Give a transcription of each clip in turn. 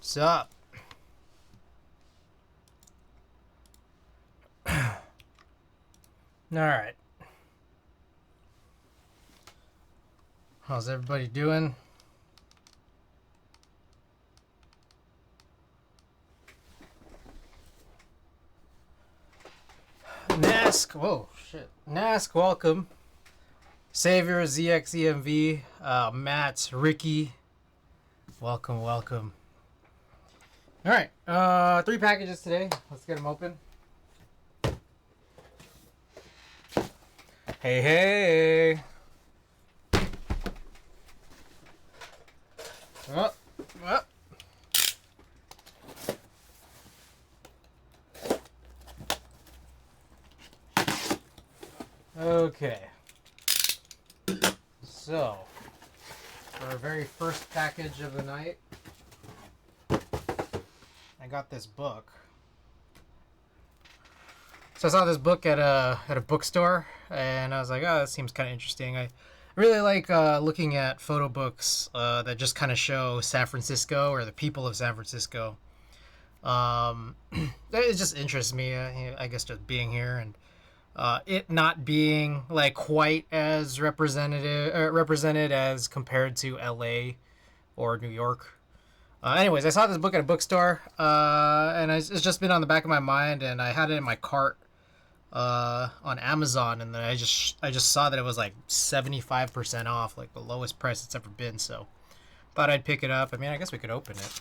What's up? Alright. How's everybody doing? Nask, whoa, shit. Nask, welcome. Savior, ZXEMV, Matt, Ricky, welcome, welcome. Alright, 3 packages today. Let's get them open. Hey, hey. Oh, oh. Okay. So, for our very first package of the night, I got this book. So I saw this book at a bookstore, and I was like, oh, that seems kind of interesting. I really like looking at photo books that just kind of show San Francisco or the people of San Francisco. It just interests me, I guess, just being here and it not being like quite as represented as compared to LA or New York. Anyways, I saw this book at a bookstore, and it's just been on the back of my mind, and I had it in my cart on Amazon, and then I just saw that it was like 75% off, like the lowest price it's ever been. So thought I'd pick it up. I mean, I guess we could open it.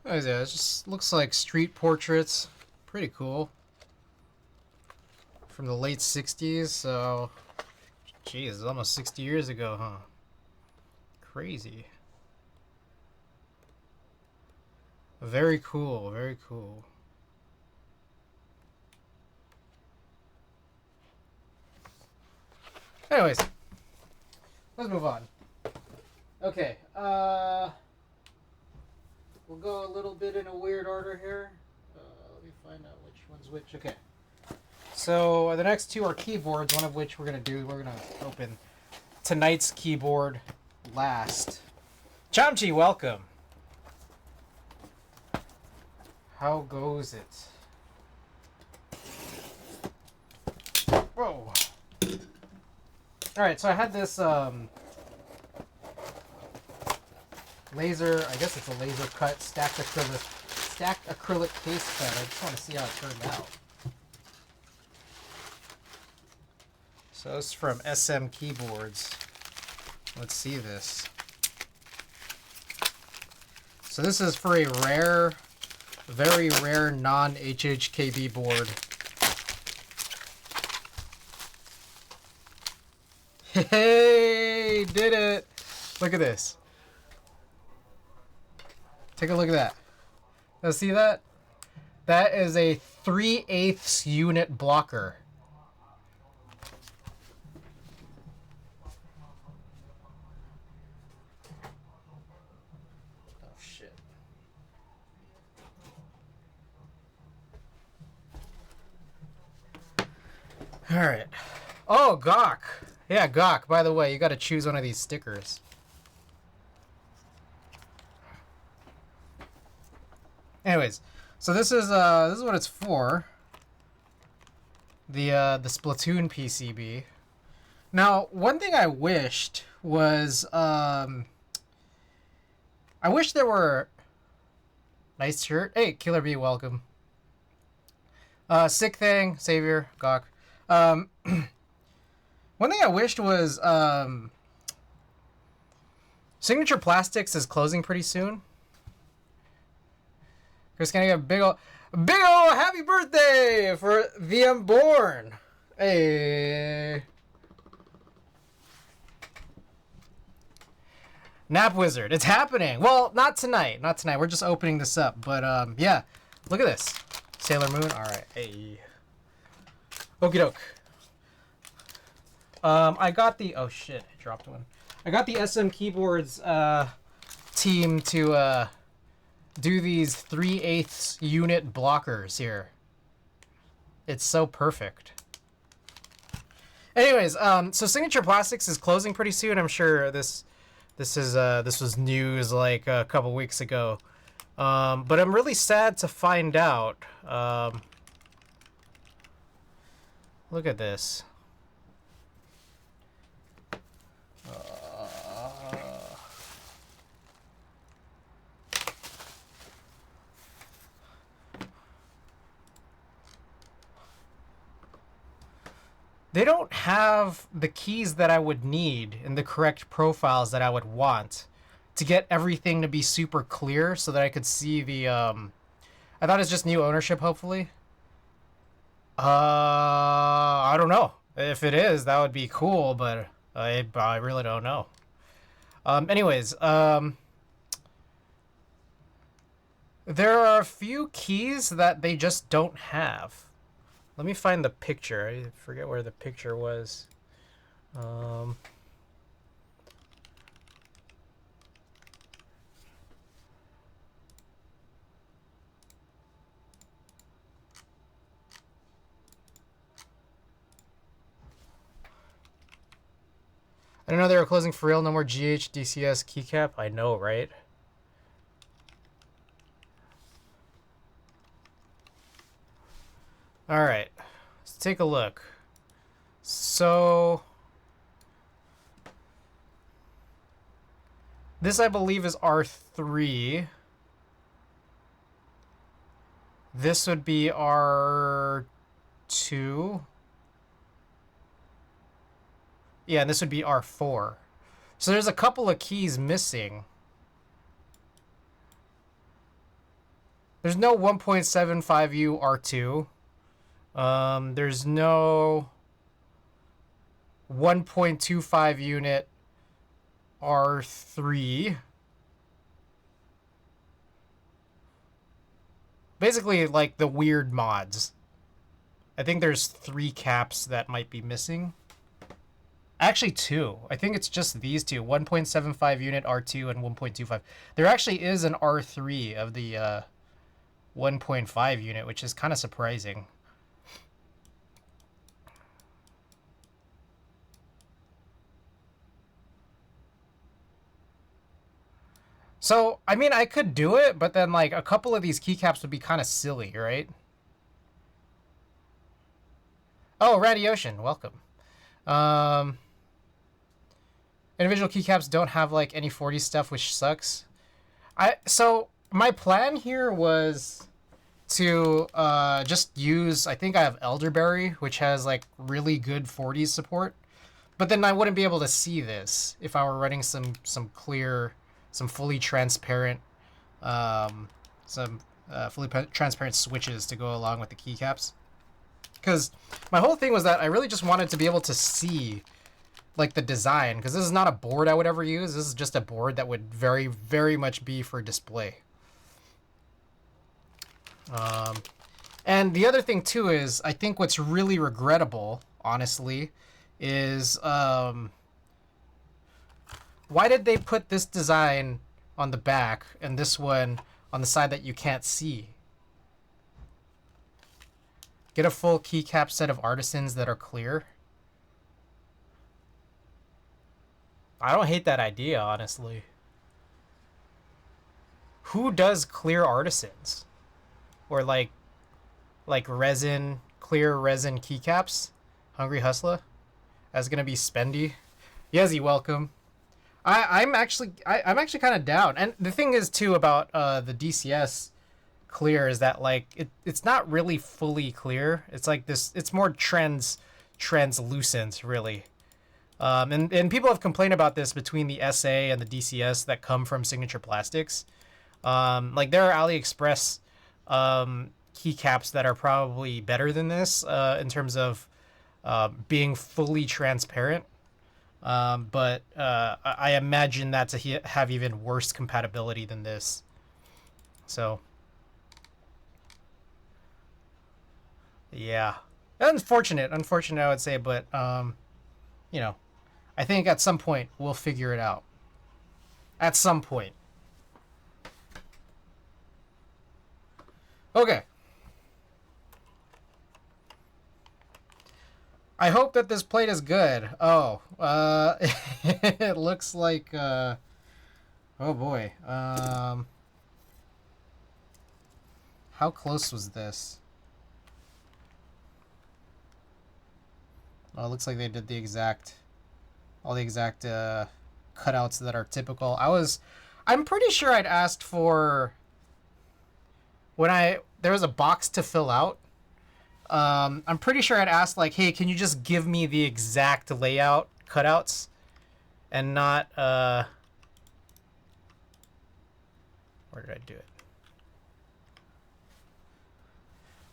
What is it? It just looks like street portraits. Pretty cool. From the late 60s, so... Jeez, it's almost 60 years ago, huh? Crazy. Very cool, very cool. Anyways, let's move on. Okay, we'll go a little bit in a weird order here. Let me find out which one's which. Okay. So the next two are keyboards, one of which we're going to open tonight's keyboard last. Chamchi, welcome. How goes it? Whoa. Alright, so I had this laser, I guess it's a laser cut, stacked acrylic case cut. I just want to see how it turned out. So it's from SM Keyboards. Let's see this. So this is for a rare, very rare non-HHKB board. Hey, did it! Look at this. Take a look at that. Now see that? That is a 3/8 unit blocker. Oh shit. Alright. Oh, Gawk. Yeah, Gawk. By the way, you gotta choose one of these stickers. Anyways, so this is what it's for. The Splatoon PCB. Now, one thing I wished was I wish there were nice shirt. Hey, Killer Bee, welcome. Sick Thing, Savior, Gawk. One thing I wished was Signature Plastics is closing pretty soon. Chris, can I get a big ol' happy birthday for the Unborn? Hey. Nap Wizard, it's happening. Well, not tonight. Not tonight. We're just opening this up. But, yeah. Look at this. Sailor Moon. All right. Hey. Okie doke. I got the oh shit, I dropped one. I got the SM Keyboards team to do these 3/8 unit blockers here. It's so perfect. Anyways, so Signature Plastics is closing pretty soon. I'm sure this was news like a couple weeks ago. But I'm really sad to find out. Look at this. They don't have the keys that I would need and the correct profiles that I would want to get everything to be super clear so that I could see the I thought it's just new ownership, hopefully. I don't know. If it is, that would be cool, but I really don't know. Anyways, there are a few keys that they just don't have. Let me find the picture. I forget where the picture was. I don't know they were closing for real. No more GH DCS keycap. I know, right? All right, let's take a look. So this, I believe, is R3. This would be R2. Yeah, and this would be R4. So there's a couple of keys missing. There's no 1.75U R2. There's no 1.25 unit R3. Basically, like the weird mods. I think there's 3 caps that might be missing. Actually, 2. I think it's just these 2. 1.75 unit R2 and 1.25. There actually is an R3 of the 1.5 unit, which is kind of surprising. So, I mean, I could do it, but then, like, a couple of these keycaps would be kind of silly, right? Oh, Randy Ocean, welcome. Individual keycaps don't have, like, any 40 stuff, which sucks. So, my plan here was to just use, I think I have Elderberry, which has, like, really good 40s support. But then I wouldn't be able to see this if I were running some clear... some fully transparent transparent switches to go along with the keycaps. Because my whole thing was that I really just wanted to be able to see like the design, because this is not a board I would ever use. This is just a board that would very, very much be for display. And the other thing too is, I think what's really regrettable, honestly, is why did they put this design on the back and this one on the side that you can't see? Get a full keycap set of artisans that are clear. I don't hate that idea, honestly. Who does clear artisans? Or like clear resin keycaps? Hungry Hustler? That's gonna be spendy. Yezzy, welcome. I'm actually kind of down. And the thing is too about the DCS clear is that like it's not really fully clear. It's like this. It's more translucent, really. And people have complained about this between the SA and the DCS that come from Signature Plastics. Like there are AliExpress keycaps that are probably better than this in terms of being fully transparent. But I imagine that to have even worse compatibility than this. So, yeah, unfortunate I would say, but you know, I think at some point we'll figure it out. At some point. Okay. I hope that this plate is good. Oh, it looks like, oh boy. How close was this? Oh, it looks like they did all the exact cutouts that are typical. I'm pretty sure I'd asked for, there was a box to fill out. I'm pretty sure I'd asked like, hey, can you just give me the exact layout cutouts and not, where did I do it?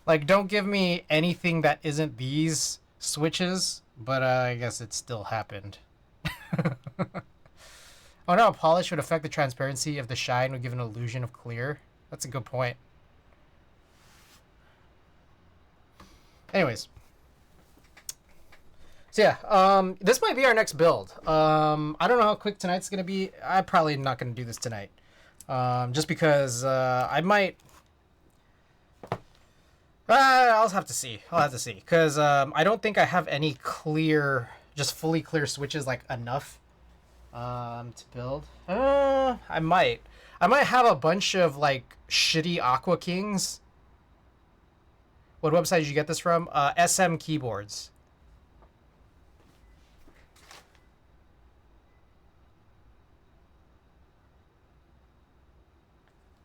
Like, don't give me anything that isn't these switches, but I guess it still happened. Oh no, polish would affect the transparency of the shine, would give an illusion of clear. That's a good point. Anyways. So yeah, this might be our next build. I don't know how quick tonight's going to be. I'm probably not going to do this tonight. Just because I might... I'll have to see. Because I don't think I have any clear, just fully clear switches, like, enough to build. I might have a bunch of, like, shitty Aqua Kings. What website did you get this from? SM Keyboards.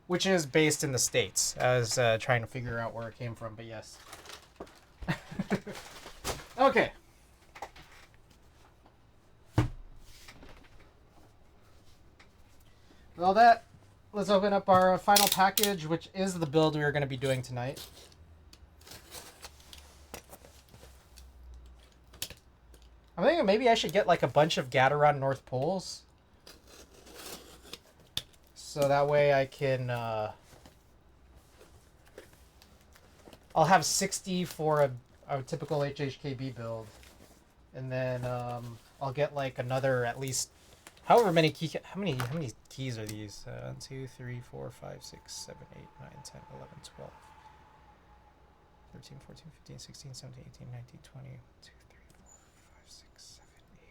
Which is based in the States. I was trying to figure out where it came from, but yes. Okay. Well, let's open up our final package, which is the build we are going to be doing tonight. I'm thinking maybe I should get like a bunch of Gateron North Poles. So that way I can, I'll have 60 for a typical HHKB build. And then I'll get like another at least, however many how many keys are these? 1, 2, 3, 4, 5, 6, 7, 8, 9, 10, 11, 12, 13, 14, 15, 16, 17, 18, 19, 20, 2, 3, 4, 5, 6, 7, 8,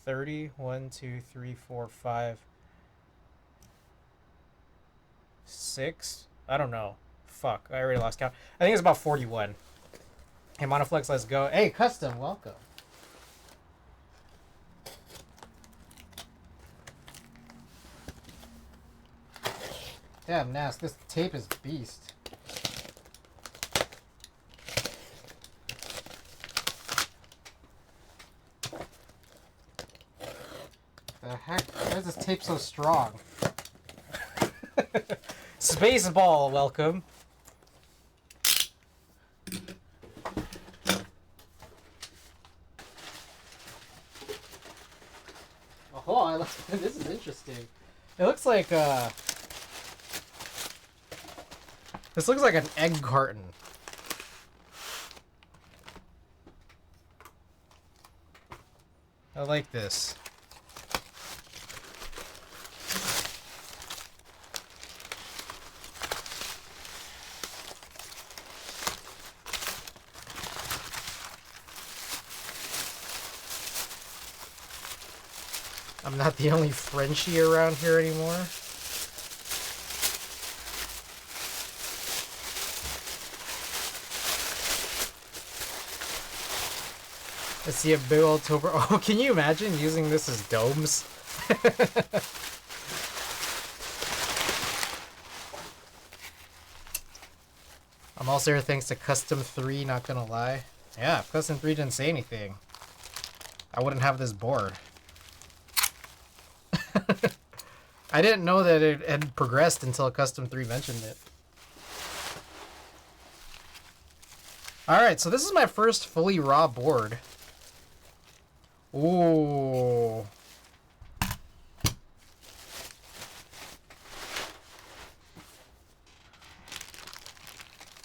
9, 30, 1, 2, 3, 4, 5, 6. I don't know. Fuck, I already lost count. I think it's about 41. Hey, monoflex, let's go. Hey, custom, welcome. Damn, Nas, this tape is beast. The heck? Why is this tape so strong? Spaceball, welcome. Oh, this is interesting. It looks like this looks like an egg carton. I like this. I'm not the only Frenchie around here anymore. Let's see a big old tober. Oh, can you imagine using this as domes? I'm also here thanks to Custom 3, not gonna lie. Yeah, if Custom 3 didn't say anything, I wouldn't have this board. I didn't know that it had progressed until Custom 3 mentioned it. Alright, so this is my first fully raw board. Ooh.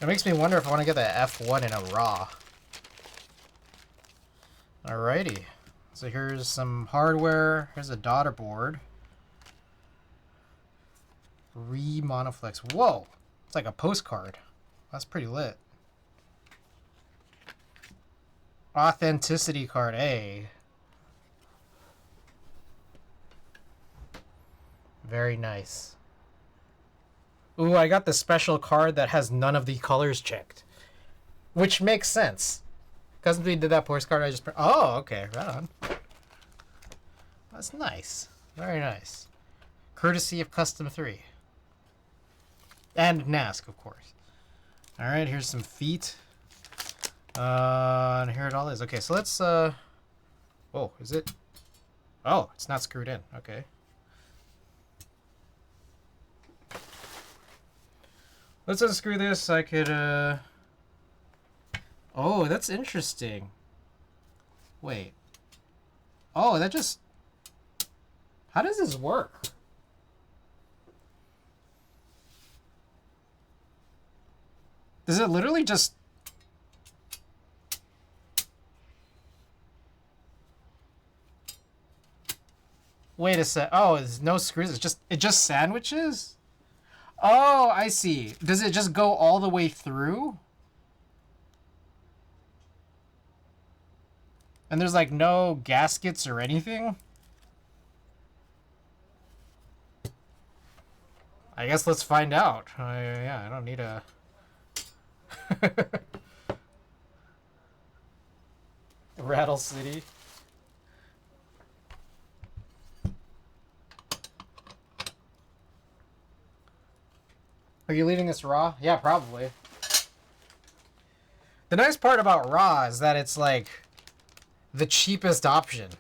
It makes me wonder if I want to get the F1 in a raw. Alrighty. So here's some hardware. Here's a daughter board. Monoflex. Whoa! It's like a postcard. That's pretty lit. Authenticity card A. Very nice. Ooh, I got the special card that has none of the colors checked. Which makes sense. Because we did that postcard, I just... Oh, okay. Right on. That's nice. Very nice. Courtesy of Custom 3. And Nask, of course. Alright, here's some feet. And here it all is. Okay, so let's... Whoa, is it... Oh, it's not screwed in. Okay. Let's unscrew this. I could, Oh, that's interesting. Wait. Oh, that just... How does this work? Does it literally just... Wait a sec. Oh, there's no screws. It just sandwiches? Oh, I see. Does it just go all the way through? And there's like no gaskets or anything? I guess let's find out. Yeah, I don't need a... Rattle City. Are you leaving this raw? Yeah, probably. The nice part about raw is that it's like the cheapest option.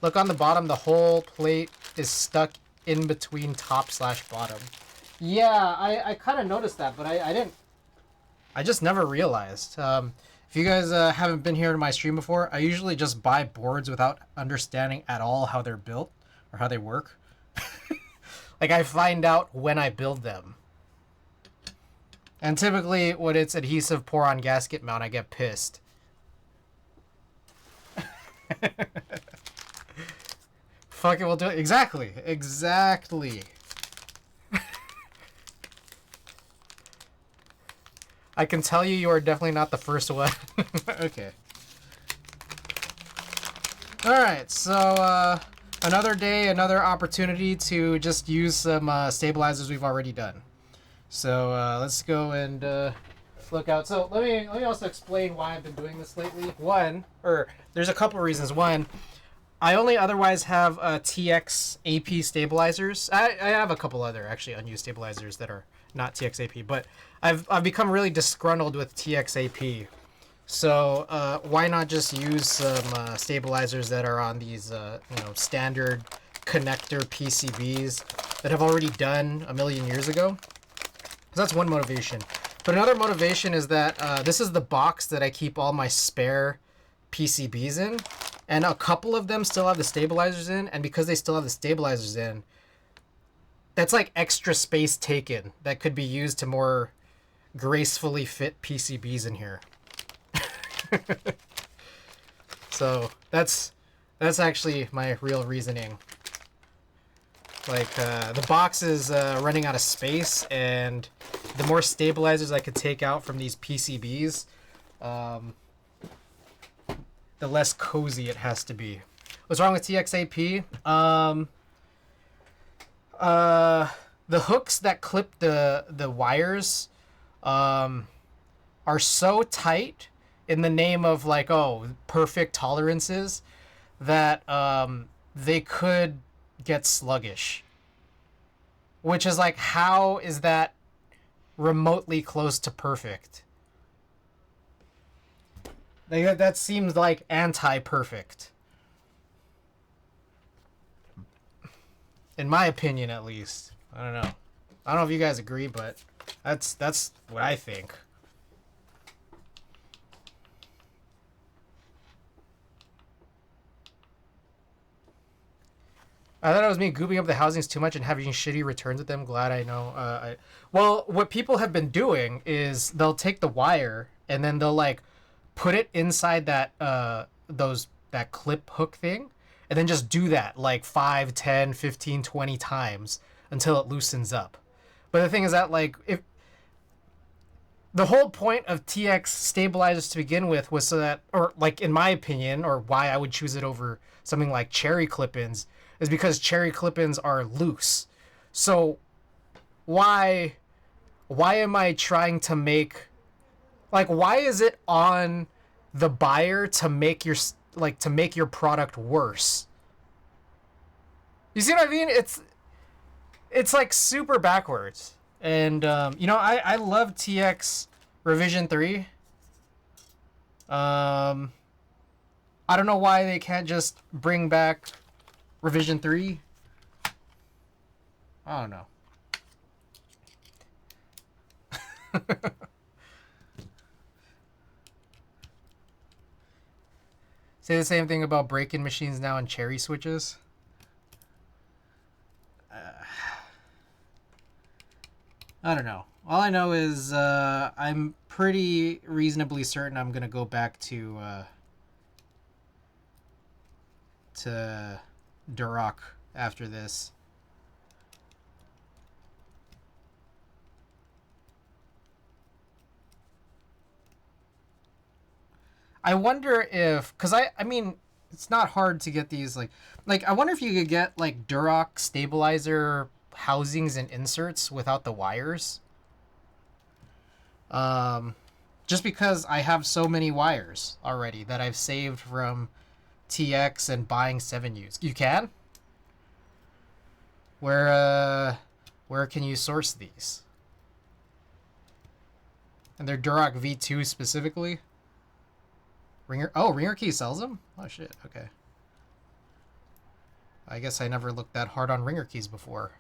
Look on the bottom, the whole plate is stuck in between top/bottom. Yeah, I kind of noticed that, but I didn't. I just never realized. If you guys haven't been here to my stream before, I usually just buy boards without understanding at all how they're built or how they work. Like, I find out when I build them. And typically, when it's adhesive pour-on gasket mount, I get pissed. Fuck it, we'll do it. Exactly. Exactly. I can tell you are definitely not the first one. Okay. Alright, so, another day, another opportunity to just use some stabilizers we've already done. So let's go and look out. So let me also explain why I've been doing this lately. There's a couple reasons. One, I only otherwise have TX AP stabilizers. I have a couple other actually unused stabilizers that are not TX AP, but I've become really disgruntled with TX AP. So why not just use some stabilizers that are on these standard connector PCBs that have already done a million years ago? So that's one motivation. But another motivation is that this is the box that I keep all my spare PCBs in, and a couple of them still have the stabilizers in, and because they still have the stabilizers in, that's like extra space taken that could be used to more gracefully fit PCBs in here. So that's actually my real reasoning. Like the box is running out of space, and the more stabilizers I could take out from these PCBs, the less cozy it has to be. What's wrong with TXAP? The hooks that clip the wires are so tight in the name of like, oh, perfect tolerances, that they could get sluggish. Which is like, how is that remotely close to perfect? Like, that seems like anti-perfect. In my opinion, at least. I don't know. I don't know if you guys agree, but that's what I think. I thought it was me gooping up the housings too much and having shitty returns with them. Glad I know. Well, what people have been doing is they'll take the wire and then they'll like put it inside that clip hook thing, and then just do that like 5, 10, 15, 20 times until it loosens up. But the thing is that, like, if the whole point of TX stabilizers to begin with was so that, or like in my opinion, or why I would choose it over something like cherry clip-ins, is because cherry clip-ins are loose. So why am I trying to make, like, why is it on the buyer to make your product worse? You see what I mean? It's like super backwards. And I love TX revision 3. I don't know why they can't just bring back revision 3. I don't know. Say the same thing about break-in machines now and cherry switches. I don't know. All I know is I'm pretty reasonably certain I'm gonna go back to Duroc after this. I wonder if, because I mean, it's not hard to get these, like I wonder if you could get like Duroc stabilizer housings and inserts without the wires. Just because I have so many wires already that I've saved from TX and buying 7Us. You can? Where can you source these? And they're Duroc V2 specifically? Ringer Key sells them? Oh shit, okay. I guess I never looked that hard on Ringer Keys before.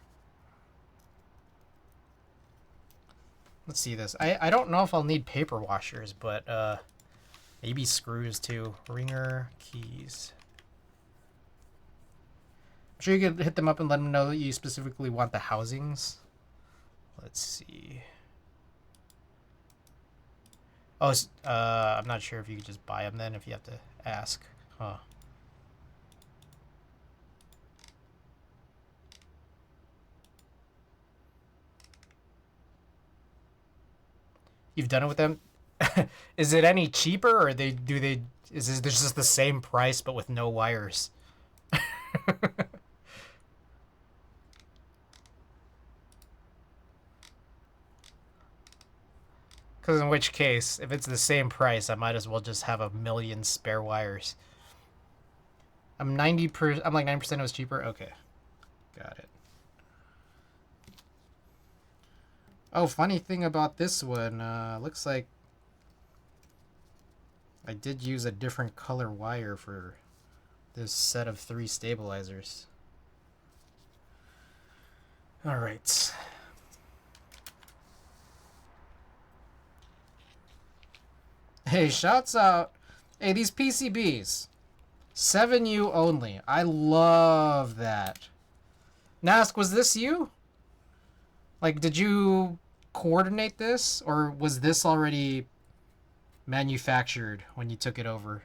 Let's see this. I don't know if I'll need paper washers, but maybe screws too. Ringer Keys. I'm sure you could hit them up and let them know that you specifically want the housings. Let's see. Oh, I'm not sure if you could just buy them then if you have to ask. Huh. You've done it with them? Is it any cheaper, or is this just the same price but with no wires? Because in which case, if it's the same price, I might as well just have a million spare wires. I'm like 90% it was cheaper. Okay, got it. Oh, funny thing about this one, looks like I did use a different color wire for this set of 3 stabilizers. All right. Hey, shouts out. Hey, these PCBs. 7U only. I love that. Nask, was this you? Like, did you coordinate this? Or was this already manufactured when you took it over?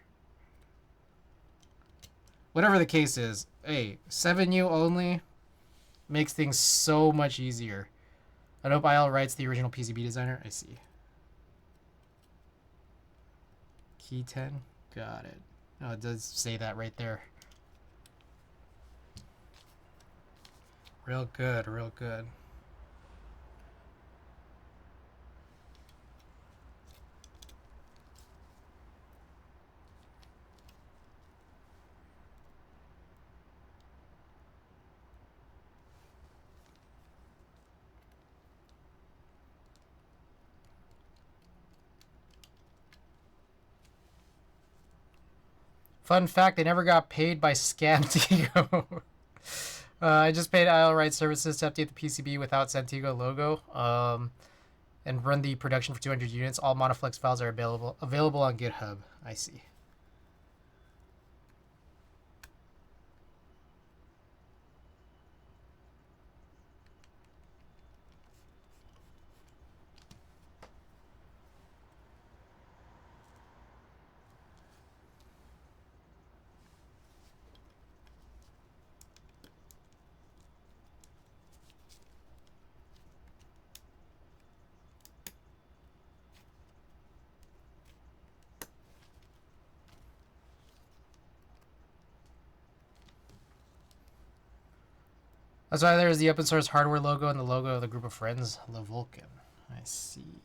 Whatever the case is, hey, 7U only makes things so much easier. I hope IL writes the original PCB designer. I see. Key 10. Got it. Oh, it does say that right there. Real good, real good. Fun fact, they never got paid by Scamtigo. I just paid IL Right Services to update the PCB without Santiago logo and run the production for 200 units. All monoflex files are available on GitHub. I see. That's why there's the open source hardware logo and the logo of the group of friends, the Vulcan. I see.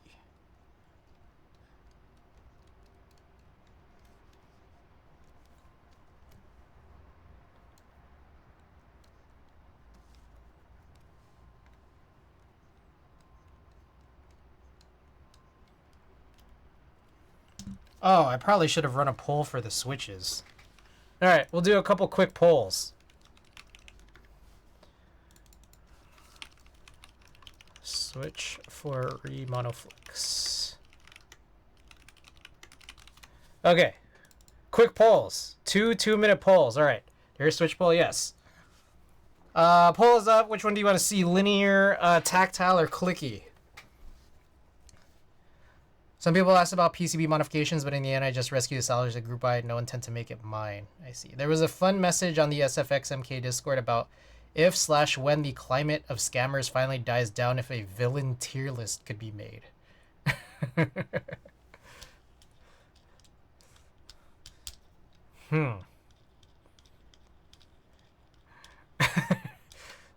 Oh, I probably should have run a poll for the switches. All right, we'll do a couple quick polls. Switch for monoflex. Okay, quick polls. Two 2-minute polls. All right, here's switch poll. Yes. Poll is up. Which one do you want to see? Linear, tactile, or clicky? Some people asked about PCB modifications, but in the end, I just rescued the salvage the group. I had no intent to make it mine. I see. There was a fun message on the SFXMK Discord about if/when the climate of scammers finally dies down, if a villain tier list could be made.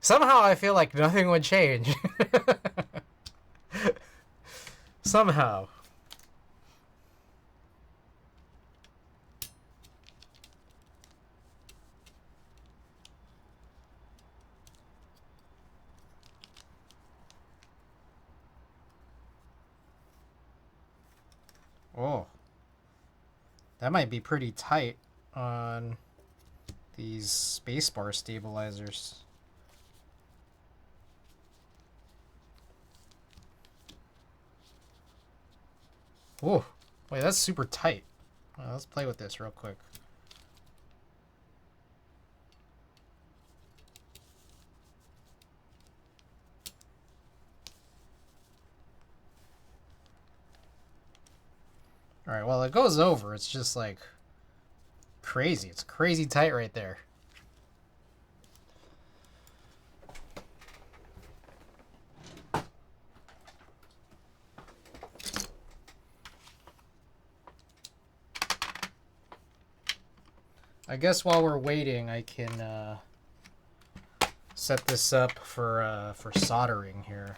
Somehow I feel like nothing would change. Somehow. Oh. That might be pretty tight on these spacebar stabilizers. Oh, wait, that's super tight. Let's play with this real quick. All right, well, it goes over. It's just like crazy. It's crazy tight right there. I guess while we're waiting, I can set this up for soldering here.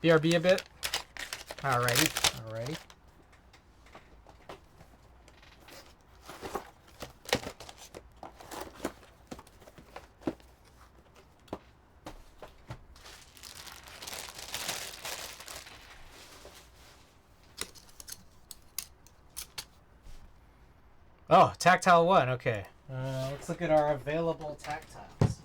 BRB a bit. Alrighty. Oh, tactile 1, okay. Let's look at our available tactiles.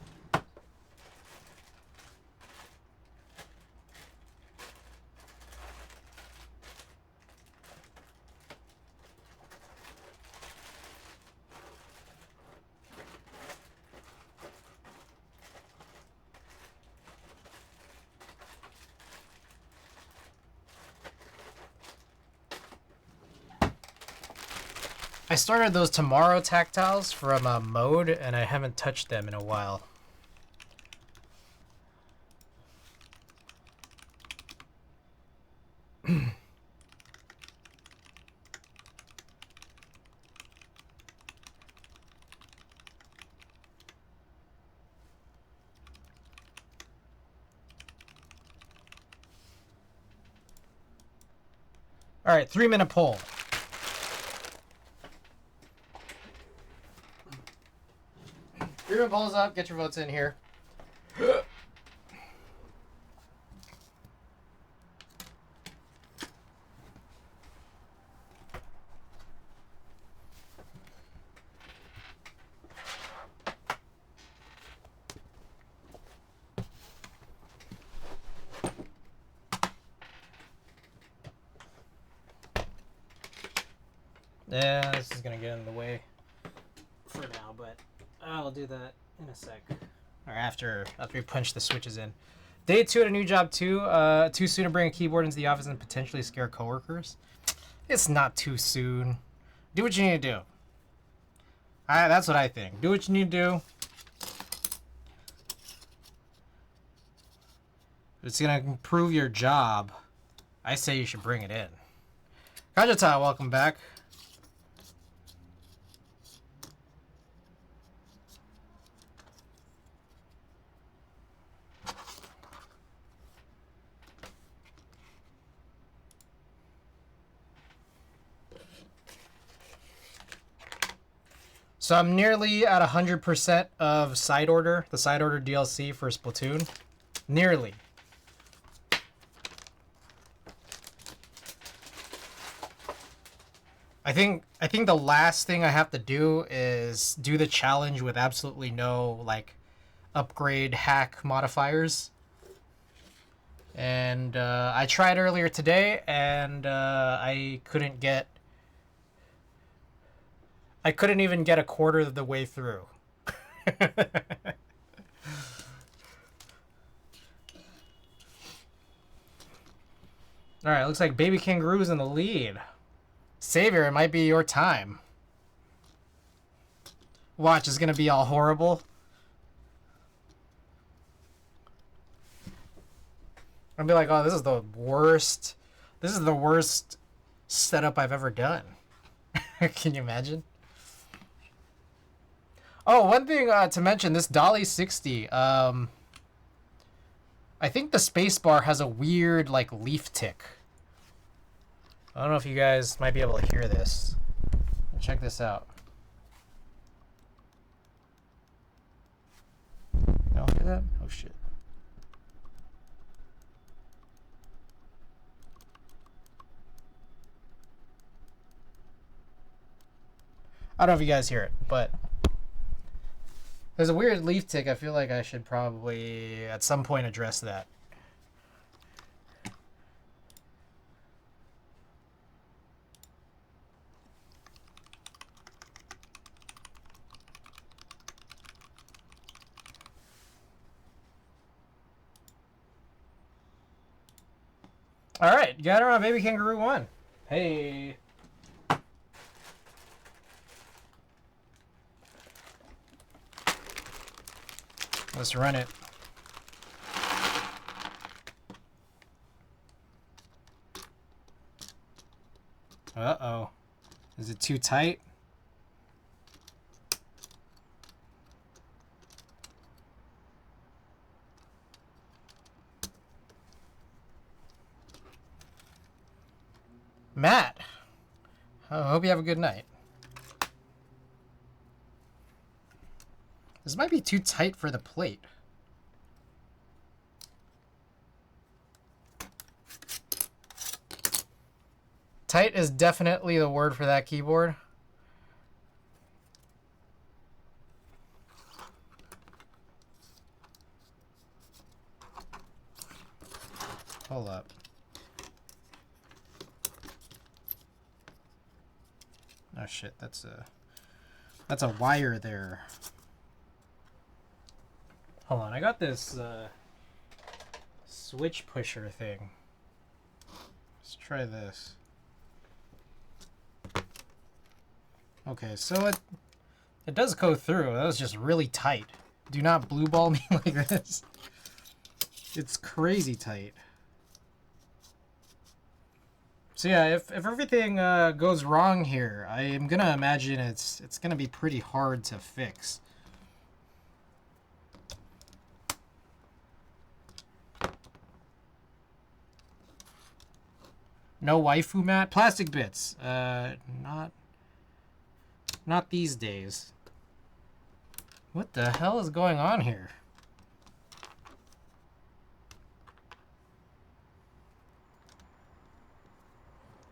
I started those Tomorrow tactiles from Mode, and I haven't touched them in a while. All right, 3-minute poll. Three-minute poll's up. Get your votes in here. Yeah, this is gonna get in the way for now, but I'll do that in a sec. Or after we punch the switches in. Day 2 at a new job too. Too soon to bring a keyboard into the office and potentially scare coworkers? It's not too soon. Do what you need to do. That's what I think. Do what you need to do. If it's gonna improve your job, I say you should bring it in. Kajata, welcome back. So I'm nearly at 100% of side order, the side order DLC for Splatoon. Nearly. I think the last thing I have to do is do the challenge with absolutely no like upgrade hack modifiers. And I tried earlier today, and I couldn't even get a quarter of the way through. All right, looks like Baby Kangaroo's in the lead. Savior, it might be your time. Watch, it's gonna be all horrible. I'll be like, oh, this is the worst. This is the worst setup I've ever done. Can you imagine? Oh, one thing to mention, this Dolly 60. I think the spacebar has a weird like leaf tick. I don't know if you guys might be able to hear this. Check this out. No, hear that? Oh shit. I don't know if you guys hear it, but there's a weird leaf tick. I feel like I should probably at some point address that. All right, got her on Baby Kangaroo 1. Hey. Let's run it. Uh-oh. Is it too tight? Matt, I hope you have a good night. This might be too tight for the plate. Tight is definitely the word for that keyboard. Hold up. Oh shit, that's a wire there. Hold on, I got this switch pusher thing. Let's try this. Okay, so it does go through. That was just really tight. Do not blue ball me like this. It's crazy tight. So yeah, if everything goes wrong here, I am gonna imagine it's gonna be pretty hard to fix. No waifu mat? Plastic bits. Not these days. What the hell is going on here?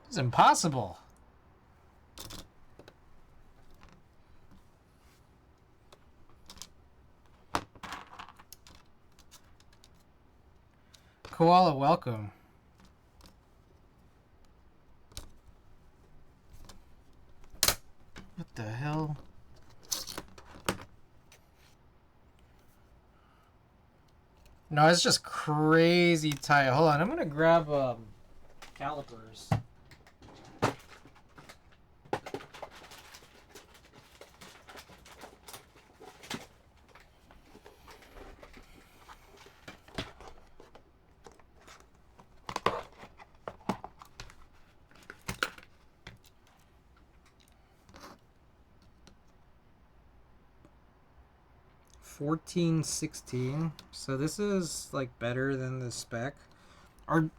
It's impossible. Koala, welcome. What the hell? No, it's just crazy tight. Hold on, I'm gonna grab calipers. $14.16. So this is like better than the spec. Are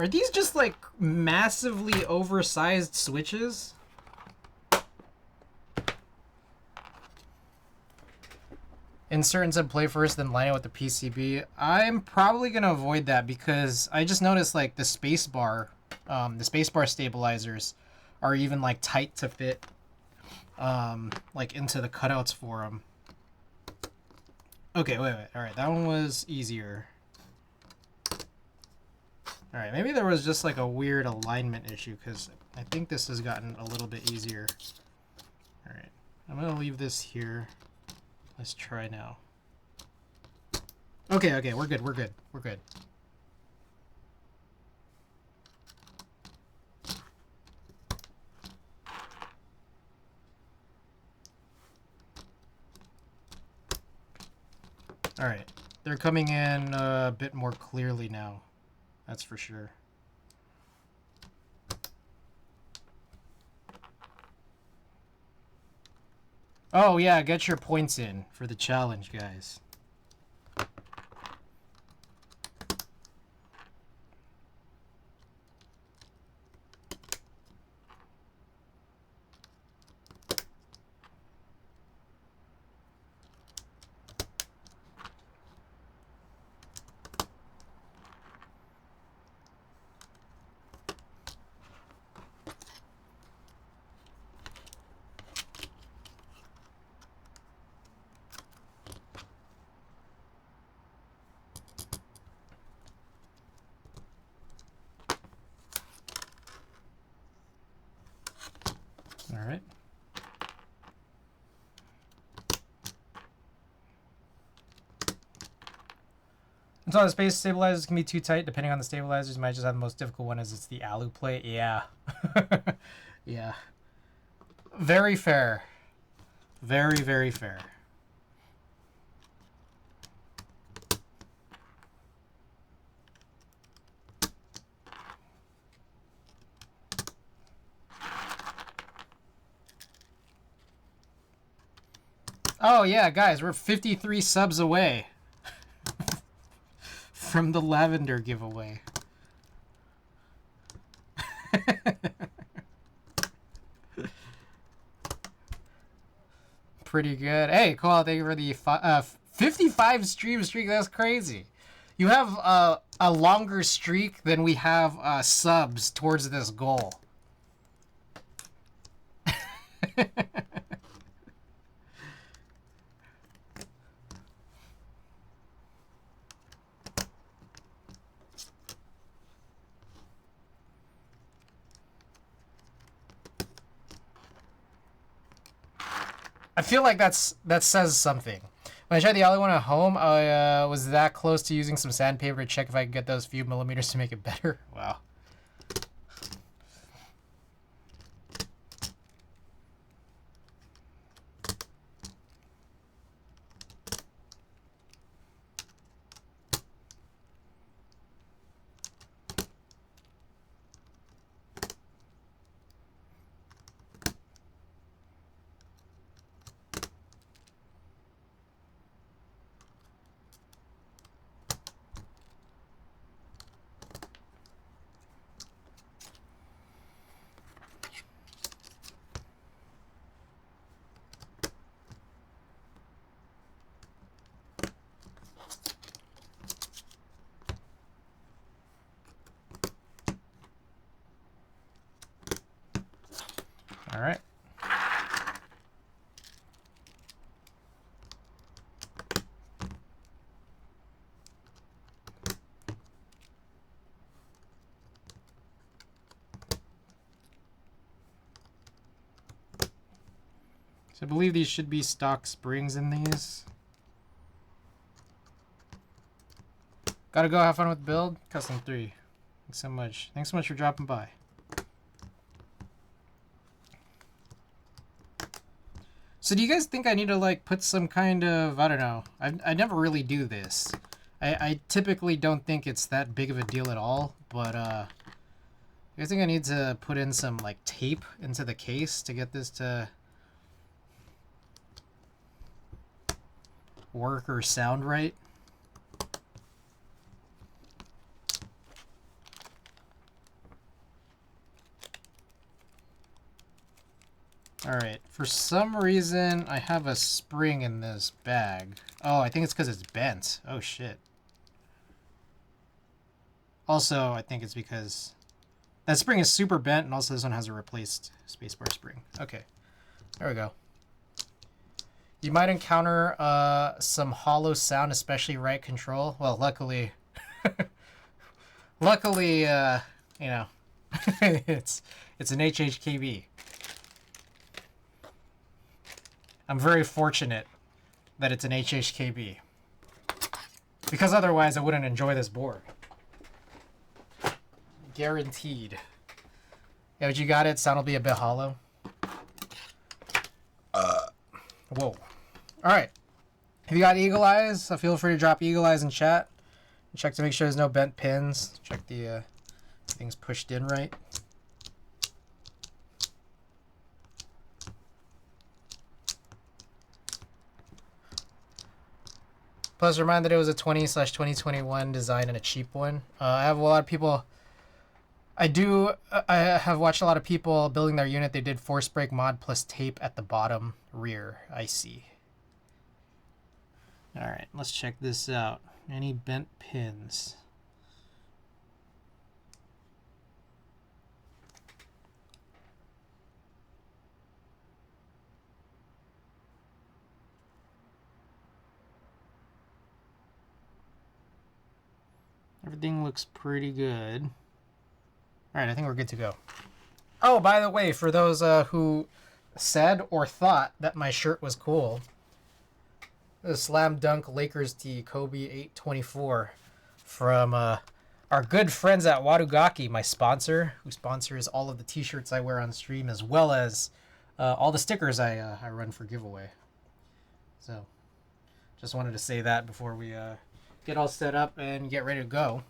these just like massively oversized switches? insert into play first, then line it with the PCB. I'm probably gonna avoid that because I just noticed like the spacebar stabilizers are even like tight to fit, like into the cutouts for them. Okay, wait. All right, that one was easier. All right, maybe there was just like a weird alignment issue because I think this has gotten a little bit easier. All right, I'm gonna leave this here. Let's try now. Okay, we're good. All right, they're coming in a bit more clearly now. That's for sure. Oh yeah, get your points in for the challenge, guys. All right. Until the space stabilizers can be too tight, depending on the stabilizers, you might just have the most difficult one as it's the alu plate. Yeah. Yeah. Very fair. Very, very fair. Oh yeah, guys, we're 53 subs away from the lavender giveaway. Pretty good. Hey, cool. Thank you for the 55 stream streak. That's crazy. You have a longer streak than we have subs towards this goal. I feel like that says something. When I tried the other one at home, I was that close to using some sandpaper to check if I could get those few millimeters to make it better. Wow. All right. So I believe these should be stock springs in these. Gotta go have fun with the build. Custom 3. Thanks so much. Thanks so much for dropping by. So do you guys think I need to like put some kind of, I don't know, I never really do this. I typically don't think it's that big of a deal at all, but you guys think I need to put in some like tape into the case to get this to work or sound right? Alright, for some reason I have a spring in this bag. Oh, I think it's because it's bent. Oh, shit. Also, I think it's because that spring is super bent, and also this one has a replaced spacebar spring. Okay, there we go. You might encounter some hollow sound, especially right control. Well, luckily, luckily, you know, it's an HHKB. I'm very fortunate that it's an HHKB, because otherwise I wouldn't enjoy this board. Guaranteed. Yeah, but you got it. Sound will be a bit hollow. Whoa. All right. If you got eagle eyes, feel free to drop eagle eyes in chat. Check to make sure there's no bent pins. Check the things pushed in right. Plus, remind that it was a 20/2021 design and a cheap one. I have a lot of people. I have watched a lot of people building their unit. They did force break mod plus tape at the bottom rear. I see. All right, let's check this out. Any bent pins? Everything looks pretty good. All right, I think we're good to go. Oh, by the way, for those who said or thought that my shirt was cool, the Slam Dunk Lakers tee Kobe 824 from our good friends at Wadugaki, my sponsor, who sponsors all of the t-shirts I wear on stream, as well as all the stickers I run for giveaway. So, just wanted to say that before we get all set up and get ready to go.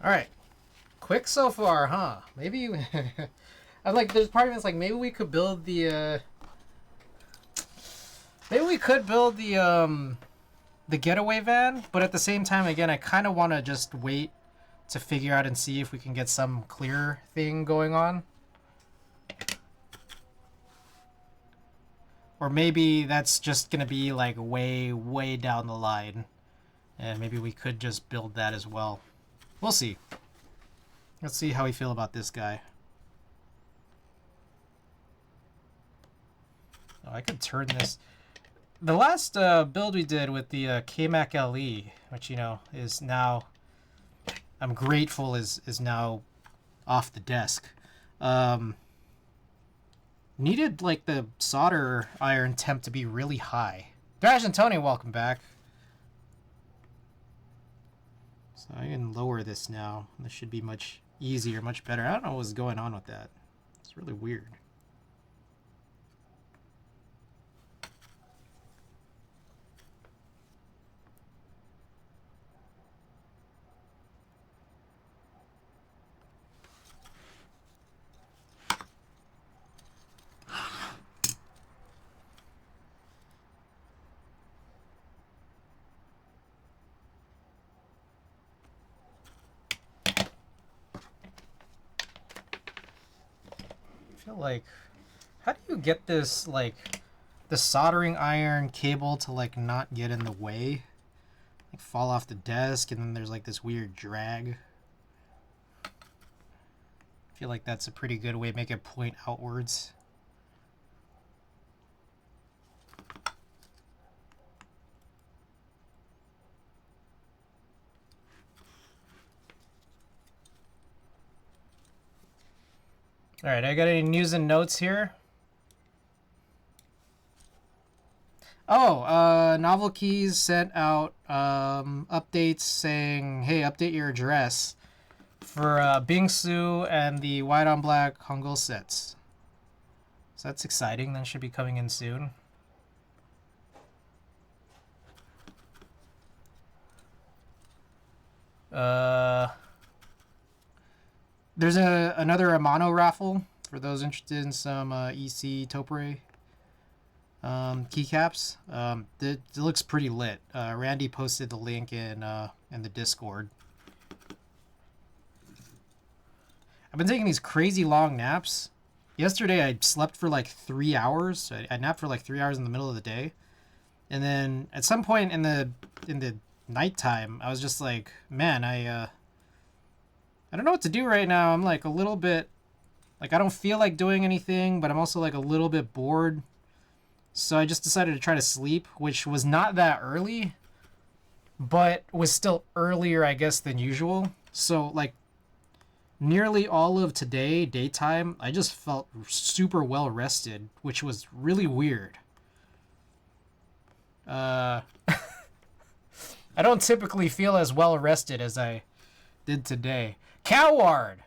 All right, quick so far, huh? Maybe I'm like, there's part of it's like maybe we could build the the getaway van, but at the same time, again, I kind of want to just wait to figure out and see if we can get some clear thing going on. Or maybe that's just gonna be like way down the line, and maybe we could just build that as well. We'll see. Let's see how we feel about this guy. Oh, I could turn this. The last build we did with the KMAC LE, which, you know, is now, I'm grateful is now off the desk. Needed like the solder iron temp to be really high. Dash and Tony, welcome back. So I can lower this now. This should be much easier, much better. I don't know what's going on with that. It's really weird. I feel like, how do you get this, like, the soldering iron cable to, like, not get in the way? Like, fall off the desk, and then there's, like, this weird drag. I feel like that's a pretty good way to make it point outwards. All right, I got any news and notes here? Oh, Novel Keys sent out updates saying, hey, update your address for Bingsu and the white on black Hangul sets. So that's exciting. That should be coming in soon. There's another Amano raffle for those interested in some EC Topre keycaps. It looks pretty lit. Randy posted the link in the Discord. I've been taking these crazy long naps. Yesterday I slept for like 3 hours. I napped for like 3 hours in the middle of the day, and then at some point in the nighttime, I was just like, man, I don't know what to do right now. I'm like a little bit, like I don't feel like doing anything, but I'm also like a little bit bored. So I just decided to try to sleep, which was not that early, but was still earlier, I guess, than usual. So like nearly all of today, daytime, I just felt super well rested, which was really weird. I don't typically feel as well rested as I did today. Coward!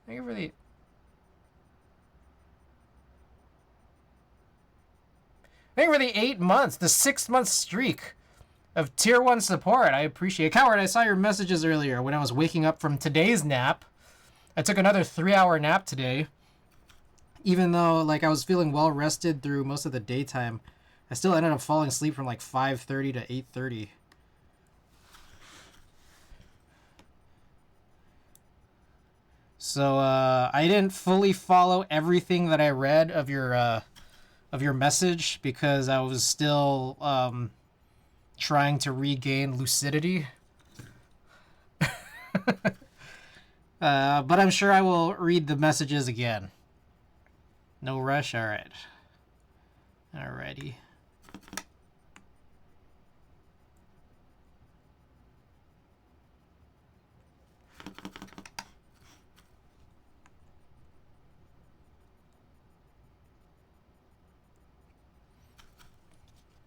Thank you for the... Thank you for the 8 months, the 6-month streak of tier 1 support. I appreciate it. Coward, I saw your messages earlier when I was waking up from today's nap. I took another 3-hour nap today. Even though like I was feeling well rested through most of the daytime, I still ended up falling asleep from like 5:30 to 8:30. So I didn't fully follow everything that I read of your message because I was still trying to regain lucidity. But I'm sure I will read the messages again. No rush? Alright. Alrighty.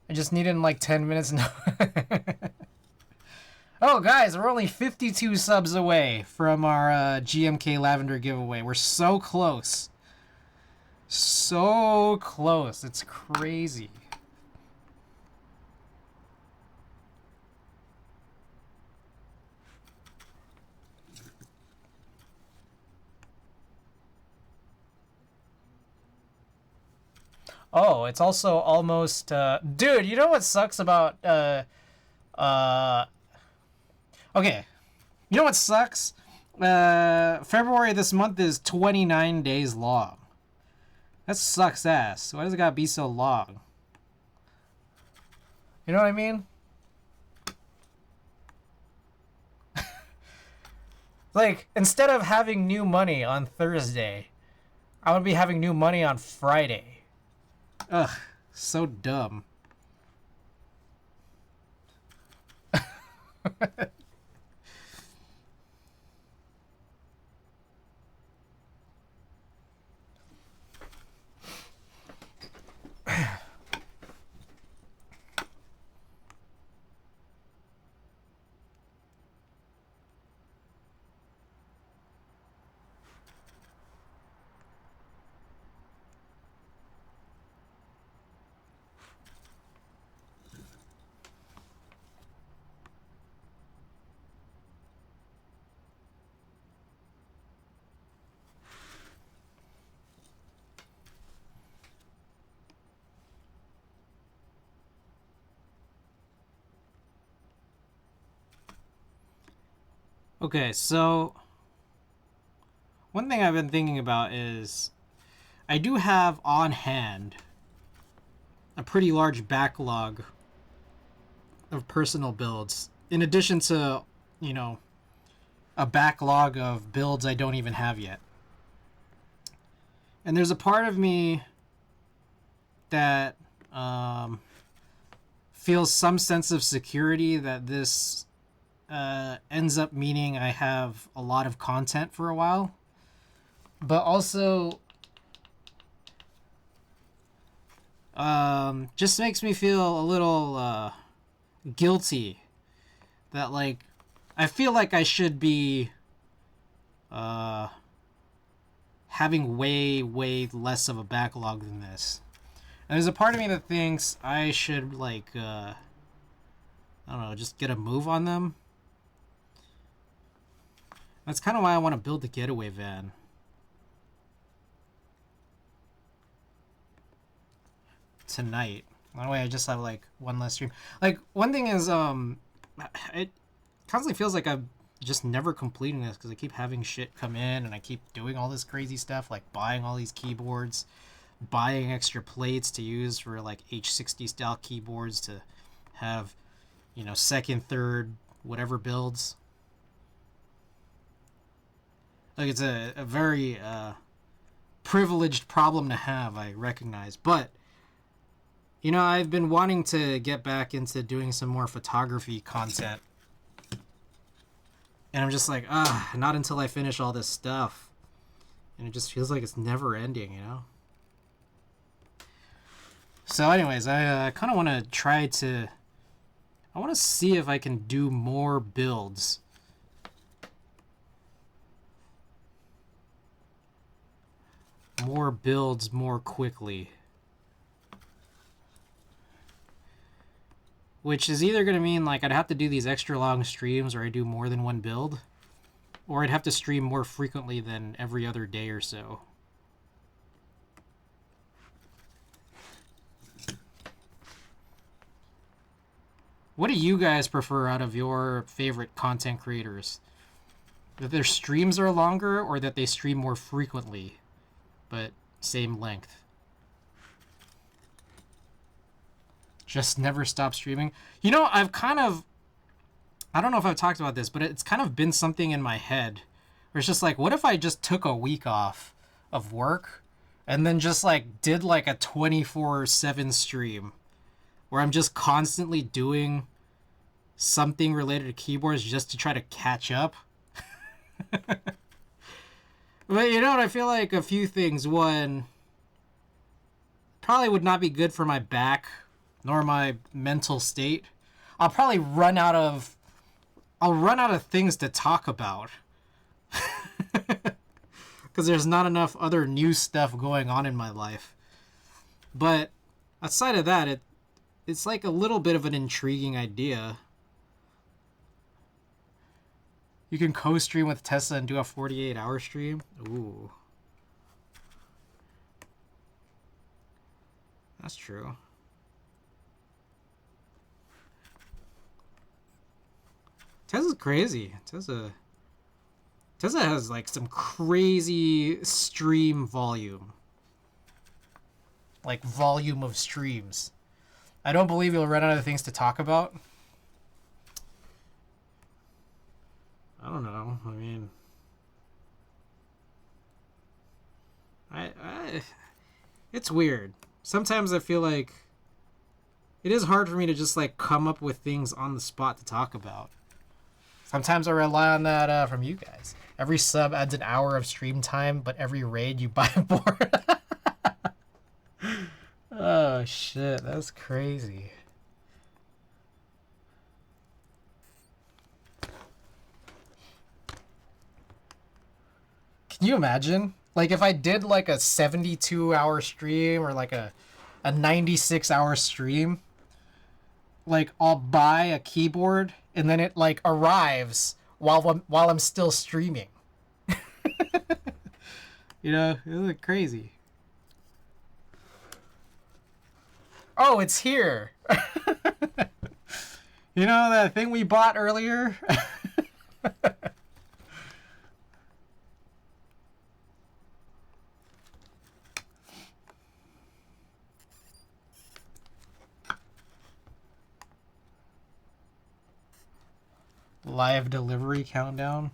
I just needed like 10 minutes. Oh, guys, we're only 52 subs away from our GMK Lavender giveaway. We're so close. So close. It's crazy. Oh, it's also almost... dude, you know what sucks about... Okay. You know what sucks? February this month is 29 days long. That sucks ass. Why does it gotta be so long? You know what I mean? Like, instead of having new money on Thursday, I would be having new money on Friday. Ugh, so dumb. Okay, so one thing I've been thinking about is I do have on hand a pretty large backlog of personal builds, in addition to, you know, a backlog of builds I don't even have yet. And there's a part of me that feels some sense of security that this ends up meaning I have a lot of content for a while, but also just makes me feel a little guilty that, like, I feel like I should be having way less of a backlog than this. And there's a part of me that thinks I should, like, I don't know, just get a move on them. That's kind of why I want to build the getaway van. Tonight. That way I just have like one less stream. Like one thing is it constantly feels like I'm just never completing this because I keep having shit come in and I keep doing all this crazy stuff like buying all these keyboards, buying extra plates to use for like H60 style keyboards to have, you know, second, third, whatever builds. Like it's a very privileged problem to have, I recognize, but you know, I've been wanting to get back into doing some more photography content. And I'm just like, not until I finish all this stuff. And it just feels like it's never ending, you know? So anyways, I kind of want to try to... I want to see if I can do more builds. More builds more quickly. Which is either going to mean like I'd have to do these extra long streams or I do more than one build. Or I'd have to stream more frequently than every other day or so. What do you guys prefer out of your favorite content creators? That their streams are longer or that they stream more frequently, but same length? Just never stop streaming. You know, I've kind of... I don't know if I've talked about this, but it's kind of been something in my head. Where it's just like, what if I just took a week off of work and then just like did like a 24/7 stream where I'm just constantly doing something related to keyboards just to try to catch up? But you know what? I feel like a few things. One, probably would not be good for my back nor my mental state. I'll probably run out of things to talk about. Because there's not enough other new stuff going on in my life. But outside of that, it's like a little bit of an intriguing idea. You can co-stream with Tesla and do a 48-hour stream. Ooh. That's true. Tesla's crazy. Tesla has like some crazy stream volume. Like volume of streams. I don't believe you'll run out of things to talk about. I don't know. I mean, it's weird. Sometimes I feel like it is hard for me to just like come up with things on the spot to talk about. Sometimes I rely on that from you guys. Every sub adds an hour of stream time, but every raid you buy more. Oh shit, that's crazy. Can you imagine? Like if I did like a 72-hour stream or like a 96-hour stream, like I'll buy a keyboard and then it like arrives while I'm still streaming. You know, it was like crazy. Oh, it's here. You know that thing we bought earlier? Live delivery countdown.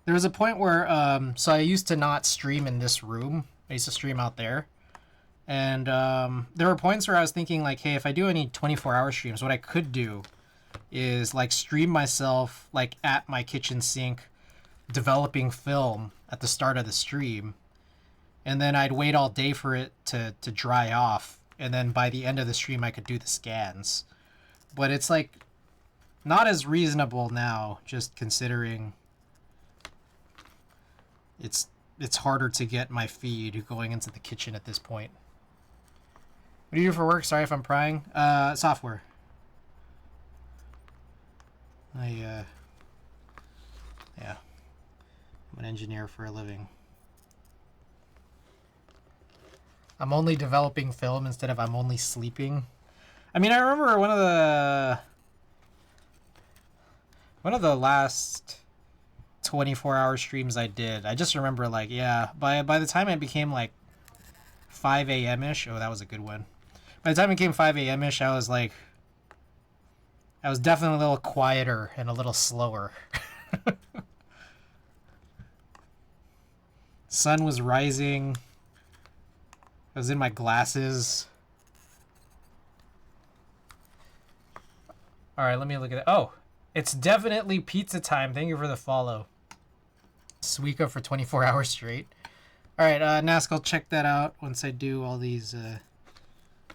There was a point where so I used to not stream in this room. I used to stream out there. And there were points where I was thinking like, hey, if I do any 24-hour streams, what I could do is like stream myself like at my kitchen sink developing film at the start of the stream, and then I'd wait all day for it to dry off, and then by the end of the stream I could do the scans. But it's like not as reasonable now, just considering it's harder to get my feed going into the kitchen at this point. What do you do for work? Sorry if I'm prying. Software. Yeah. I'm an engineer for a living. I'm only developing film instead of I'm only sleeping. I mean, I remember one of the last 24-hour streams I did. I just remember, like, yeah, by the time it became like 5 a.m. ish. Oh, that was a good one. By the time it became 5 a.m. ish, I was definitely a little quieter and a little slower. Sun was rising. I was in my glasses. All right, let me look at it. Oh, it's definitely pizza time. Thank you for the follow. Suika for 24 hours straight. All right, Nask, I'll check that out once I do all these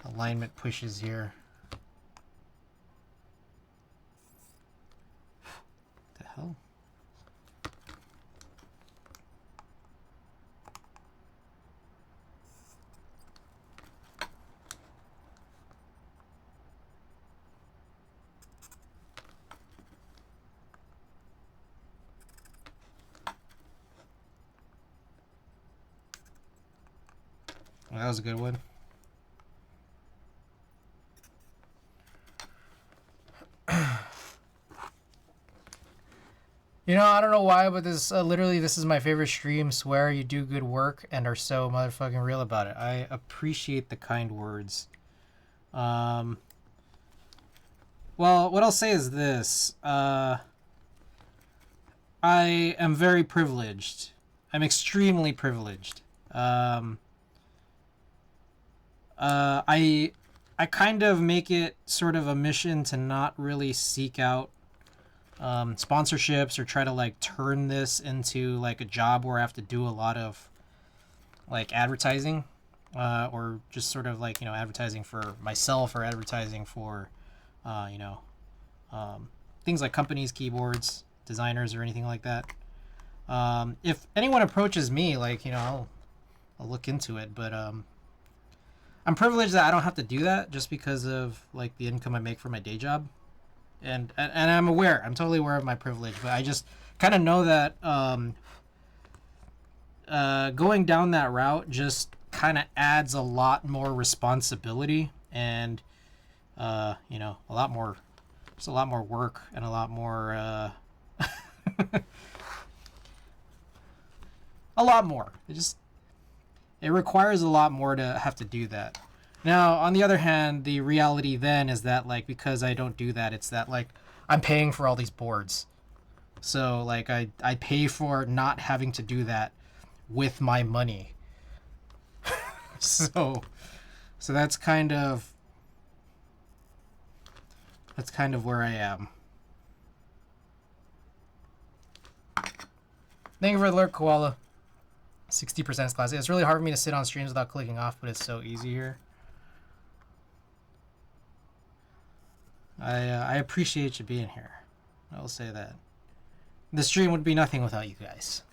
alignment pushes here. What the hell? Well, that was a good one. You know, I don't know why, but this literally this is my favorite stream. Swear you do good work and are so motherfucking real about it. I appreciate the kind words. Well, what I'll say is this. I am very privileged. I'm extremely privileged. I kind of make it sort of a mission to not really seek out sponsorships or try to like turn this into like a job where I have to do a lot of like advertising or just sort of like, you know, advertising for myself or advertising for you know, things like companies, keyboards, designers, or anything like that. If anyone approaches me, like, you know, I'll look into it, but I'm privileged that I don't have to do that just because of like the income I make for my day job. And I'm aware, I'm totally aware of my privilege, but I just kind of know that going down that route just kind of adds a lot more responsibility and you know, a lot more work and a lot more a lot more. It requires a lot more to have to do that. Now, on the other hand, the reality then is that, like, because I don't do that, it's that, like, I'm paying for all these boards. So, like, I pay for not having to do that with my money. So that's kind of where I am. Thank you for the alert, Koala. 60% is classic. It's really hard for me to sit on streams without clicking off, but it's so easy here. I appreciate you being here. I will say that. The stream would be nothing without you guys.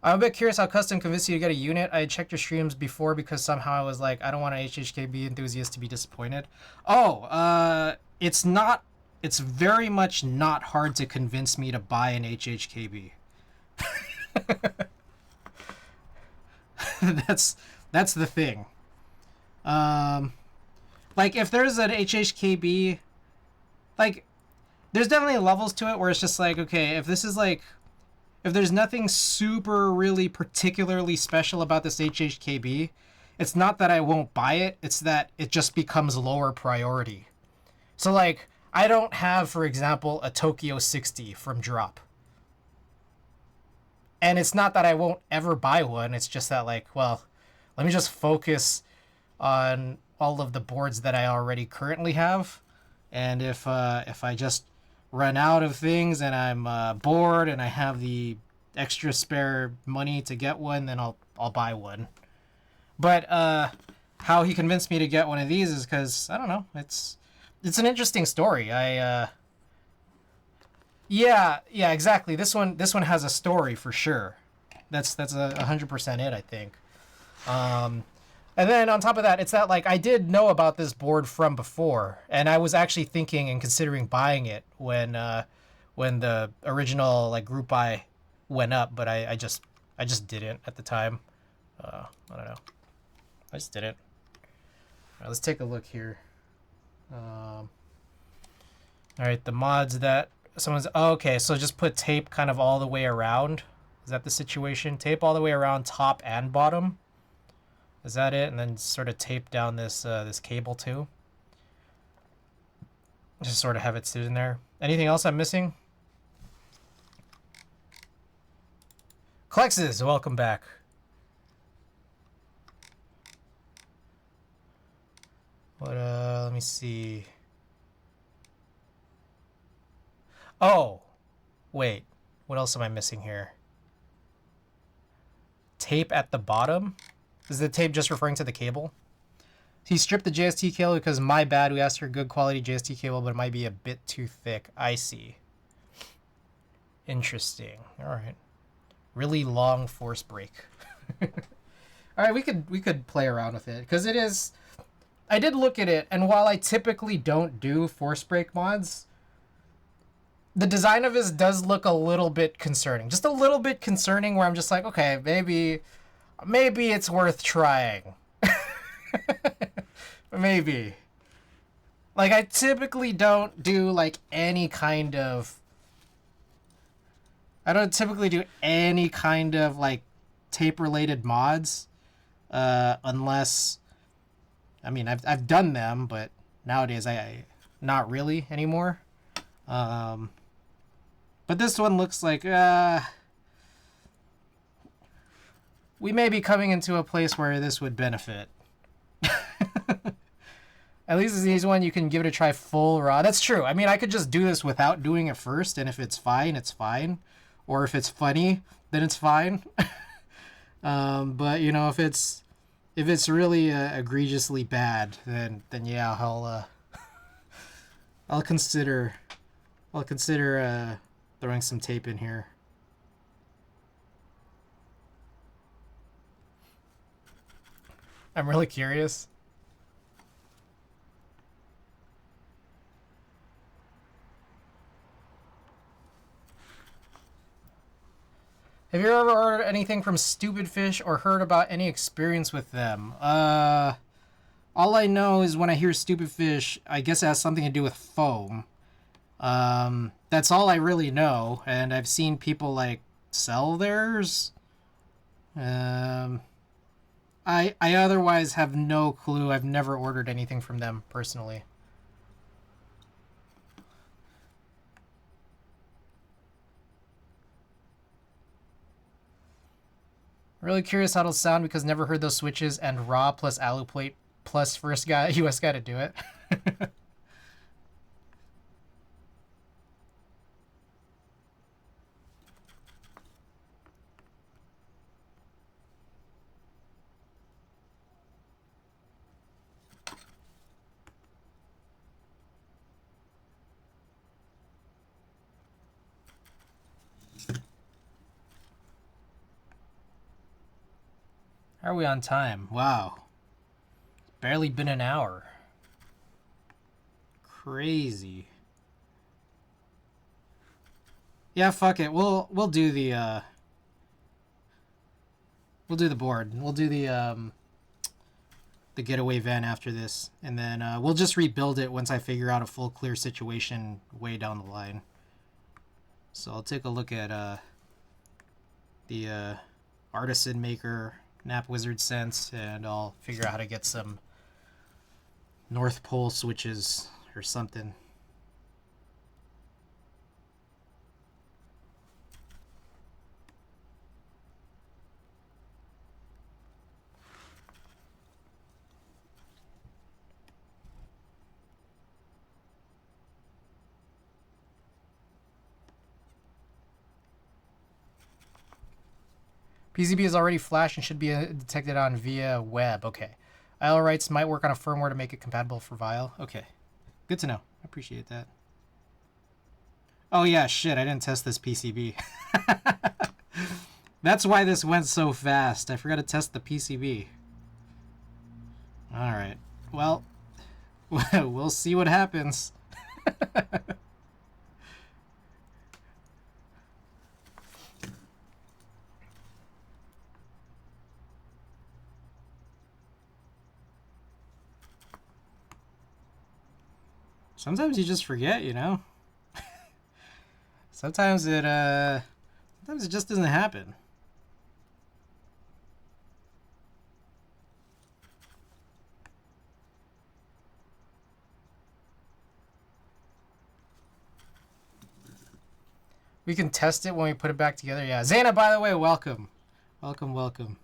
I'm a bit curious how Custom convinced you to get a unit. I checked your streams before because somehow I was like, I don't want an HHKB enthusiast to be disappointed. Oh, it's not. It's very much not hard to convince me to buy an HHKB. That's the thing. Like if there's an HHKB, like there's definitely levels to it where it's just like, okay, if this is like, if there's nothing super really particularly special about this HHKB, it's not that I won't buy it, it's that it just becomes lower priority. So like, I don't have, for example, a Tokyo 60 from Drop. And it's not that I won't ever buy one, it's just that like, well, let me just focus on all of the boards that I already currently have. And if I just run out of things and I'm bored and I have the extra spare money to get one, then I'll buy one. But how he convinced me to get one of these is because, I don't know, it's an interesting story. Yeah, exactly. This one has a story for sure. That's 100% it, I think. And then on top of that, it's that like I did know about this board from before, and I was actually thinking and considering buying it when the original like group buy went up, but I just didn't at the time. I don't know. I just didn't. All right, let's take a look here. All right, the mods that someone's okay, so just put tape kind of all the way around. Is that the situation? Tape all the way around top and bottom. Is that it? And then sort of tape down this this cable too. Just sort of have it sit in there. Anything else I'm missing? Klexes, welcome back. What let me see. Oh, wait. What else am I missing here? Tape at the bottom? Is the tape just referring to the cable? He stripped the JST cable because my bad. We asked for good quality JST cable, but it might be a bit too thick. I see. Interesting. All right. Really long force break. All right, we could play around with it because it is. I did look at it, and while I typically don't do force break mods, the design of this does look a little bit concerning. Just a little bit concerning where I'm just like, okay, maybe it's worth trying. Maybe. Like, I typically don't do, like, any kind of... I don't typically do any kind of, like, tape-related mods. Unless... I mean, I've done them, but nowadays I not really anymore. But this one looks like... we may be coming into a place where this would benefit. At least with these one, you can give it a try full raw. That's true. I mean, I could just do this without doing it first, and if it's fine, it's fine. Or if it's funny, then it's fine. But you know, if it's really egregiously bad, then yeah, I'll consider throwing some tape in here. I'm really curious. Have you ever ordered anything from Stupid Fish or heard about any experience with them? All I know is when I hear Stupid Fish, I guess it has something to do with foam. That's all I really know, and I've seen people like sell theirs. I otherwise have no clue. I've never ordered anything from them personally. Really curious how it'll sound because never heard those switches and raw plus alu plate plus first guy US guy to do it. How are we on time? Wow. Barely been an hour. Crazy. Yeah, fuck it. We'll do the board. We'll do the getaway van after this, and then we'll just rebuild it once I figure out a full clear situation way down the line. So I'll take a look at the artisan maker Nap Wizard Sense, and I'll figure out how to get some North Pole switches or something. PCB is already flashed and should be detected on via web. Okay. IL rights might work on a firmware to make it compatible for Vile. Okay. Good to know. I appreciate that. Oh yeah, shit, I didn't test this PCB. That's why this went so fast. I forgot to test the PCB. Alright. Well, we'll see what happens. Sometimes you just forget, you know? Sometimes it just doesn't happen. We can test it when we put it back together. Yeah. Zaina, by the way, welcome. Welcome, welcome.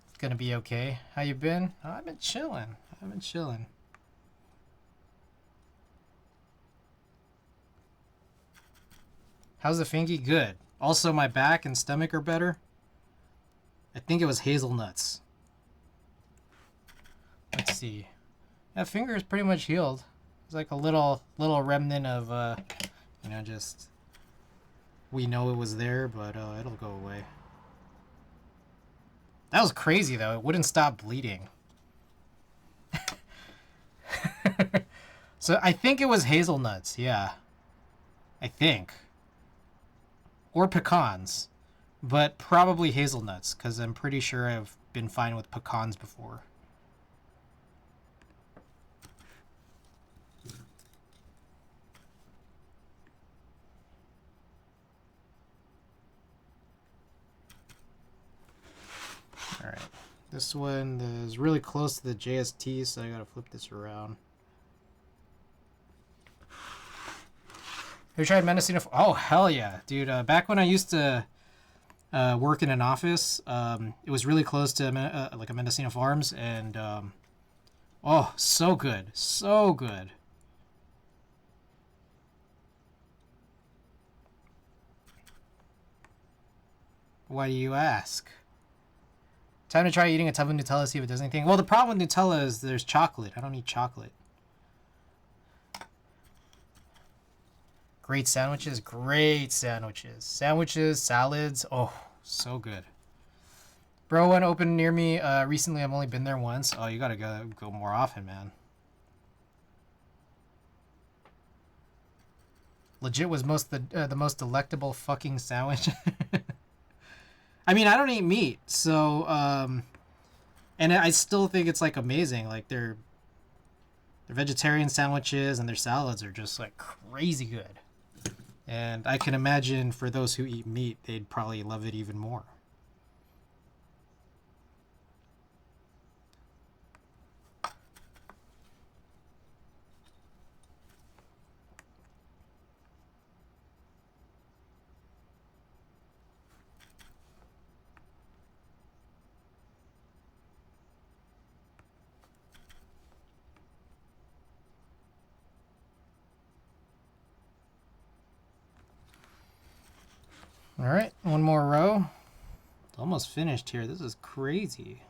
It's gonna be okay. How you been? Oh, I've been chilling. How's the fingy? Good. Also, my back and stomach are better. I think it was hazelnuts. Let's see. That finger is pretty much healed. It's like a little remnant of, you know, just we know it was there, but it'll go away. That was crazy though. It wouldn't stop bleeding. So I think it was hazelnuts. Yeah, I think, or pecans. But probably hazelnuts, because I'm pretty sure I've been fine with pecans before. Alright. This one is really close to the JST, so I gotta flip this around. Have you tried Mendocino? Oh, hell yeah, dude. Back when I used to work in an office, it was really close to like a Mendocino Farms, and oh, so good, so good. Why do you ask? Time to try eating a tub of Nutella, see if it does anything. Well, the problem with Nutella is there's chocolate. I don't eat chocolate. Great sandwiches, great sandwiches. Sandwiches, salads, oh, so good. Bro, one opened near me recently. I've only been there once. Oh, you gotta go more often, man. Legit was the most delectable fucking sandwich. I mean, I don't eat meat, so and I still think it's like amazing. Like their vegetarian sandwiches and their salads are just like crazy good. And I can imagine for those who eat meat, they'd probably love it even more. All right, one more row. It's almost finished here. This is crazy.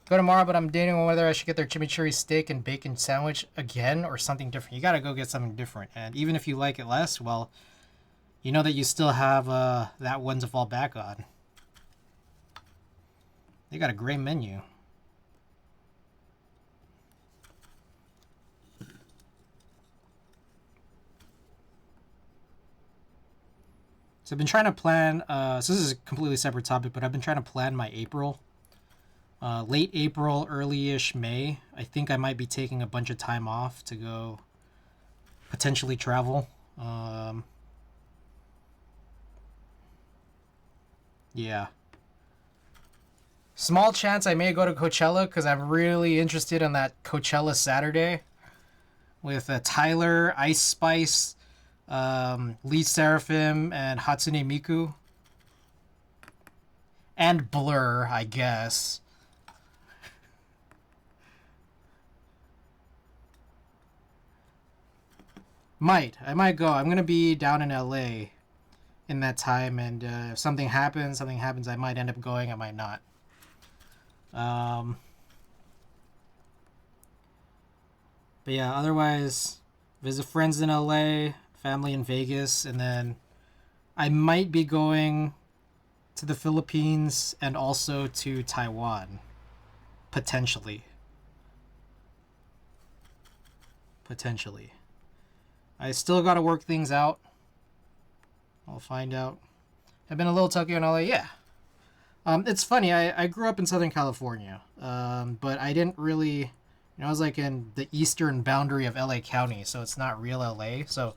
Go tomorrow, but I'm debating on whether I should get their chimichurri steak and bacon sandwich again or something different. You gotta go get something different. And even if you like it less, well, you know that you still have that one to fall back on. They got a great menu. So I've been trying to plan, so this is a completely separate topic, but I've been trying to plan my April. Late April, early-ish May. I think I might be taking a bunch of time off to go potentially travel. Yeah. Small chance I may go to Coachella because I'm really interested in that Coachella Saturday with Tyler, Ice Spice, Lee Seraphim, and Hatsune Miku. And Blur, I guess. I might go. I'm gonna be down in LA in that time, and if something happens, I might end up going, I might not. But yeah, otherwise, visit friends in LA, family in Vegas, and then I might be going to the Philippines and also to Taiwan. Potentially. I still gotta work things out. I'll find out. I've been a little Tokyo in LA, yeah. It's funny, I grew up in Southern California, but I didn't really, I was like in the eastern boundary of LA County, so it's not real LA. So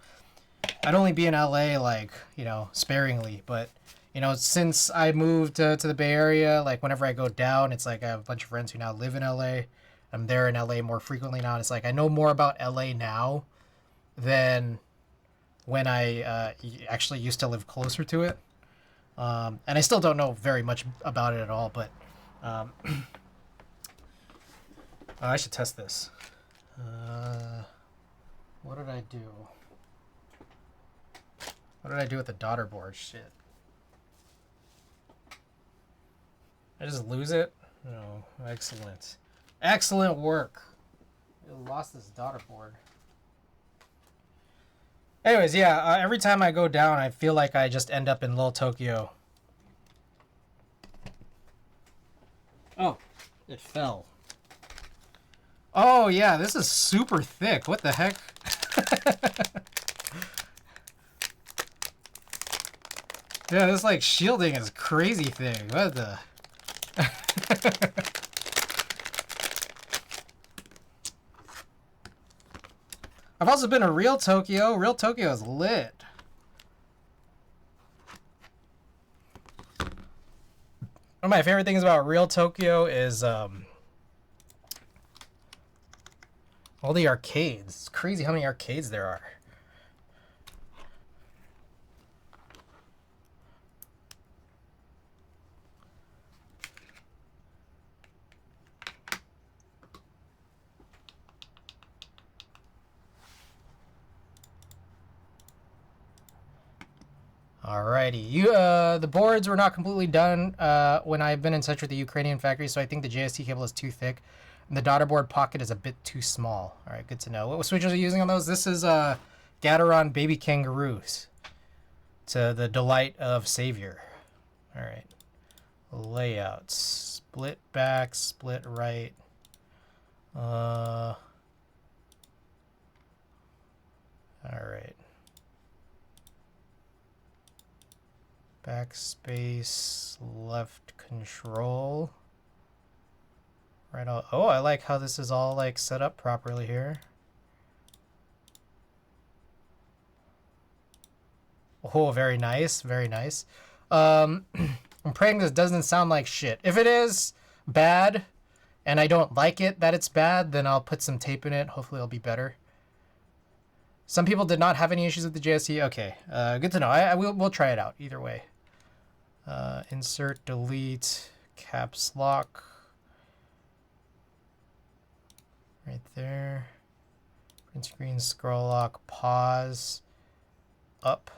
I'd only be in LA like, sparingly, but since I moved to the Bay Area, like whenever I go down, it's like I have a bunch of friends who now live in LA. I'm there in LA more frequently now. And it's like I know more about LA now than when I actually used to live closer to it. And I still don't know very much about it at all, but oh, I should test this. What did I do? What did I do with the daughter board? Shit. I just lose it? No. Excellent. Excellent work. I lost this daughter board. Anyways, yeah, every time I go down, I feel like I just end up in Little Tokyo. Oh, it fell. Oh, yeah, this is super thick. What the heck? Yeah, this, like, shielding is crazy thing. What the... I've also been to Real Tokyo. Real Tokyo is lit. One of my favorite things about Real Tokyo is all the arcades. It's crazy how many arcades there are. Alrighty, the boards were not completely done when I've been in touch with the Ukrainian factory, so I think the JST cable is too thick, and the daughter board pocket is a bit too small. All right, good to know. What switches are you using on those? This is Gateron Baby Kangaroos, to the delight of Savior. All right, layouts: split back, split right. All right. Backspace, left control. Right. Oh, I like how this is all like set up properly here. Oh, very nice, very nice. I'm praying this doesn't sound like shit. If it is bad, and I don't like it that it's bad, then I'll put some tape in it. Hopefully it'll be better. Some people did not have any issues with the JST. Okay, good to know. We'll try it out either way. Insert, delete, caps lock. Right there. Print screen, scroll lock, pause, up.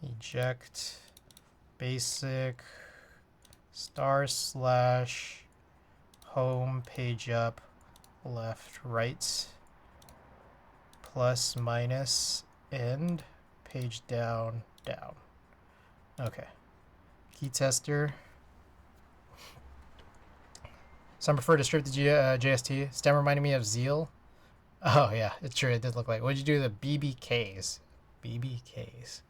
Eject, basic, / home, page up, left, right, plus, minus, end. Page down, down. Okay. Key tester. Some prefer to strip the JST. Stem reminded me of Zeal. Oh, yeah. It's true. It did look like. What did you do to the BBKs? BBKs.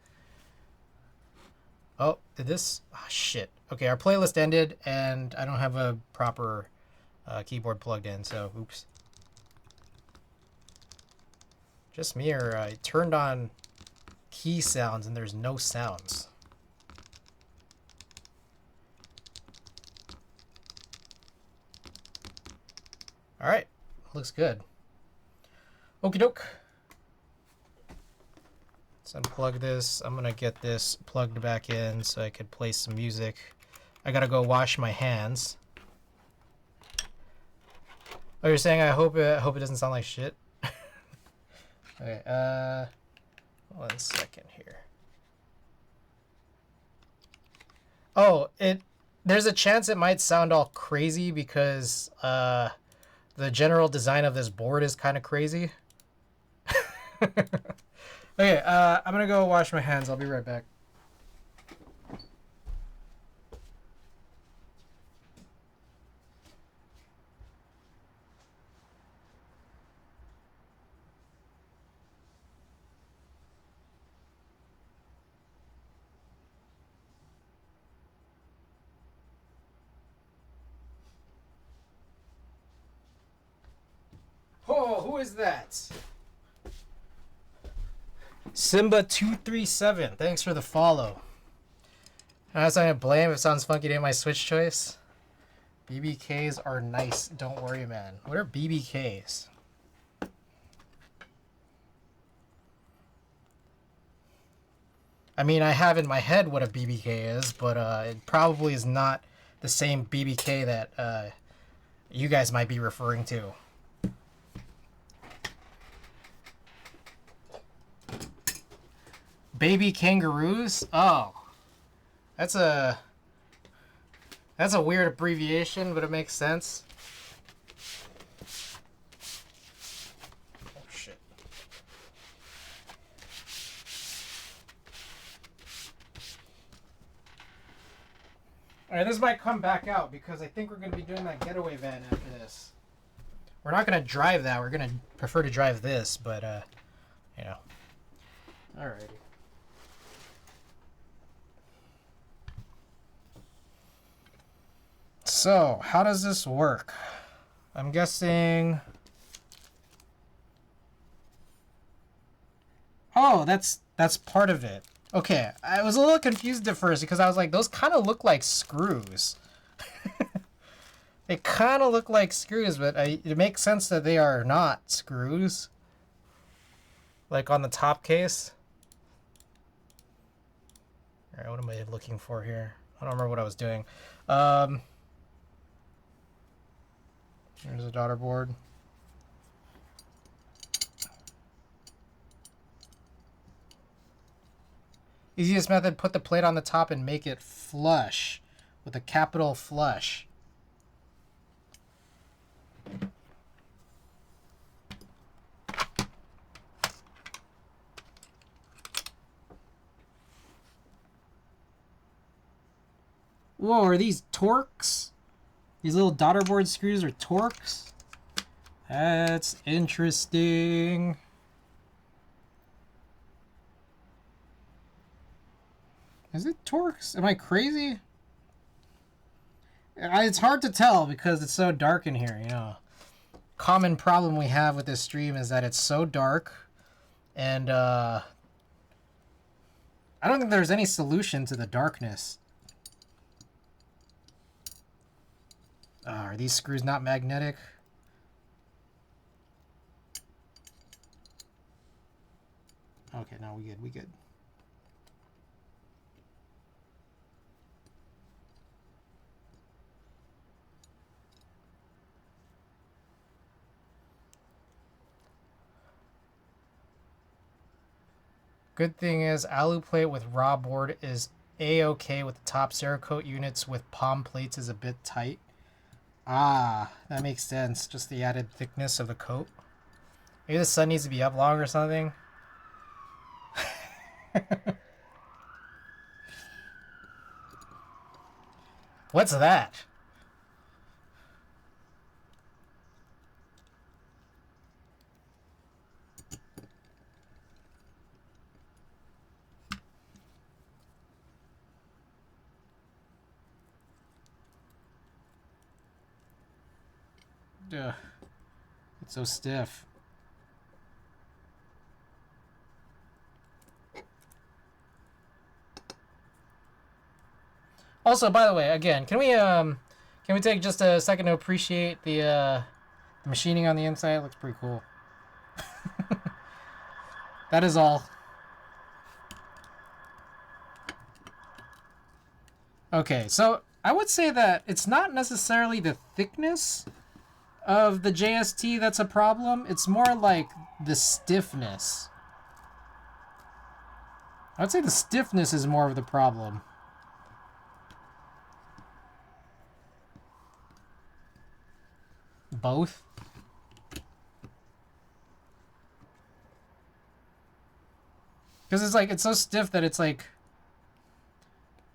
Oh, did this? Oh, shit. Okay, our playlist ended, and I don't have a proper keyboard plugged in, so oops. Just me, or I turned on key sounds and there's no sounds. All right, looks good. Okie doke. Let's unplug this. I'm gonna get this plugged back in so I could play some music. I gotta go wash my hands. Oh, you're saying I hope it doesn't sound like shit? Okay, 1 second here. Oh, there's a chance it might sound all crazy because the general design of this board is kind of crazy. Okay, I'm gonna go wash my hands. I'll be right back. Oh, who is that? Simba237. Thanks for the follow. I'm not to blame if it sounds funky to hit my Switch choice. BBKs are nice. Don't worry, man. What are BBKs? I mean, I have in my head what a BBK is, but it probably is not the same BBK that you guys might be referring to. Baby kangaroos? Oh. That's a weird abbreviation, but it makes sense. Oh shit. Alright, this might come back out because I think we're gonna be doing that getaway van after this. We're not gonna drive that, we're gonna prefer to drive this, but you know. Alrighty. So, how does this work? I'm guessing... Oh, that's part of it. Okay, I was a little confused at first because I was like, those kind of look like screws. They kind of look like screws, but it makes sense that they are not screws. Like on the top case. Alright, what am I looking for here? I don't remember what I was doing. Here's a daughter board. Easiest method, put the plate on the top and make it flush with a capital flush. Whoa, are these Torx? These little daughter board screws are Torx? That's interesting. Is it Torx? Am I crazy? It's hard to tell because it's so dark in here, you know. Common problem we have with this stream is that it's so dark, and I don't think there's any solution to the darkness. Are these screws not magnetic? Okay, no, we good. Good thing is, alu plate with raw board is a-okay with the top. Cerakote units with palm plates is a bit tight. Ah, that makes sense. Just the added thickness of the coat. Maybe the sun needs to be up long or something. What's that? Ugh. It's so stiff. Also, by the way, again, can we take just a second to appreciate the machining on the inside? It looks pretty cool. That is all. Okay, so I would say that it's not necessarily the thickness of the JST that's a problem. It's more like the stiffness. I would say the stiffness is more of the problem. Both? Because it's like, it's so stiff that it's like,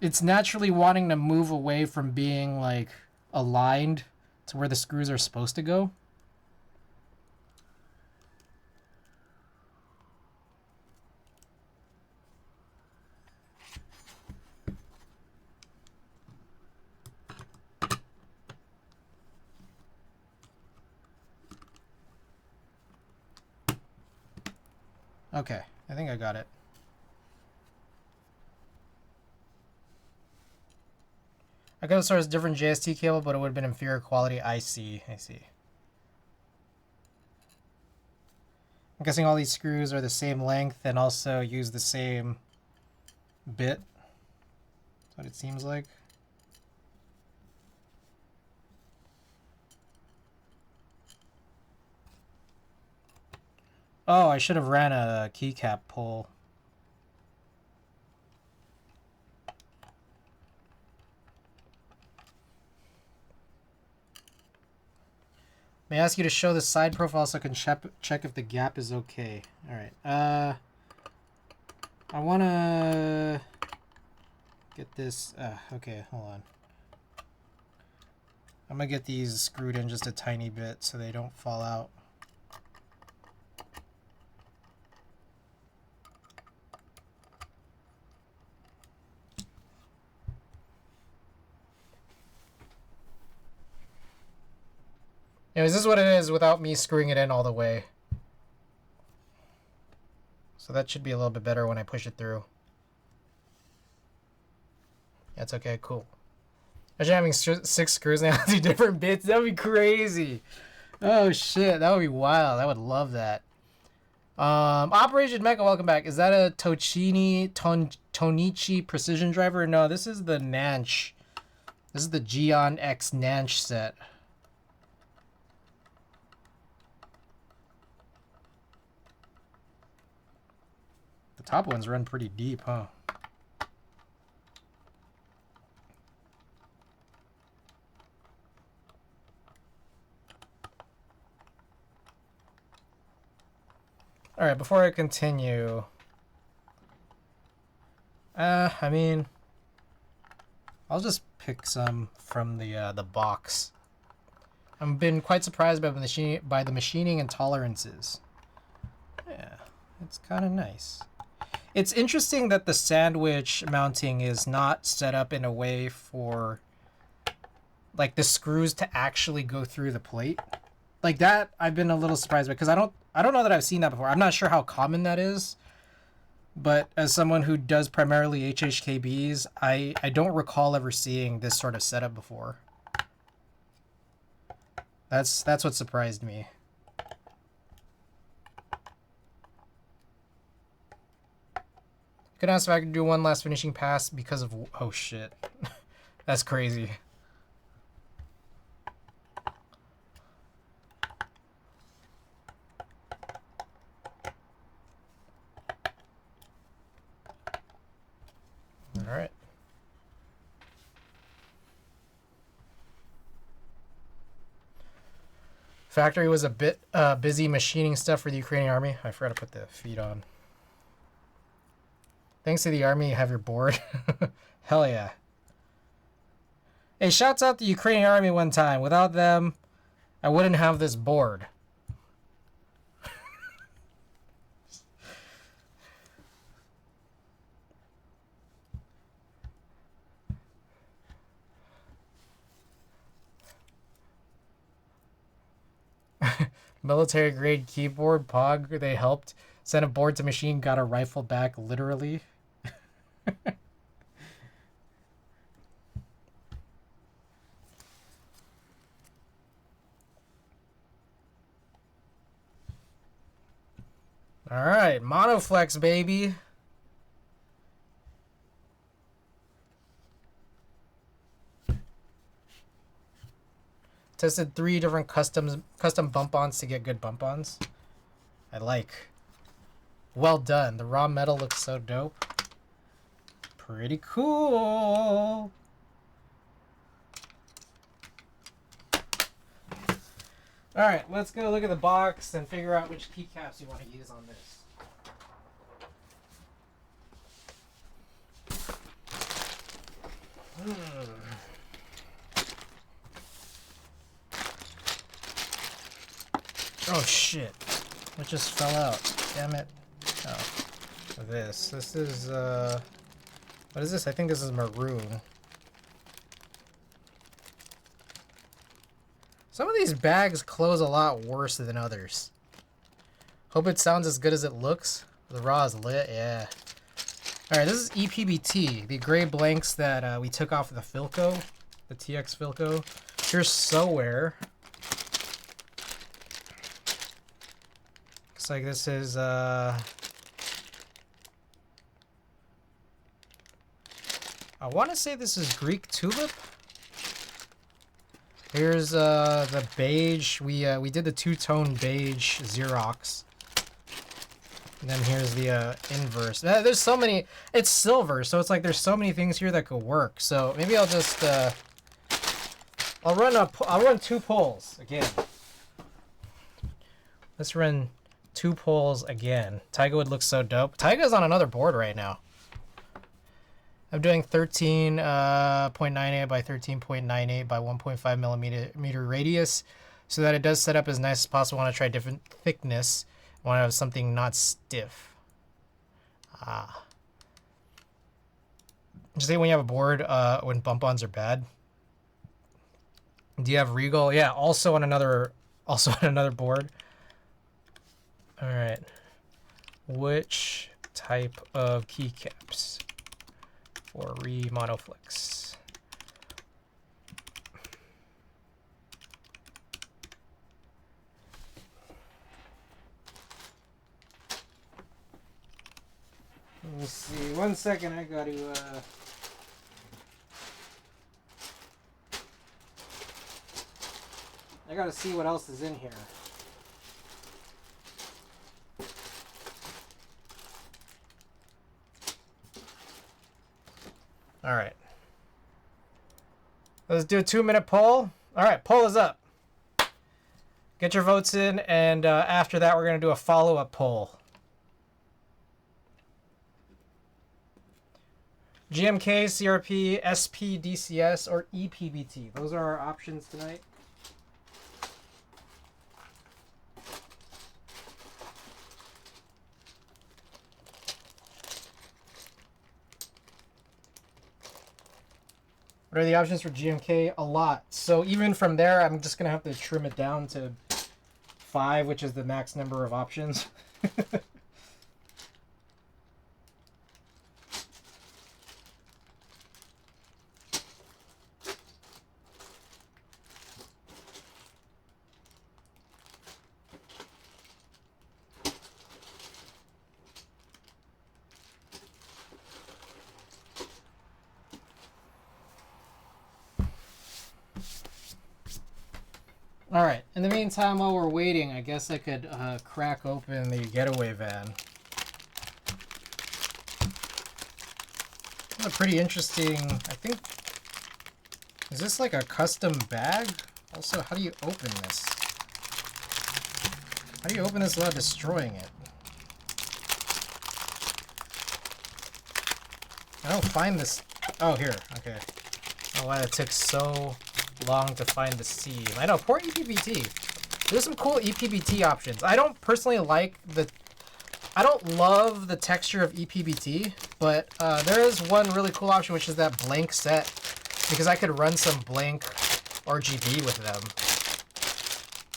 it's naturally wanting to move away from being like aligned to where the screws are supposed to go. Okay, I think I got it. I could have sourced a different JST cable, but it would have been inferior quality. I see. I'm guessing all these screws are the same length and also use the same bit. That's what it seems like. Oh, I should have ran a keycap pull. May I ask you to show the side profile so I can check if the gap is okay. Alright. I want to get this... okay, hold on. I'm going to get these screwed in just a tiny bit so they don't fall out. Anyways, this is what it is without me screwing it in all the way. So that should be a little bit better when I push it through. That's okay, cool. Imagine having 6 screws now, 2 different bits. That would be crazy. Oh shit, that would be wild. I would love that. Operation Mecha, welcome back. Is that a Tonichi precision driver? No, this is the Nanch. This is the Gion X Nanch set. The top ones run pretty deep, huh? All right, before I continue, I mean, I'll just pick some from the box. I've been quite surprised by the machining and tolerances. Yeah, it's kind of nice. It's interesting that the sandwich mounting is not set up in a way for like the screws to actually go through the plate. Like that, I've been a little surprised by, because I don't know that I've seen that before. I'm not sure how common that is, but as someone who does primarily HHKBs, I don't recall ever seeing this sort of setup before. That's what surprised me. Could ask if I could do one last finishing pass because of... Oh shit. That's crazy. Alright. Factory was a bit busy machining stuff for the Ukrainian army. I forgot to put the feed on. Thanks to the army, you have your board. Hell yeah. Hey, shouts out the Ukrainian army one time. Without them, I wouldn't have this board. Military grade keyboard, POG, they helped. Sent a board to machine, got a rifle back, literally. Alright, monoflex, baby. Tested 3 different custom bump-ons to get good bump-ons. I like. Well done. The raw metal looks so dope. pretty cool. All right, let's go look at the box and figure out which keycaps you want to use on this. Oh shit. It just fell out. Damn it. Oh. This is what is this? I think this is maroon. Some of these bags close a lot worse than others. Hope it sounds as good as it looks. The raw is lit, yeah. Alright, this is EPBT, the gray blanks that we took off of the Philco, the TX Philco. Here's Soware. Looks like this is, I want to say this is Greek Tulip. Here's the beige. We did the two-tone beige Xerox. And then here's the inverse. There's so many. It's silver, so it's like there's so many things here that could work. So maybe I'll just I'll run 2 polls again. Let's run 2 polls again. Taiga would look so dope. Taiga's on another board right now. I'm doing 13.98 by 13.98 by 1.5 millimeter radius, so that it does set up as nice as possible. I want to try different thickness. I want to have something not stiff. Just say when you have a board when bump-ons are bad. Do you have Regal? Yeah, also on another board. All right. Which type of keycaps for monoflex? Let me see. 1 second, I got to see what else is in here. All right. Let's do a 2-minute poll. All right, poll is up. Get your votes in, and after that, we're going to do a follow-up poll. GMK, CRP, SP, DCS, or EPBT. Those are our options tonight. What are the options for GMK? A lot. So even from there, I'm just going to have to trim it down to 5, which is the max number of options. All right. In the meantime, while we're waiting, I guess I could crack open the getaway van. A pretty interesting, I think, is this like a custom bag? Also, how do you open this? How do you open this without destroying it? I don't find this. Oh, here. Okay. I don't know why it took so long to find the seam. I know, poor EPBT. There's some cool EPBT options. I don't personally like I don't love the texture of EPBT, but there is one really cool option, which is that blank set, because I could run some blank RGB with them,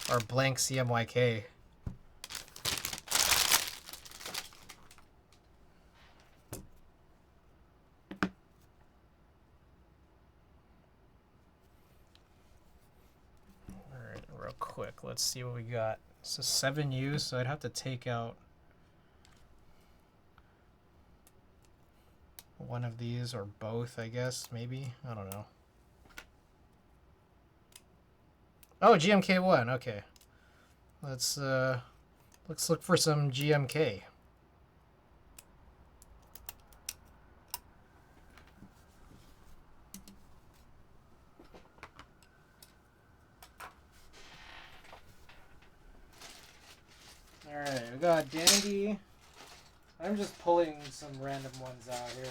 or blank CMYK. Quick, let's see what we got. So 7U, so I'd have to take out one of these or both, I guess, maybe. I don't know. Oh, GMK1, okay. Let's look for some GMK. got Dandy. I'm just pulling some random ones out here.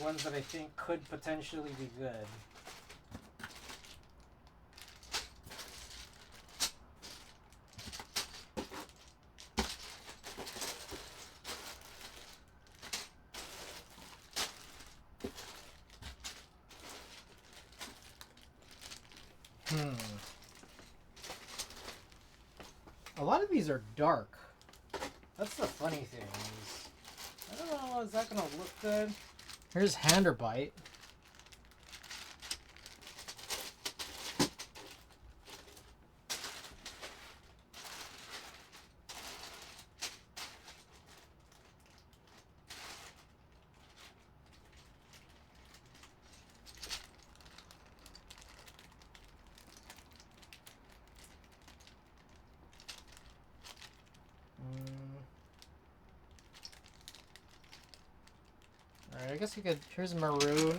Ones that I think could potentially be good. A lot of these are dark. That's the funny thing. I don't know, is that gonna look good? Here's Handerbite. Alright, I guess you could. Here's Maroon.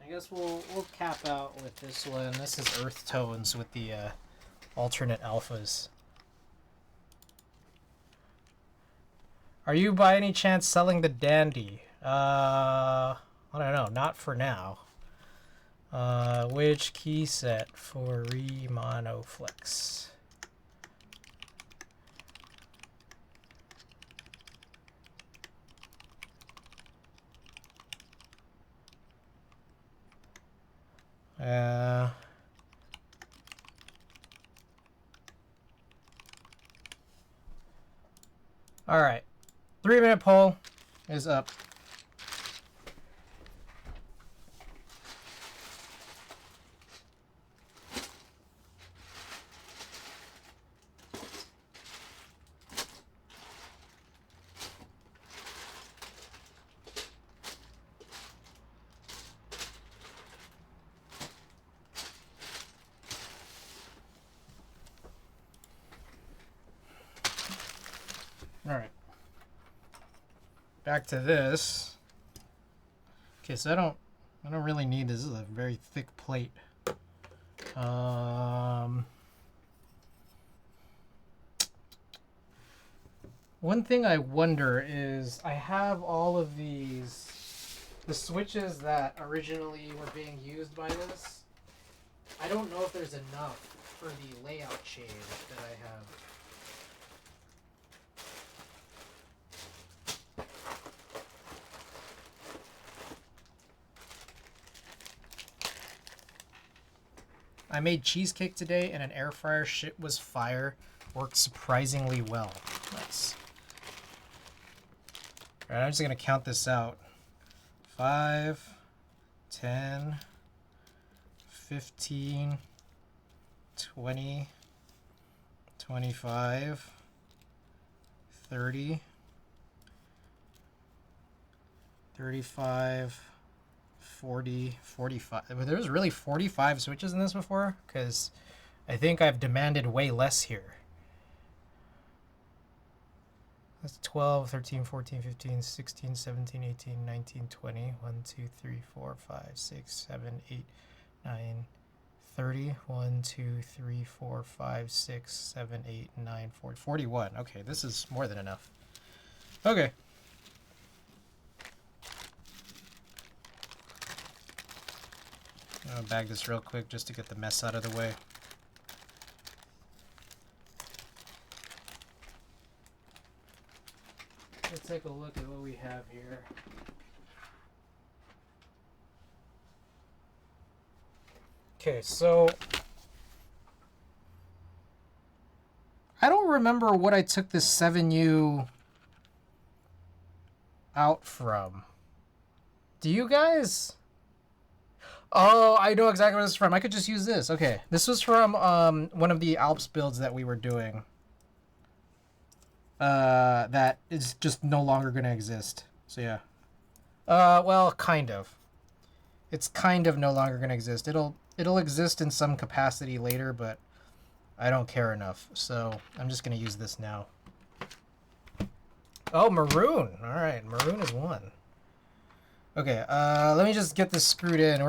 I guess we'll cap out with this one. This is Earth Tones with the alternate alphas. Are you by any chance selling the Dandy? I don't know. Not for now. Which key set for monoflex? All right. 3-minute poll is up. All right. Back to this. Okay, so I don't really need this. This is a very thick plate. One thing I wonder is I have all of the switches that originally were being used by this. I don't know if there's enough for the layout change that I have. I made cheesecake today and an air fryer. Shit was fire. Worked surprisingly well. Nice. Alright, I'm just going to count this out. 5, 10, 15, 20, 25, 30, 35, 40, 45. There was really 45 switches in this before? Because I think I've demanded way less here. That's 12, 13, 14, 15, 16, 17, 18, 19, 20. 1, 2, 3, 4, 5, 6, 7, 8, 9, 30. 1, 2, 3, 4, 5, 6, 7, 8, 9, 40. 41. Okay, this is more than enough. Okay. I'll bag this real quick just to get the mess out of the way. Let's take a look at what we have here. Okay, so I don't remember what I took this 7U out from. Do you guys? Oh, I know exactly where this is from. I could just use this. Okay, this was from one of the Alps builds that we were doing. That is just no longer going to exist. So yeah. Well, kind of. It's kind of no longer going to exist. It'll exist in some capacity later, but I don't care enough. So I'm just going to use this now. Oh, maroon. All right, maroon is one. Okay, let me just get this screwed in.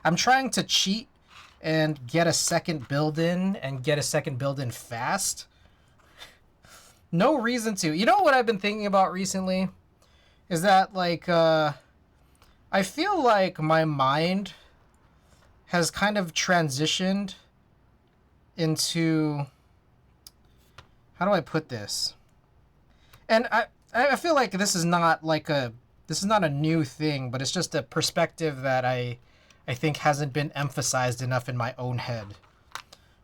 I'm trying to cheat and get a second build in and get a second build in fast. No reason to. You know what I've been thinking about recently? Is that, like, I feel like my mind has kind of transitioned into... How do I put this? And I feel like this is not like this is not a new thing, but it's just a perspective that I think hasn't been emphasized enough in my own head.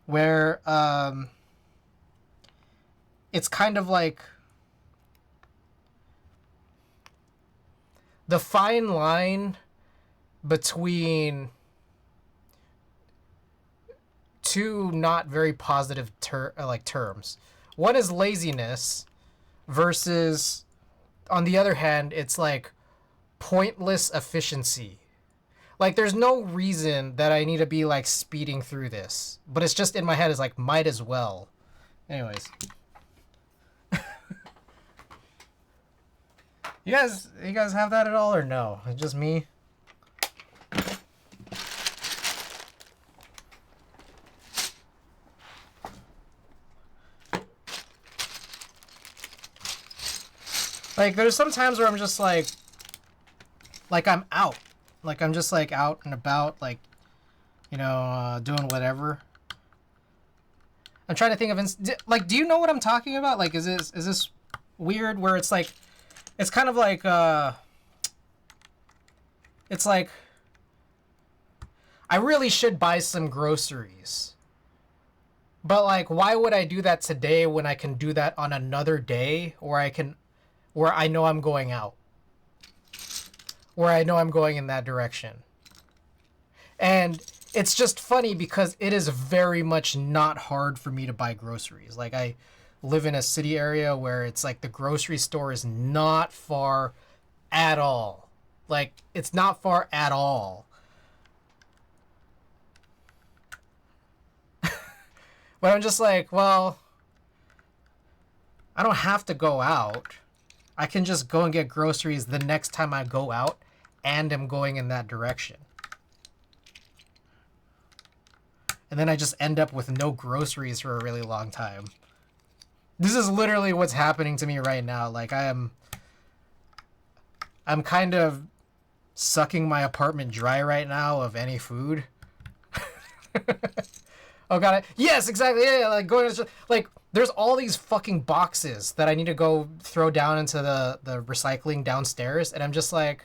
Where it's kind of like the fine line between two not very positive terms. One is laziness versus, on the other hand, it's like pointless efficiency. Like, there's no reason that I need to be like speeding through this, but it's just in my head is like, might as well. Anyways. You guys have that at all or no? It's just me? Like, there's some times where I'm just like I'm out. Like, I'm just like out and about, like, you know, doing whatever. I'm trying to think of like, do you know what I'm talking about? Like, is this weird where it's like, it's kind of like it's like I really should buy some groceries. But like, why would I do that today when I can do that on another day where I know I'm going out? Where I know I'm going in that direction. And it's just funny because it is very much not hard for me to buy groceries. Like, I live in a city area where it's like the grocery store is not far at all. Like, it's not far at all. But I'm just like, well, I don't have to go out. I can just go and get groceries the next time I go out and am going in that direction. And then I just end up with no groceries for a really long time. This is literally what's happening to me right now. Like, I'm kind of sucking my apartment dry right now of any food. Oh god, yes, exactly. Yeah, like going to, like, there's all these fucking boxes that I need to go throw down into the recycling downstairs, and I'm just like,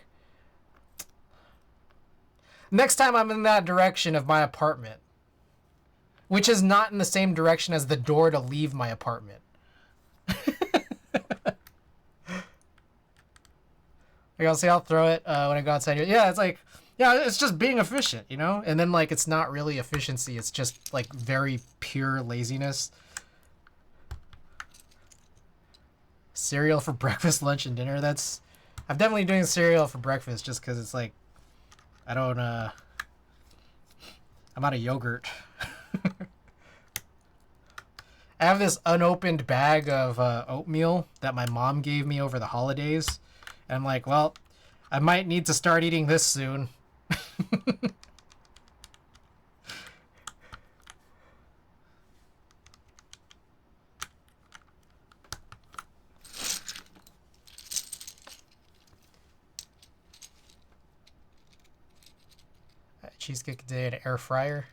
next time I'm in that direction of my apartment, which is not in the same direction as the door to leave my apartment. Like, I'll throw it when I go outside. Yeah, it's like, yeah, it's just being efficient, you know? And then, like, it's not really efficiency. It's just, like, very pure laziness. Cereal for breakfast, lunch, and dinner. I'm definitely doing cereal for breakfast just because it's, like, I'm out of yogurt. I have this unopened bag of oatmeal that my mom gave me over the holidays. And I'm like, well, I might need to start eating this soon. Cheesecake today in an air fryer.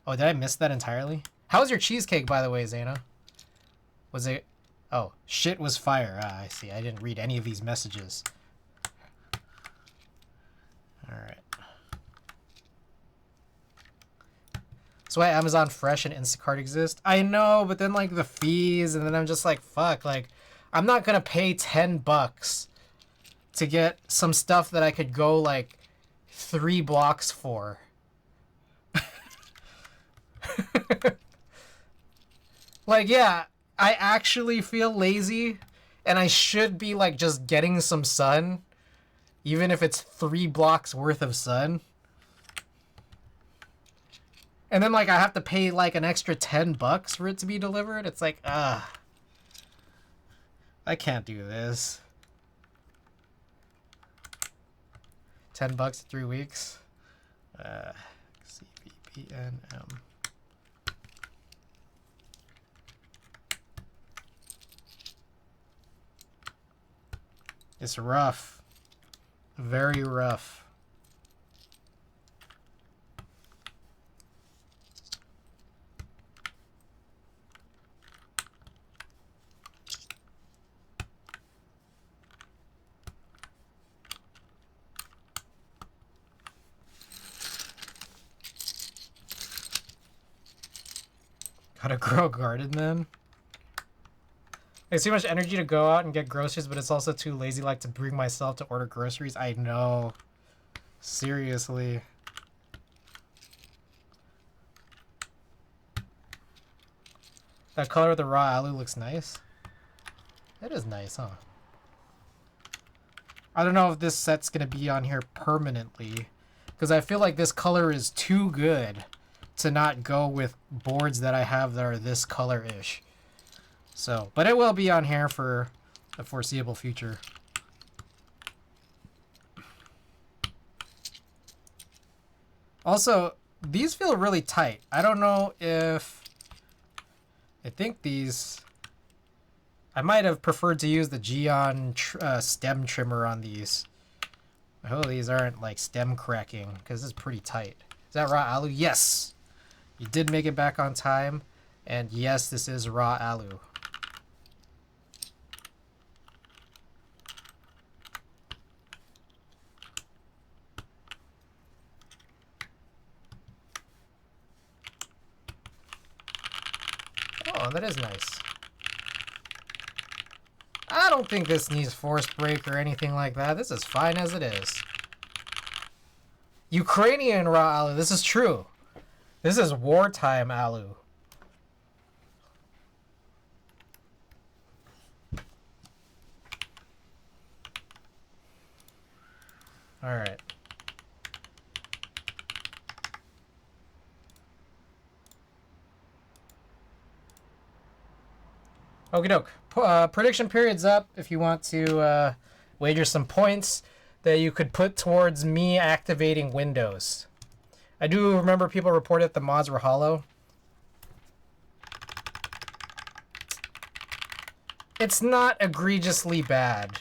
Oh, did I miss that entirely? How was your cheesecake, by the way, Zayna? Was it... Oh, shit was fire. Ah, I see. I didn't read any of these messages. Alright. So why Amazon Fresh and Instacart exist? I know, but then, like, the fees, and then I'm just like, fuck, like, I'm not gonna pay $10 to get some stuff that I could go, like, 3 blocks for. Like, yeah, I actually feel lazy, and I should be, like, just getting some sun, even if it's 3 blocks worth of sun. And then, like, I have to pay, like, an extra $10 for it to be delivered. It's like, I can't do this. $10 in 3 weeks. VNM. It's rough. Very rough. Gotta grow a garden then. It's too much energy to go out and get groceries, but it's also too lazy like to bring myself to order groceries. I know. Seriously. That color of the raw aloe looks nice. It is nice, huh? I don't know if this set's gonna be on here permanently, because I feel like this color is too good to not go with boards that I have that are this color-ish. So, but it will be on here for the foreseeable future. Also, these feel really tight. I don't know if... I think these... I might have preferred to use the Geon stem trimmer on these. I hope these aren't like stem cracking, because this is pretty tight. Is that raw aloe? Yes! You did make it back on time. And yes, this is raw aloe. Oh, that is nice. I don't think this needs force break or anything like that. This is fine as it is. Ukrainian raw aloe. This is true. This is wartime aloe. All right. Okie doke. Prediction period's up if you want to wager some points that you could put towards me activating Windows. I do remember people reported the mods were hollow. It's not egregiously bad.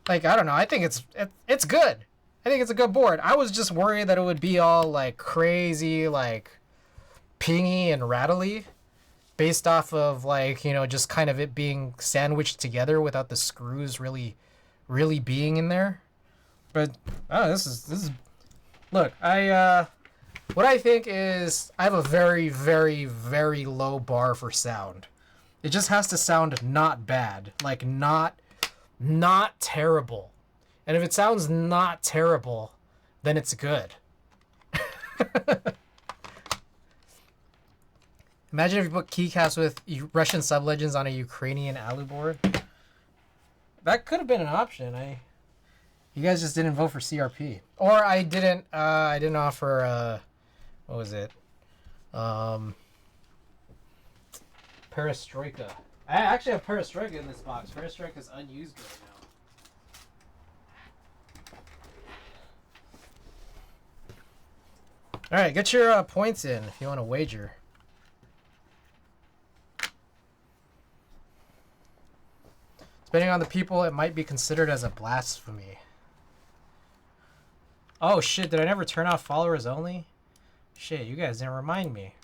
Like, I don't know. I think it's good. I think it's a good board. I was just worried that it would be all like crazy, like pingy and rattly, based off of like, you know, just kind of it being sandwiched together without the screws really being in there. But oh, this is look, what I think is I have a very, very, very low bar for sound. It just has to sound not bad, like not terrible. And if it sounds not terrible, then it's good. Imagine if you put keycaps with Russian sub-legends on a Ukrainian aloe board. That could have been an option. You guys just didn't vote for CRP. Or I didn't offer what was it? Perestroika. I actually have Perestroika in this box. Perestroika is unused right now. Alright, get your points in if you want to wager. Depending on the people, it might be considered as a blasphemy. Oh shit, did I never turn off followers only? Shit, you guys didn't remind me.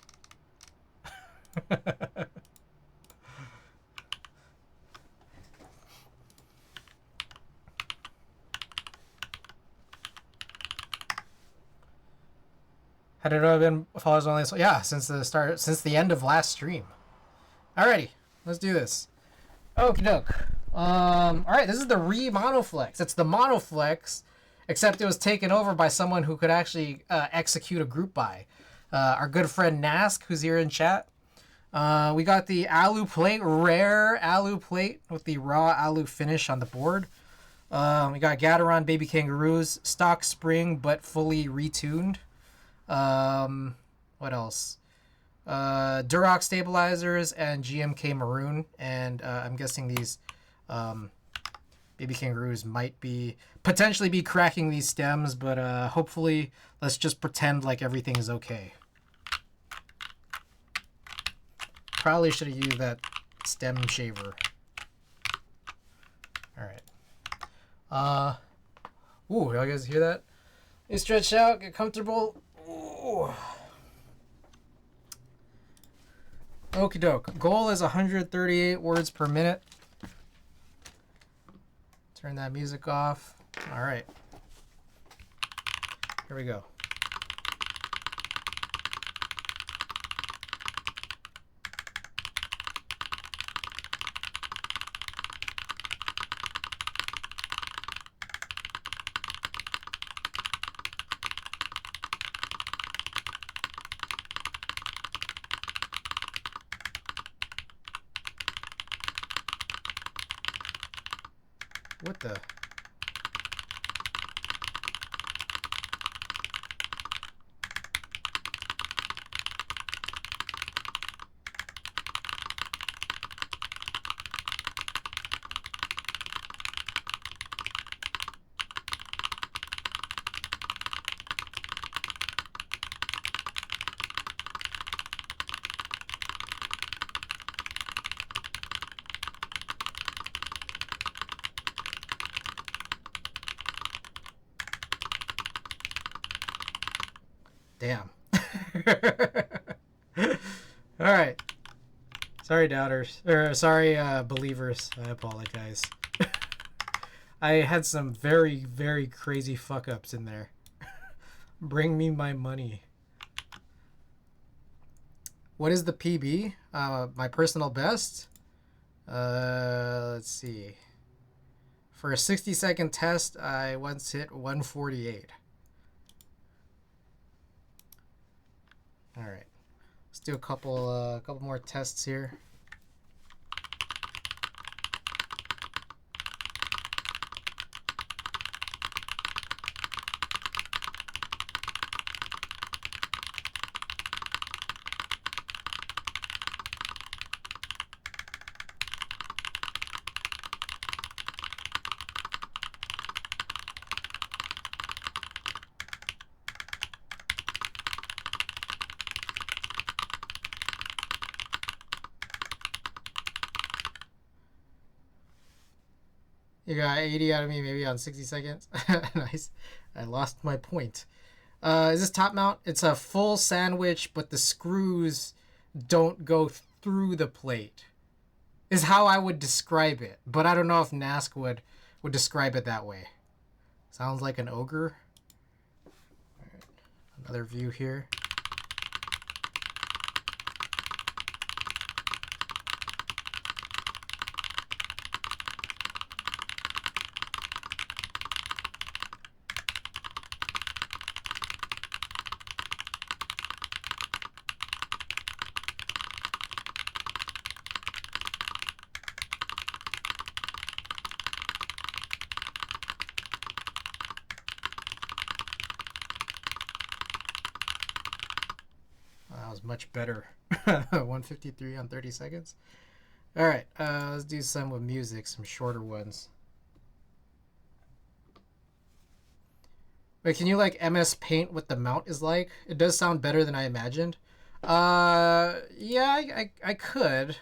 Had it ever been followers only? So yeah, since the end of last stream. Alrighty, let's do this. Okie doke. Alright, this is the monoflex. It's the monoflex, except it was taken over by someone who could actually execute a group buy. Our good friend Nask, who's here in chat. We got the aloe plate, rare aloe plate with the raw aloe finish on the board. We got Gatoron baby kangaroos, stock spring but fully retuned. What else? Duroc stabilizers and GMK maroon, and I'm guessing these baby kangaroos might be potentially be cracking these stems, but hopefully let's just pretend like everything is okay. Probably should have used that stem shaver. All right. Ooh, y'all guys hear that? You stretch out, get comfortable. Ooh. Okie doke. Goal is 138 words per minute. Turn that music off. All right. Here we go. What the? Damn. All right. Sorry, doubters. Or sorry, believers. I apologize. I had some very, very crazy fuck ups in there. Bring me my money. What is the PB? My personal best? Let's see. For a 60-second test, I once hit 148. All right, let's do a couple more tests here. You got 80 out of me maybe on 60 seconds. Nice. I lost my point. Is this top mount? It's a full sandwich, but the screws don't go through the plate. Is how I would describe it. But I don't know if Nask would describe it that way. Sounds like an ogre. All right. Another view here. Much better. 153 on 30 seconds. All right, let's do some with music, some shorter ones. Wait, can you like MS Paint what the mount is like? It does sound better than I imagined. Yeah, I could.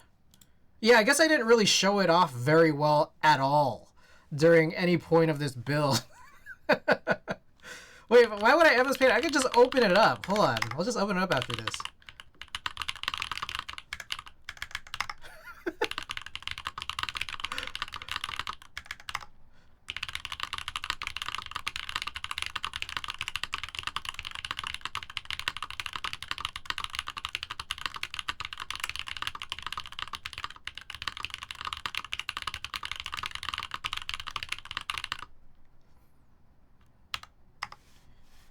Yeah, I guess I didn't really show it off very well at all during any point of this build. Wait, why would I MS Paint? I could just open it up. Hold on, I'll just open it up after this.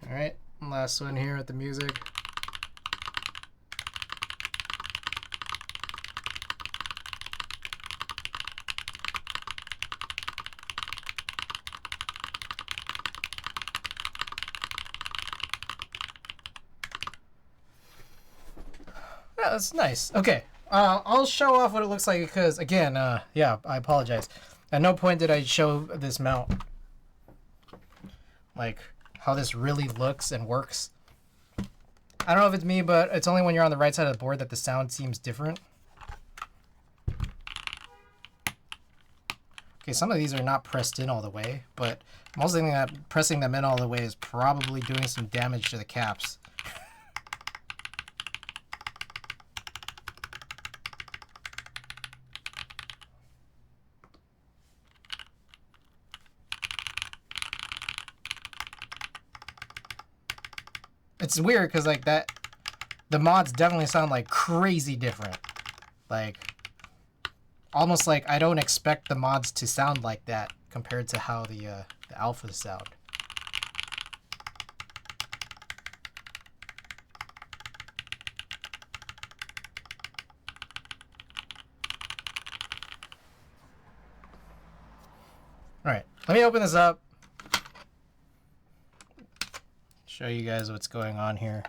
All right, last one here with the music. Yeah, that's nice. Okay, I'll show off what it looks like because, again, yeah, I apologize. At no point did I show this mount, like how this really looks and works. I don't know if it's me, but it's only when you're on the right side of the board that the sound seems different. Okay, some of these are not pressed in all the way, but I'm also thinking that pressing them in all the way is probably doing some damage to the caps. It's weird because like that, the mods definitely sound like crazy different. Like, almost like I don't expect the mods to sound like that compared to how the alphas sound. All right, let me open this up. Show you guys what's going on here.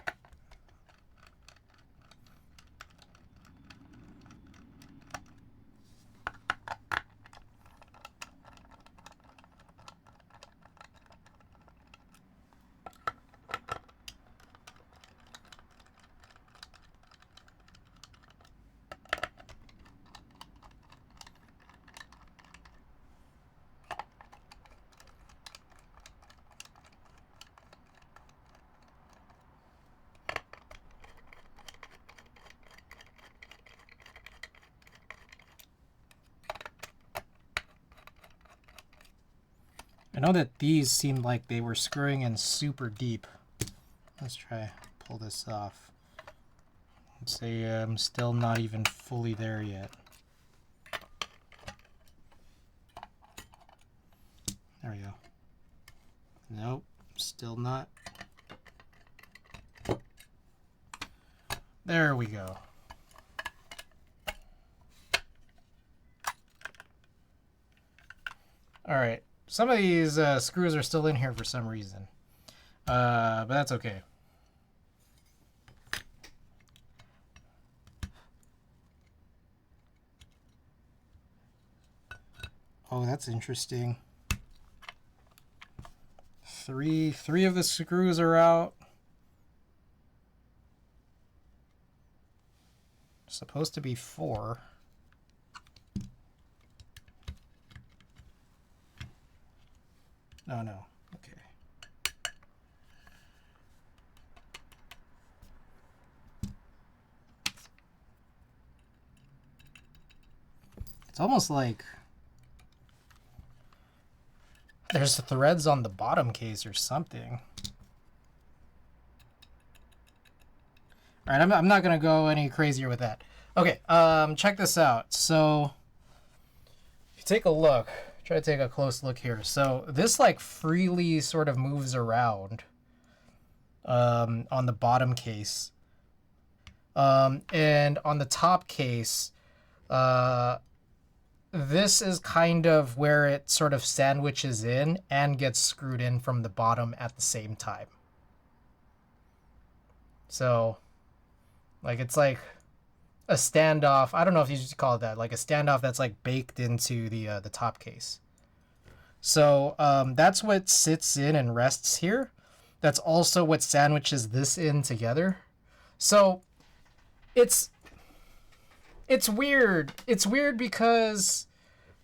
I know that these seemed like they were screwing in super deep. Let's try pull this off. Let's say I'm still not even fully there yet. There we go. Nope, still not. There we go. All right. Some of these screws are still in here for some reason, but that's okay. Oh, that's interesting. Three of the screws are out. Supposed to be 4. Oh, no. Okay. It's almost like there's threads on the bottom case or something. All right, I'm not going to go any crazier with that. Okay, check this out. So if you take a look, try to take a close look here. So this like freely sort of moves around on the bottom case. And on the top case, this is kind of where it sort of sandwiches in and gets screwed in from the bottom at the same time. So, like, it's like a standoff. I don't know if you should call it that, like a standoff that's like baked into the top case. So that's what sits in and rests here. That's also what sandwiches this in together. So it's weird. It's weird because,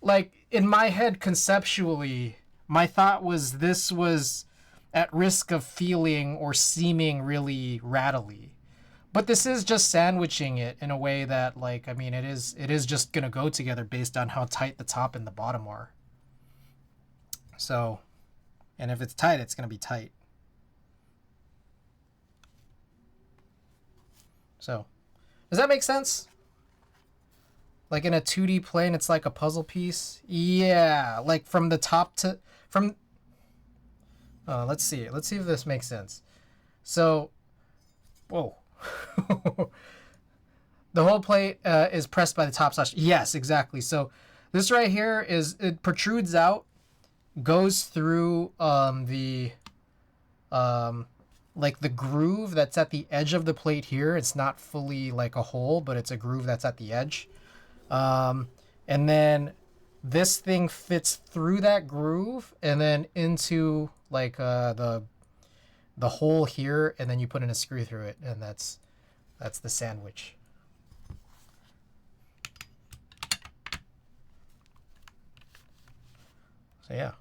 like, in my head conceptually, my thought was this was at risk of feeling or seeming really rattly. But this is just sandwiching it in a way that, like, I mean, it is just going to go together based on how tight the top and the bottom are. So, and if it's tight, it's going to be tight. So, does that make sense? Like in a 2D plane, it's like a puzzle piece. Yeah, like from the top to, from, let's see if this makes sense. So, whoa. The whole plate is pressed by the top slash. Yes, exactly. So this right here it protrudes out, goes through like the groove that's at the edge of the plate here. It's not fully like a hole, but it's a groove that's at the edge. And then this thing fits through that groove and then into like the hole here, and then you put in a screw through it, and that's the sandwich. So yeah,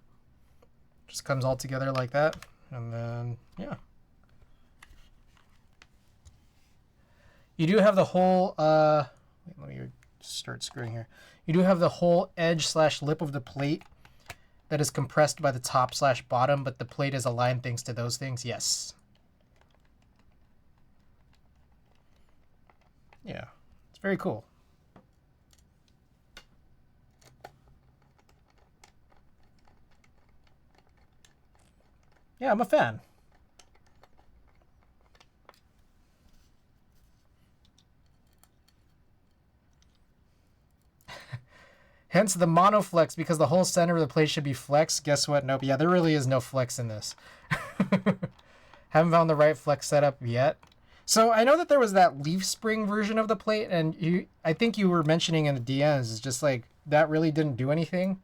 just comes all together like that, and then yeah. You do have the whole let me start screwing here. You do have the whole edge / lip of the plate that is compressed by the top / bottom, but the plate is aligned thanks to those things. Yes. Yeah, it's very cool. Yeah, I'm a fan. Hence the monoflex, because the whole center of the plate should be flex. Guess what? Nope. Yeah, there really is no flex in this. Haven't found the right flex setup yet. So I know that there was that leaf spring version of the plate, and I think you were mentioning in the DMs, it's just like that really didn't do anything.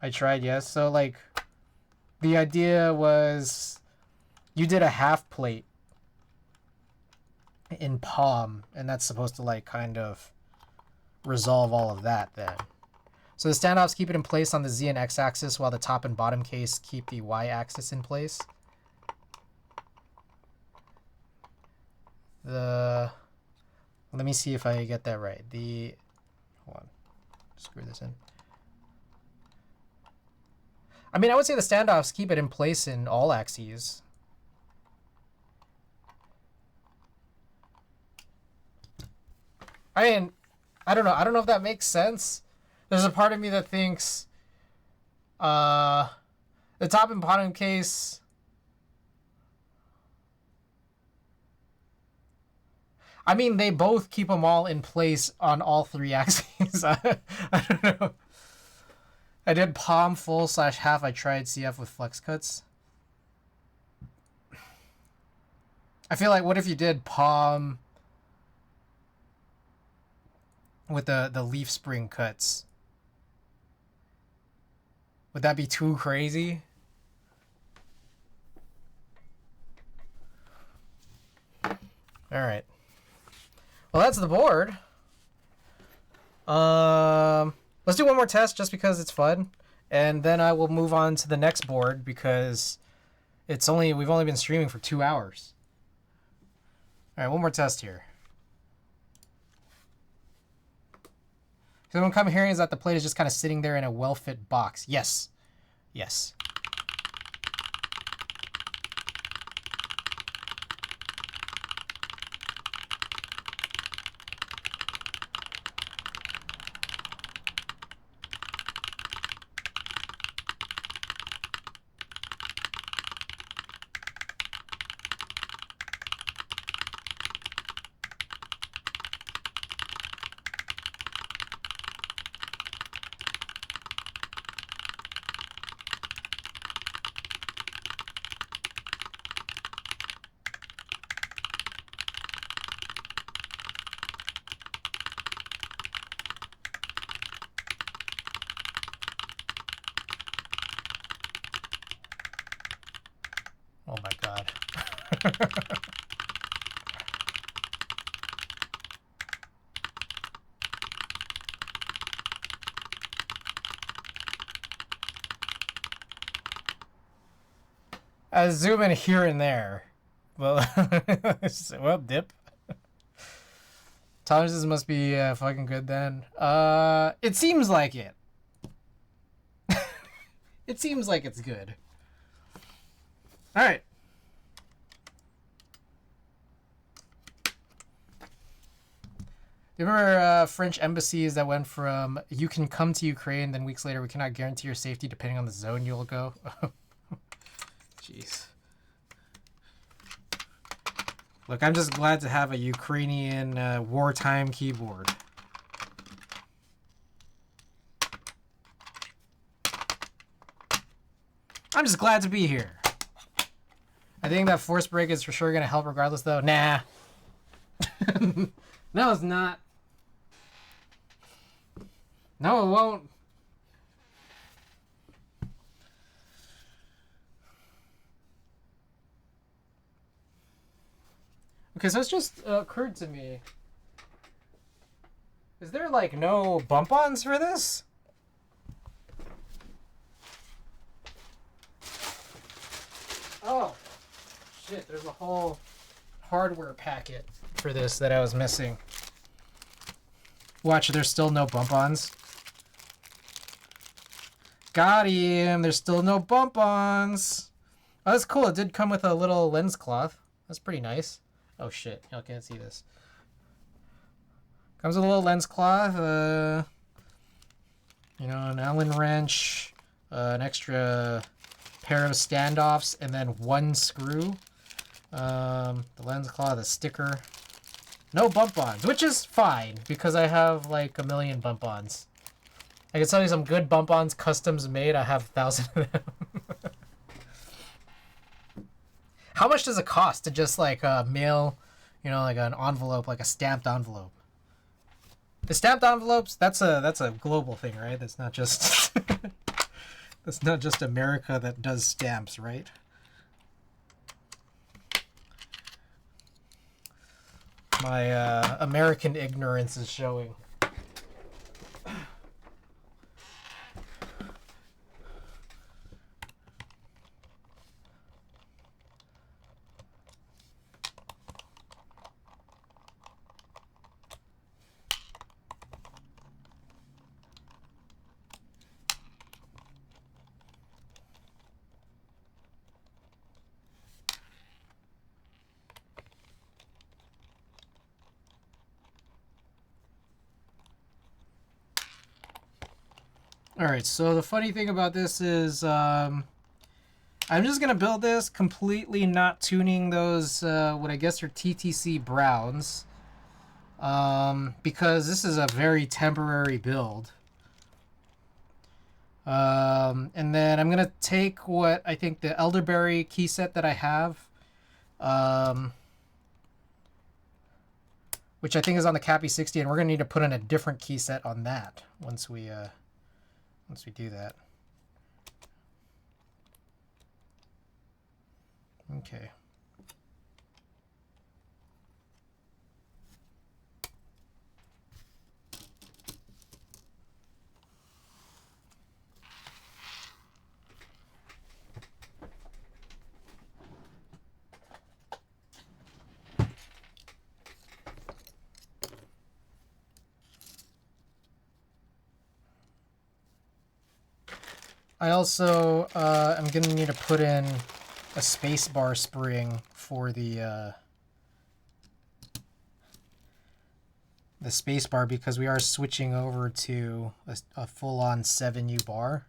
I tried, yes. So like the idea was you did a half plate in palm, and that's supposed to like kind of resolve all of that then. So the standoffs keep it in place on the Z and X axis, while the top and bottom case keep the Y axis in place. Let me see if I get that right. Hold on, screw this in. I mean, I would say the standoffs keep it in place in all axes. I mean, I don't know. I don't know if that makes sense. There's a part of me that thinks the top and bottom case, I mean, they both keep them all in place on all 3 axes. I don't know. I did palm full / half. I tried CF with flex cuts. I feel like, what if you did palm with the leaf spring cuts? Would that be too crazy? All right. Well, that's the board. Let's do one more test just because it's fun, and then I will move on to the next board because we've only been streaming for 2 hours. All right, one more test here. So what I'm hearing is that the plate is just kind of sitting there in a well-fit box. Yes. Yes. Oh my god. I zoom in here and there. Well, well, dip. Tolerances must be fucking good then. It seems like it. It seems like it's good. All right. You remember French embassies that went from "you can come to Ukraine," then weeks later, "we cannot guarantee your safety depending on the zone you'll go." Jeez. Look, I'm just glad to have a Ukrainian wartime keyboard. I'm just glad to be here. I think that force break is for sure going to help regardless, though. Nah. No, it's not. No, it won't. Okay, so it's just occurred to me. Is there like no bump-ons for this? Oh, shit, there's a whole hardware packet for this that I was missing. Watch, there's still no bump-ons. Got him, there's still no bump-ons. Oh, that's cool, it did come with a little lens cloth. That's pretty nice. Oh shit, y'all can't see this. Comes with a little lens cloth, you know, an Allen wrench, an extra pair of standoffs, and then one screw. The lens cloth, a sticker. No bump-ons, which is fine, because I have like a million bump-ons. I can tell you some good bump-ons, customs made. I have 1,000 of them. How much does it cost to just like mail, you know, like an envelope, like a stamped envelope? The stamped envelopes, that's a global thing, right? That's not just that's not just America that does stamps, right? My American ignorance is showing. Alright, so the funny thing about this is I'm just going to build this completely not tuning those, what I guess are TTC Browns, because this is a very temporary build. And then I'm going to take what I think the elderberry key set that I have, which I think is on the Cappy 60, and we're going to need to put in a different key set on that once we do that. Okay. I also am going to need to put in a spacebar spring for the spacebar, because we are switching over to a full-on 7U bar.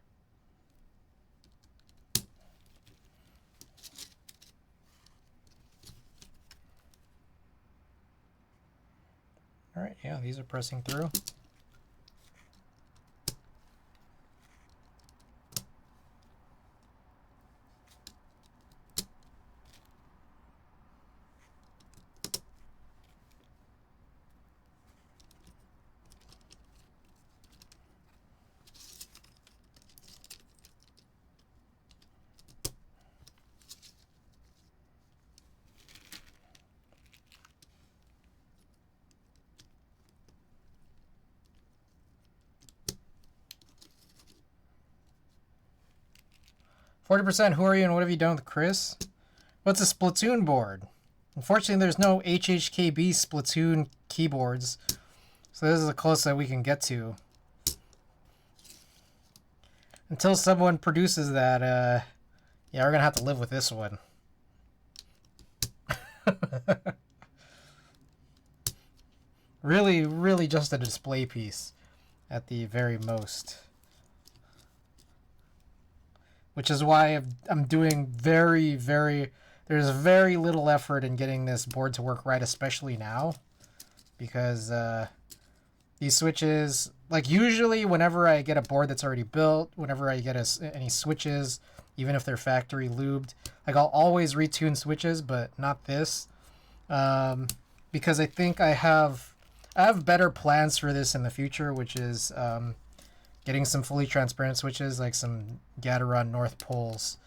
All right, yeah, these are pressing through. %. Who are you and what have you done with Chris? What's a Splatoon board? Unfortunately, there's no HHKB Splatoon keyboards, so this is the closest that we can get to. Until someone produces that, yeah, we're gonna have to live with this one. Really just a display piece at the very most. Which is why I'm doing there's very little effort in getting this board to work right, especially now. Because these switches, like usually whenever I get a board that's already built, whenever I get any switches, even if they're factory lubed, like I'll always retune switches, but not this. because I think I have better plans for this in the future, which is getting some fully transparent switches, like some Gateron North Poles,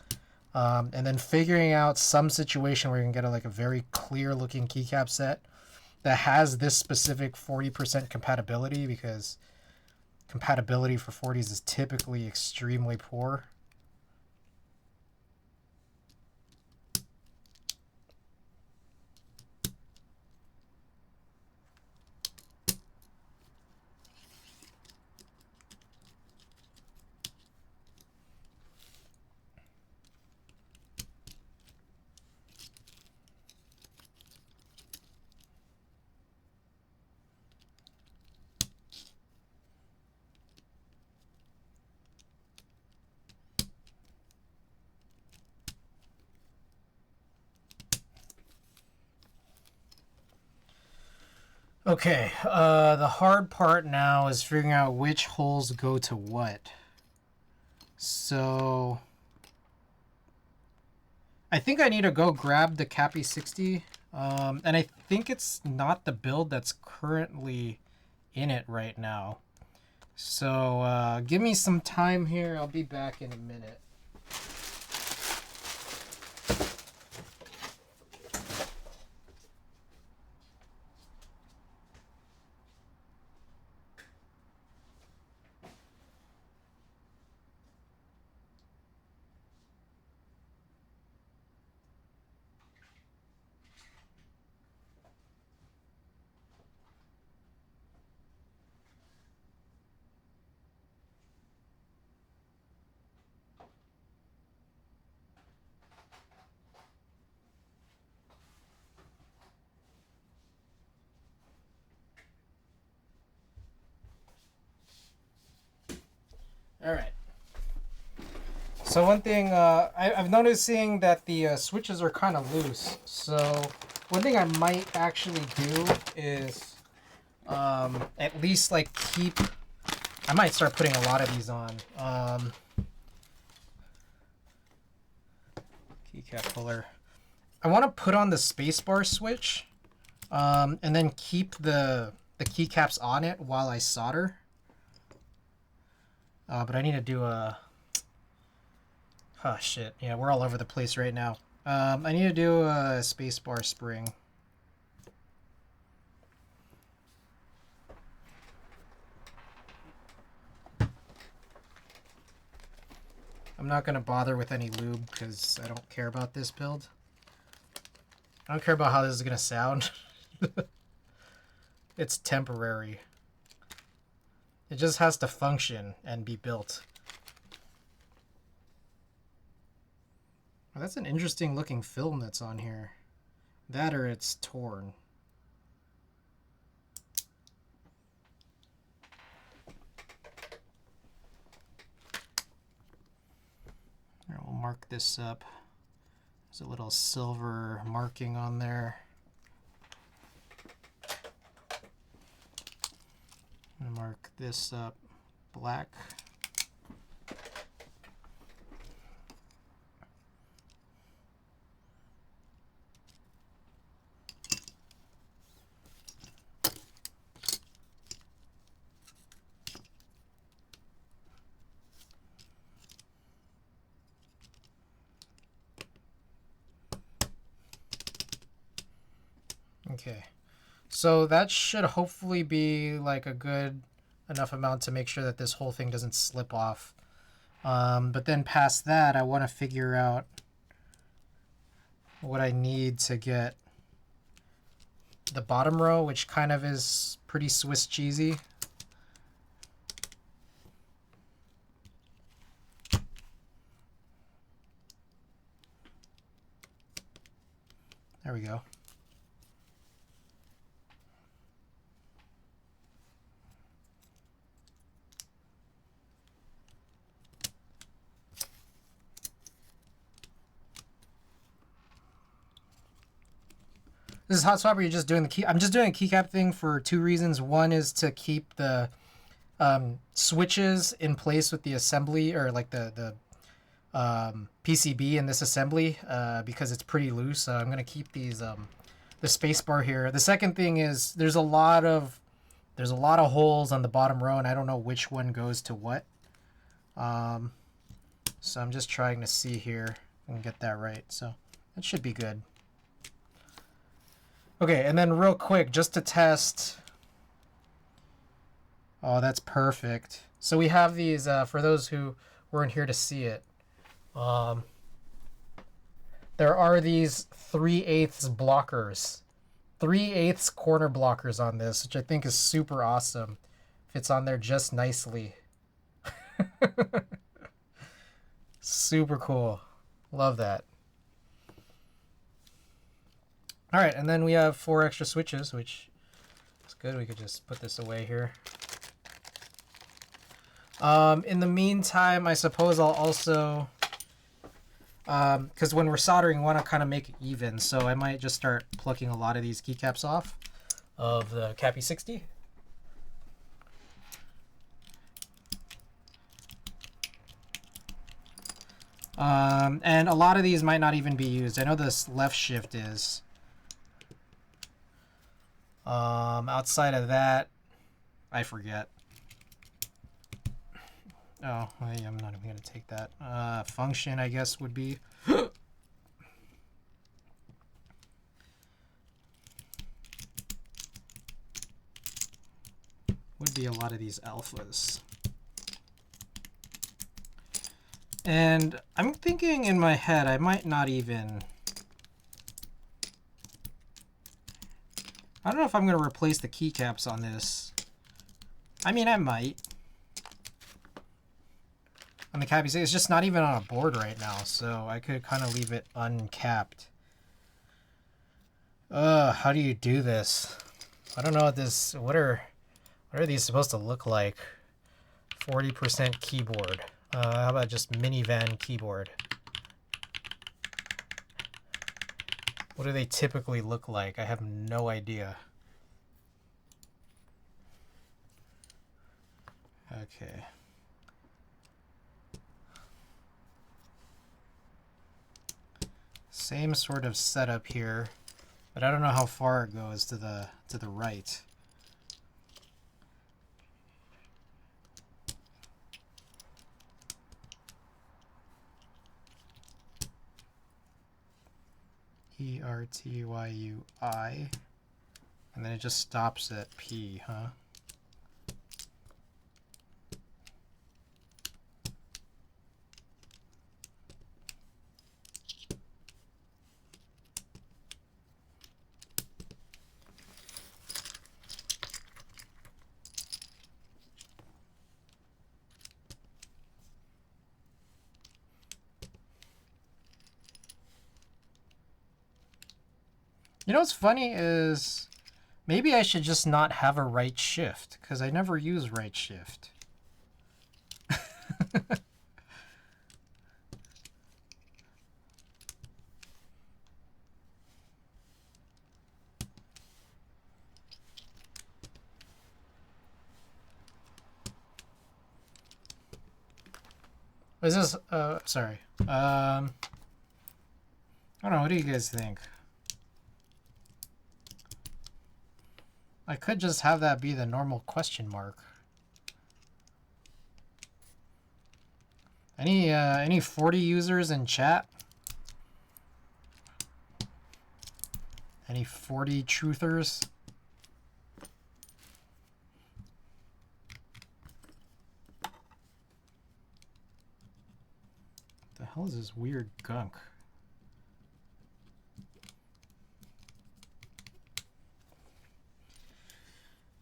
and then figuring out some situation where you can get like a very clear looking keycap set that has this specific 40% compatibility, because compatibility for 40s is typically extremely poor. Okay, the hard part now is figuring out which holes go to what. So I think I need to go grab the Cappy 60, and I think it's not the build that's currently in it right now. So give me some time here. I'll be back in a minute. All right. So one thing I've noticing that the switches are kind of loose. So one thing I might actually do is at least like keep. I might start putting a lot of these on. Keycap puller. I want to put on the spacebar switch, and then keep the keycaps on it while I solder. But I need to do a... Oh, shit. Yeah, we're all over the place right now. I need to do a spacebar spring. I'm not going to bother with any lube because I don't care about this build. I don't care about how this is going to sound. It's temporary. It just has to function and be built. Oh, that's an interesting looking film that's on here. That or it's torn. All right, we'll mark this up. There's a little silver marking on there. I'm gonna mark this up black. Okay, so that should hopefully be like a good enough amount to make sure that this whole thing doesn't slip off. But then past that, I want to figure out what I need to get the bottom row, which kind of is pretty Swiss cheesy. There we go. This is Hot Swap, or you're just doing the key. I'm just doing a keycap thing for two reasons. One is to keep the switches in place with the assembly, or like the PCB in this assembly, because it's pretty loose. So I'm gonna keep these the space bar here. The second thing is there's a lot of holes on the bottom row, and I don't know which one goes to what. So I'm just trying to see here and get that right. So that should be good. Okay, and then real quick, just to test. Oh, that's perfect. So we have these, for those who weren't here to see it. There are these 3/8 blockers. 3/8 corner blockers on this, which I think is super awesome. Fits on there just nicely. Super cool. Love that. All right, and then we have 4 extra switches, which is good. We could just put this away here. In the meantime, I suppose I'll also, because when we're soldering, we want to kind of make it even, so I might just start plucking a lot of these keycaps off of the Cappy 60. And a lot of these might not even be used. I know this left shift is. Outside of that, I forget. Oh, I'm not even going to take that. Function, I guess, would be. Would be a lot of these alphas. And I'm thinking in my head, I might not even... I don't know if I'm going to replace the keycaps on this. I mean, I might. On the Cappy 60, it's just not even on a board right now, so I could kind of leave it uncapped. How do you do this? I don't know what this... What are these supposed to look like? 40% keyboard. How about just minivan keyboard? What do they typically look like? I have no idea. Okay. Same sort of setup here, but I don't know how far it goes to the right. ERTYUI, and then it just stops at P, huh? You know what's funny is maybe I should just not have a right shift, because I never use right shift. Is this, sorry. I don't know, what do you guys think? I could just have that be the normal question mark. Any 40 users in chat? Any 40 truthers? What the hell is this weird gunk?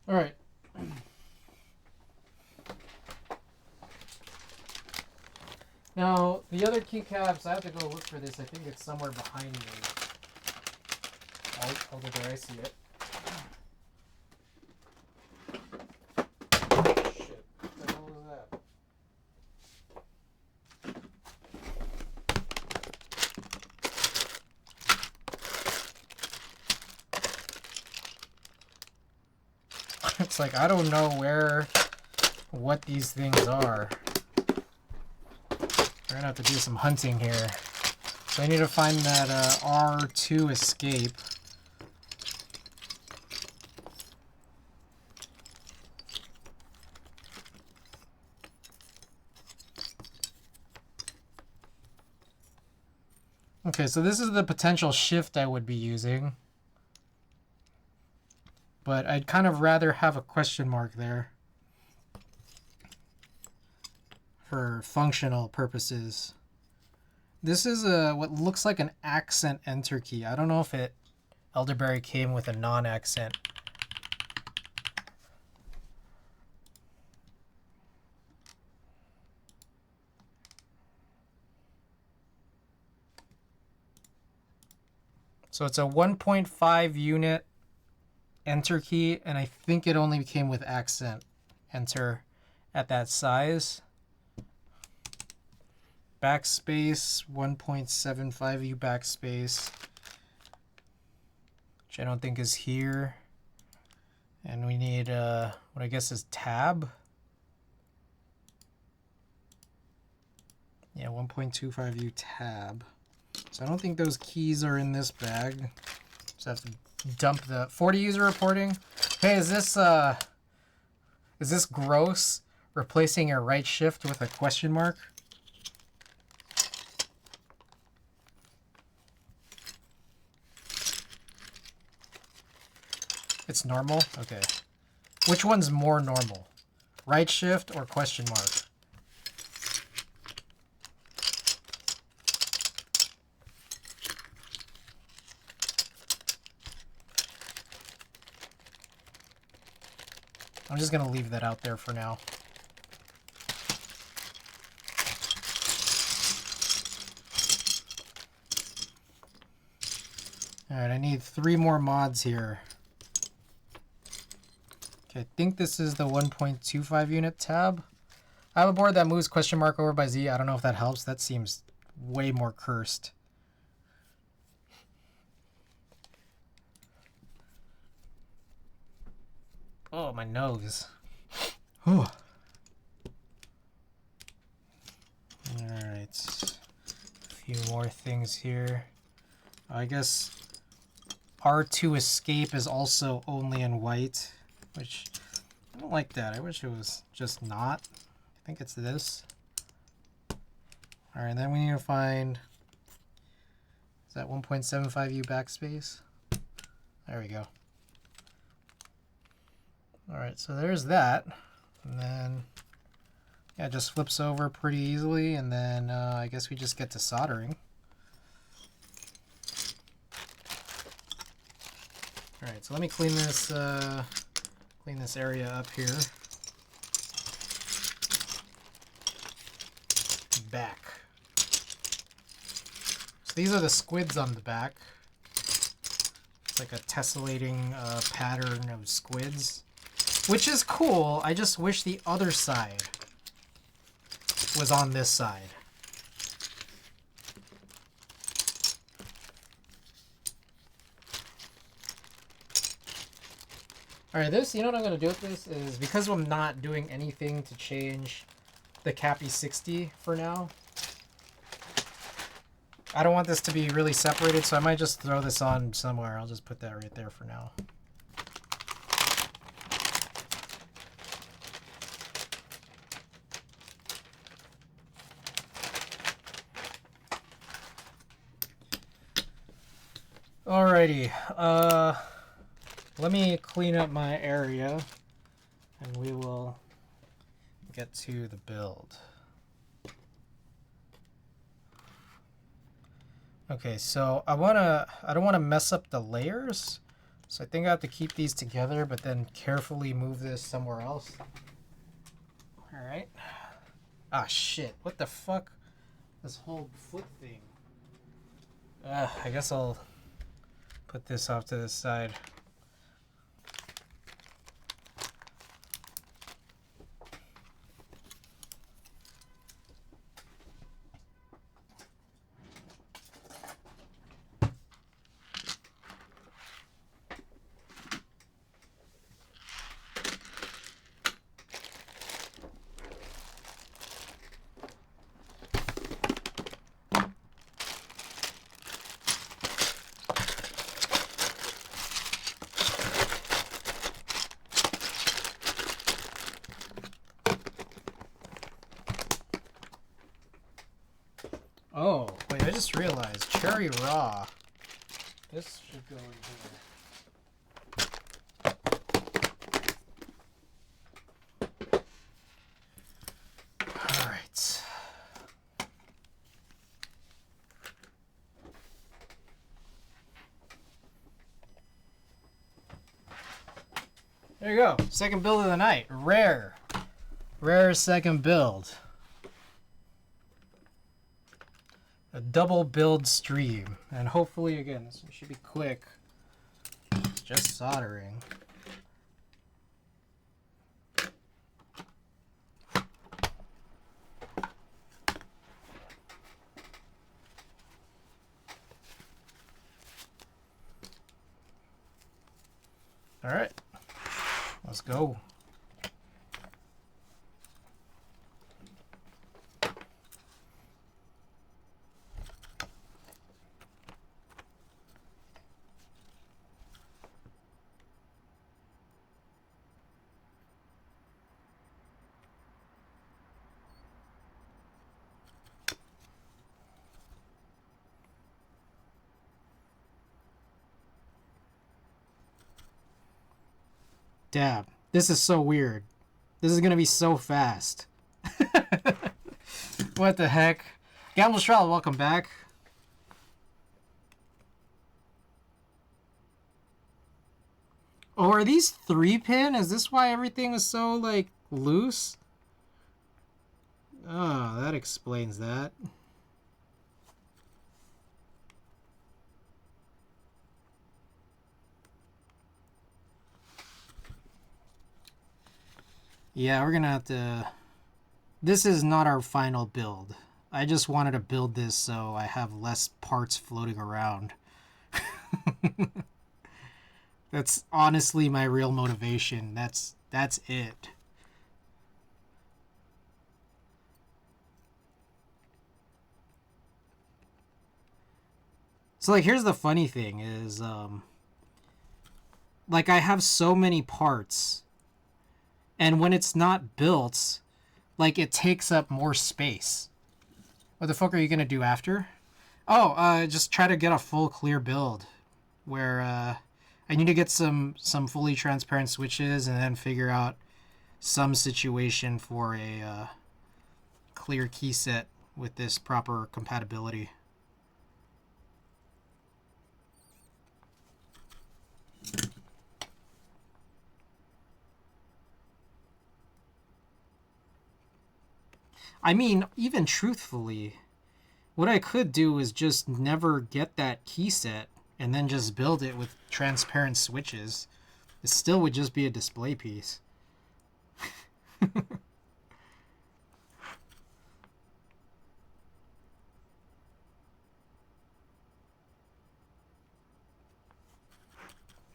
All right. Now, the other keycaps, I have to go look for this. I think it's somewhere behind me. Oh, there I see it. Shit. What the hell was that? It's like, I don't know what these things are. We're gonna have to do some hunting here. So I need to find that R2 escape. Okay, so this is the potential shift I would be using. But I'd kind of rather have a question mark there for functional purposes. This is what looks like an accent enter key. I don't know if Elderberry came with a non-accent. So it's a 1.5 unit enter key, and I think it only came with accent enter at that size. Backspace, 1.75U backspace, which I don't think is here. And we need what I guess is tab. Yeah, 1.25U tab. So I don't think those keys are in this bag. Just have to dump the 40 user reporting. Hey, is this gross? Replacing a right shift with a question mark? It's normal? Okay. Which one's more normal? Right shift or question mark? I'm just going to leave that out there for now. Alright, I need 3 more mods here. Okay, I think this is the 1.25 unit tab. I have a board that moves question mark over by Z. I don't know if that helps. That seems way more cursed. Oh, my nose. Whew. Alright. A few more things here. I guess R2 escape is also only in white, which I don't like that. I wish it was just not. I think it's this. Alright, then we need to find, is that 1.75U backspace? There we go. Alright, so there's that. And then, yeah, it just flips over pretty easily. And then I guess we just get to soldering. Alright, so let me clean this area up here. Back. So these are the squids on the back. It's like a tessellating pattern of squids. Which is cool, I just wish the other side was on this side. Alright, this, you know what I'm going to do with this is, because I'm not doing anything to change the Cappy 60 for now, I don't want this to be really separated, so I might just throw this on somewhere. I'll just put that right there for now. Alrighty, let me clean up my area and we will get to the build. Okay, so I don't want to mess up the layers, so I think I have to keep these together but then carefully move this somewhere else. Alright. Ah, shit, what the fuck? This whole foot thing. I guess I'll put this off to the side. just realized cherry raw. This should go in here. All right. There you go. Second build of the night. Rare. Rare second build. A double build stream. And hopefully, again, this one should be quick. It's just soldering. All right. Let's go. Dab. This is so weird. This is gonna be so fast. What the heck? Gamble Stroud, welcome back. Oh, are these 3-pin? Is this why everything is so, like, loose? Oh, that explains that. Yeah, we're gonna have to... This is not our final build. I just wanted to build this so I have less parts floating around. That's honestly my real motivation. That's it. So, like, here's the funny thing is, like, I have so many parts, and when it's not built, like, it takes up more space. What the fuck are you gonna do after? Oh, just try to get a full clear build, where, I need to get some fully transparent switches and then figure out some situation for a clear key set with this proper compatibility. I mean, even truthfully, what I could do is just never get that key set and then just build it with transparent switches. It still would just be a display piece. You're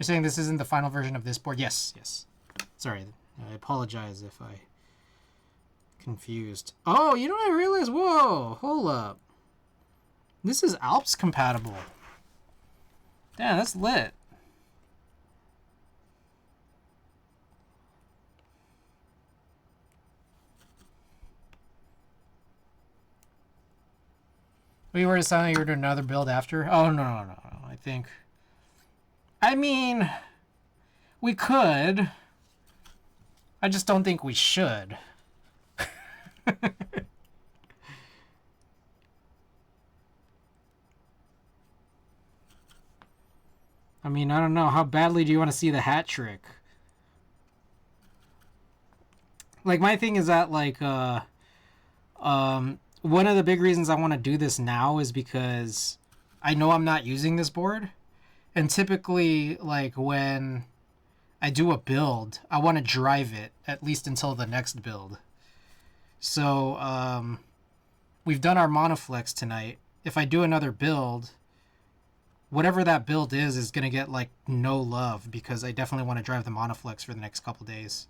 saying this isn't the final version of this board? Yes, yes. Sorry, I apologize if I confused. Oh, you know what I realized? Whoa, hold up. This is Alps compatible. Damn, that's lit. We were deciding you were doing another build after? Oh, no. I think... I mean... We could. I just don't think we should. I mean, I don't know. How badly do you want to see the hat trick? Like, my thing is that, like, one of the big reasons I want to do this now is because I know I'm not using this board. And typically, like, when I do a build, I want to drive it, at least until the next build. So, we've done our monoflex tonight. If I do another build... Whatever that build is going to get, like, no love because I definitely want to drive the monoflex for the next couple days.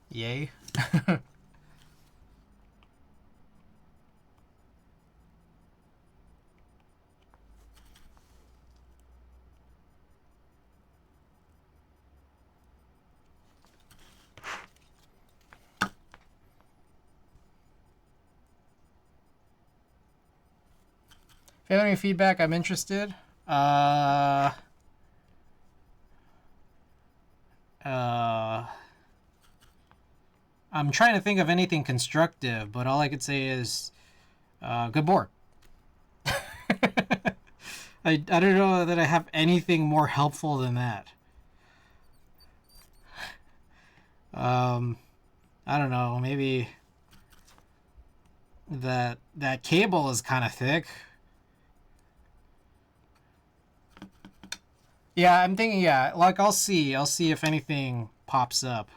Yay. If you have any feedback, I'm interested. Uh, I'm trying to think of anything constructive, but all I could say is good board. I don't know that I have anything more helpful than that. I don't know. Maybe that cable is kind of thick. Yeah, I'm thinking. Yeah, like I'll see if anything pops up.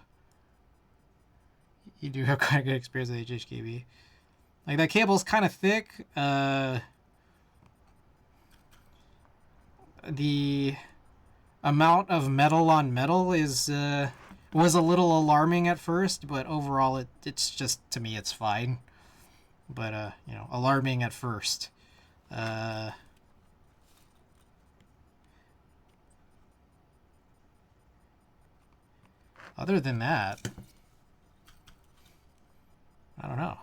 You do have kind of good experience with HHKB. Like that cable's kind of thick. The amount of metal on metal is was a little alarming at first, but overall it's just, to me, it's fine. But you know, alarming at first. Other than that, I don't know.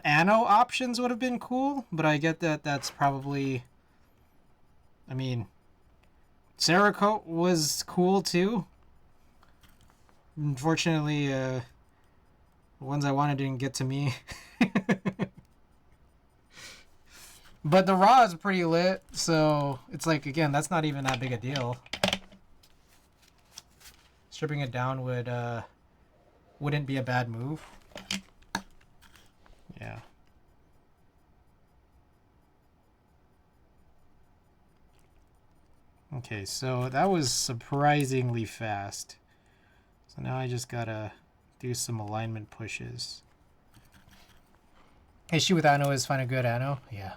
Anno options would have been cool, but I get that that's probably... I mean, Cerakote was cool too. Unfortunately, the ones I wanted didn't get to me. But the raw is pretty lit, so it's like, again, that's not even that big a deal. Stripping it down wouldn't be a bad move. Yeah. Okay, so that was surprisingly fast. So now I just gotta do some alignment pushes. Issue with Anno is find a good Anno. Yeah.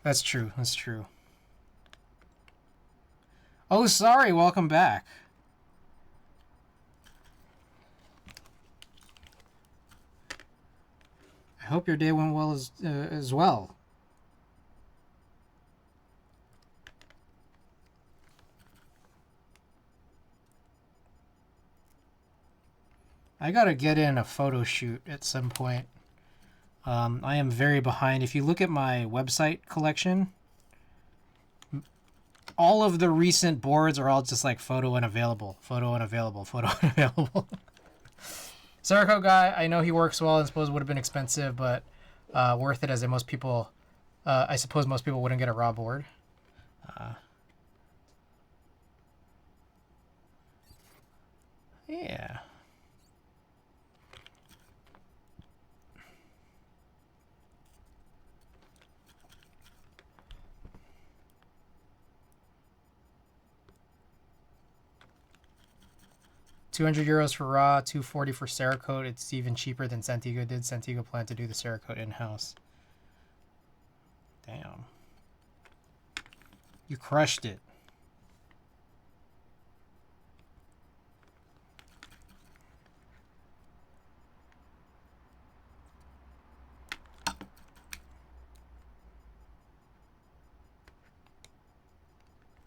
That's true. That's true. Oh, sorry. Welcome back. I hope your day went well as well. I gotta get in a photo shoot at some point. I am very behind. If you look at my website collection, all of the recent boards are all just like photo unavailable, photo unavailable, photo unavailable. Cerakote guy, I know he works well and suppose would have been expensive, but worth it, as in most people, I suppose most people wouldn't get a raw board. Yeah. €200 for raw, $240 for Cerakote. It's even cheaper than Centigo did. Centigo planned to do the Cerakote in-house. Damn. You crushed it.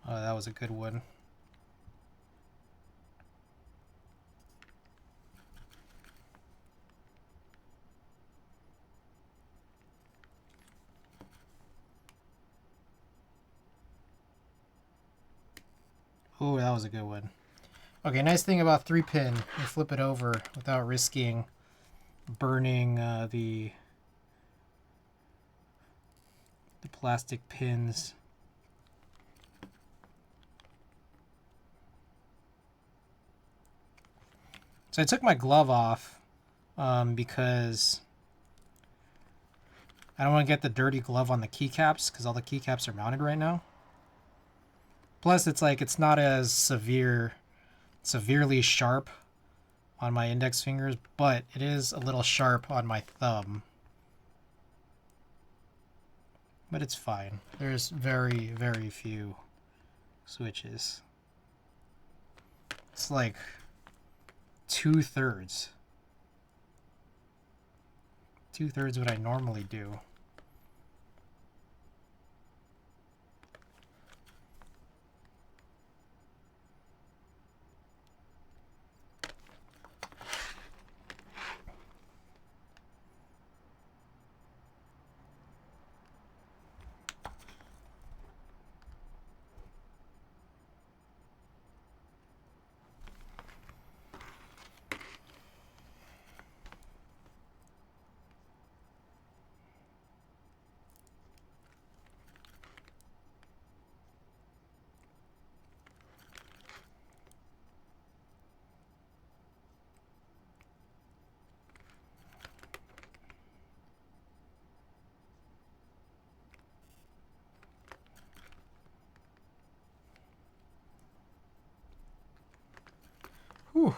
Oh, that was a good one. Oh, that was a good one. Okay, nice thing about 3-pin, you flip it over without risking burning the plastic pins. So I took my glove off because I don't want to get the dirty glove on the keycaps, because all the keycaps are mounted right now. Plus, it's like, it's not as severely sharp on my index fingers, but it is a little sharp on my thumb. But it's fine. There's very, very few switches. It's like 2/3. 2/3 what I normally do. Whew.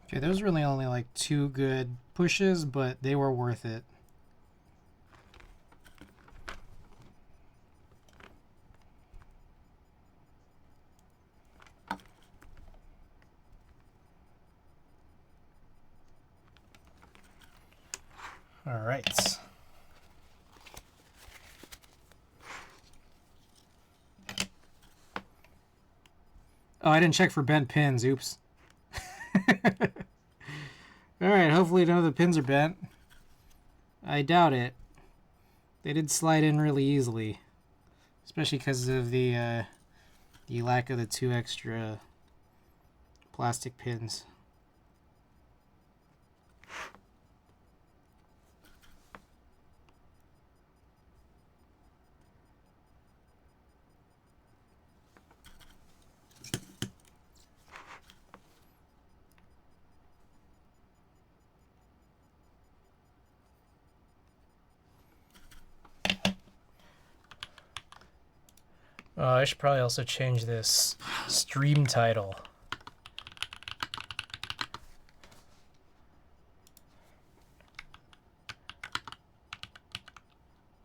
Okay, those really only like 2 good pushes, but they were worth it. All right. Oh, I didn't check for bent pins. Oops. All right, hopefully none of the pins are bent. I doubt it. They did slide in really easily, especially because of the lack of the 2 extra plastic pins. I should probably also change this stream title.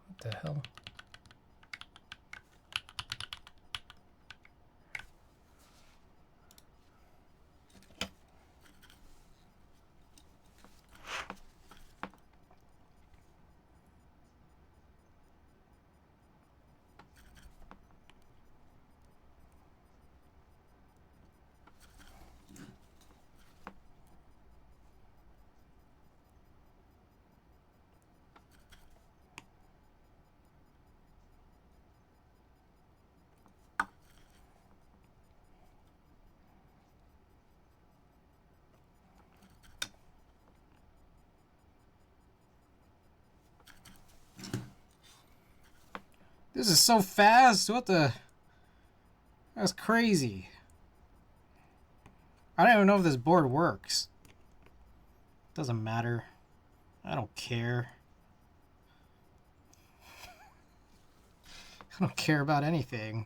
What the hell? This is so fast. What the? That's crazy. I don't even know if this board works. Doesn't matter. I don't care. I don't care about anything.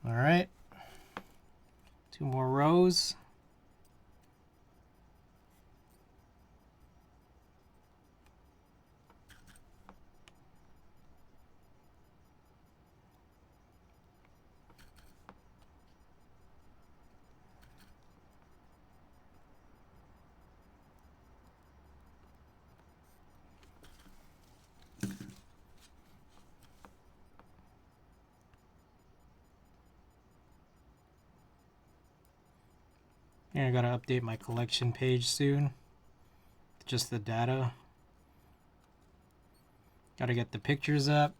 All right. 2 more rows. And I gotta update my collection page soon. Just the data. Gotta get the pictures up.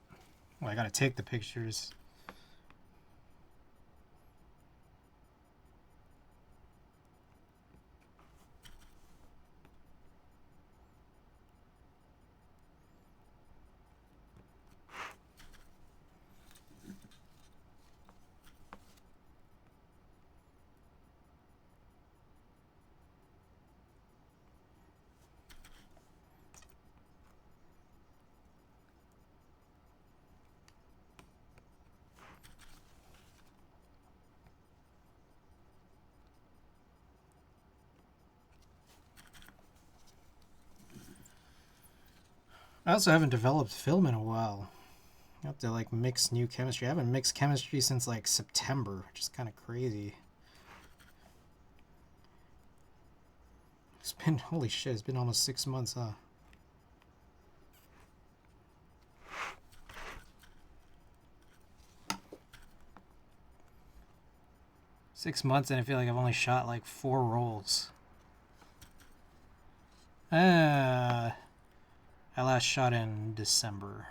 Well, I gotta take the pictures. I also haven't developed film in a while. I have to like mix new chemistry. I haven't mixed chemistry since like September, which is kind of crazy. It's been, holy shit, it's been almost 6 months, huh? Six months and I feel like I've only shot like 4 rolls. I last shot in December.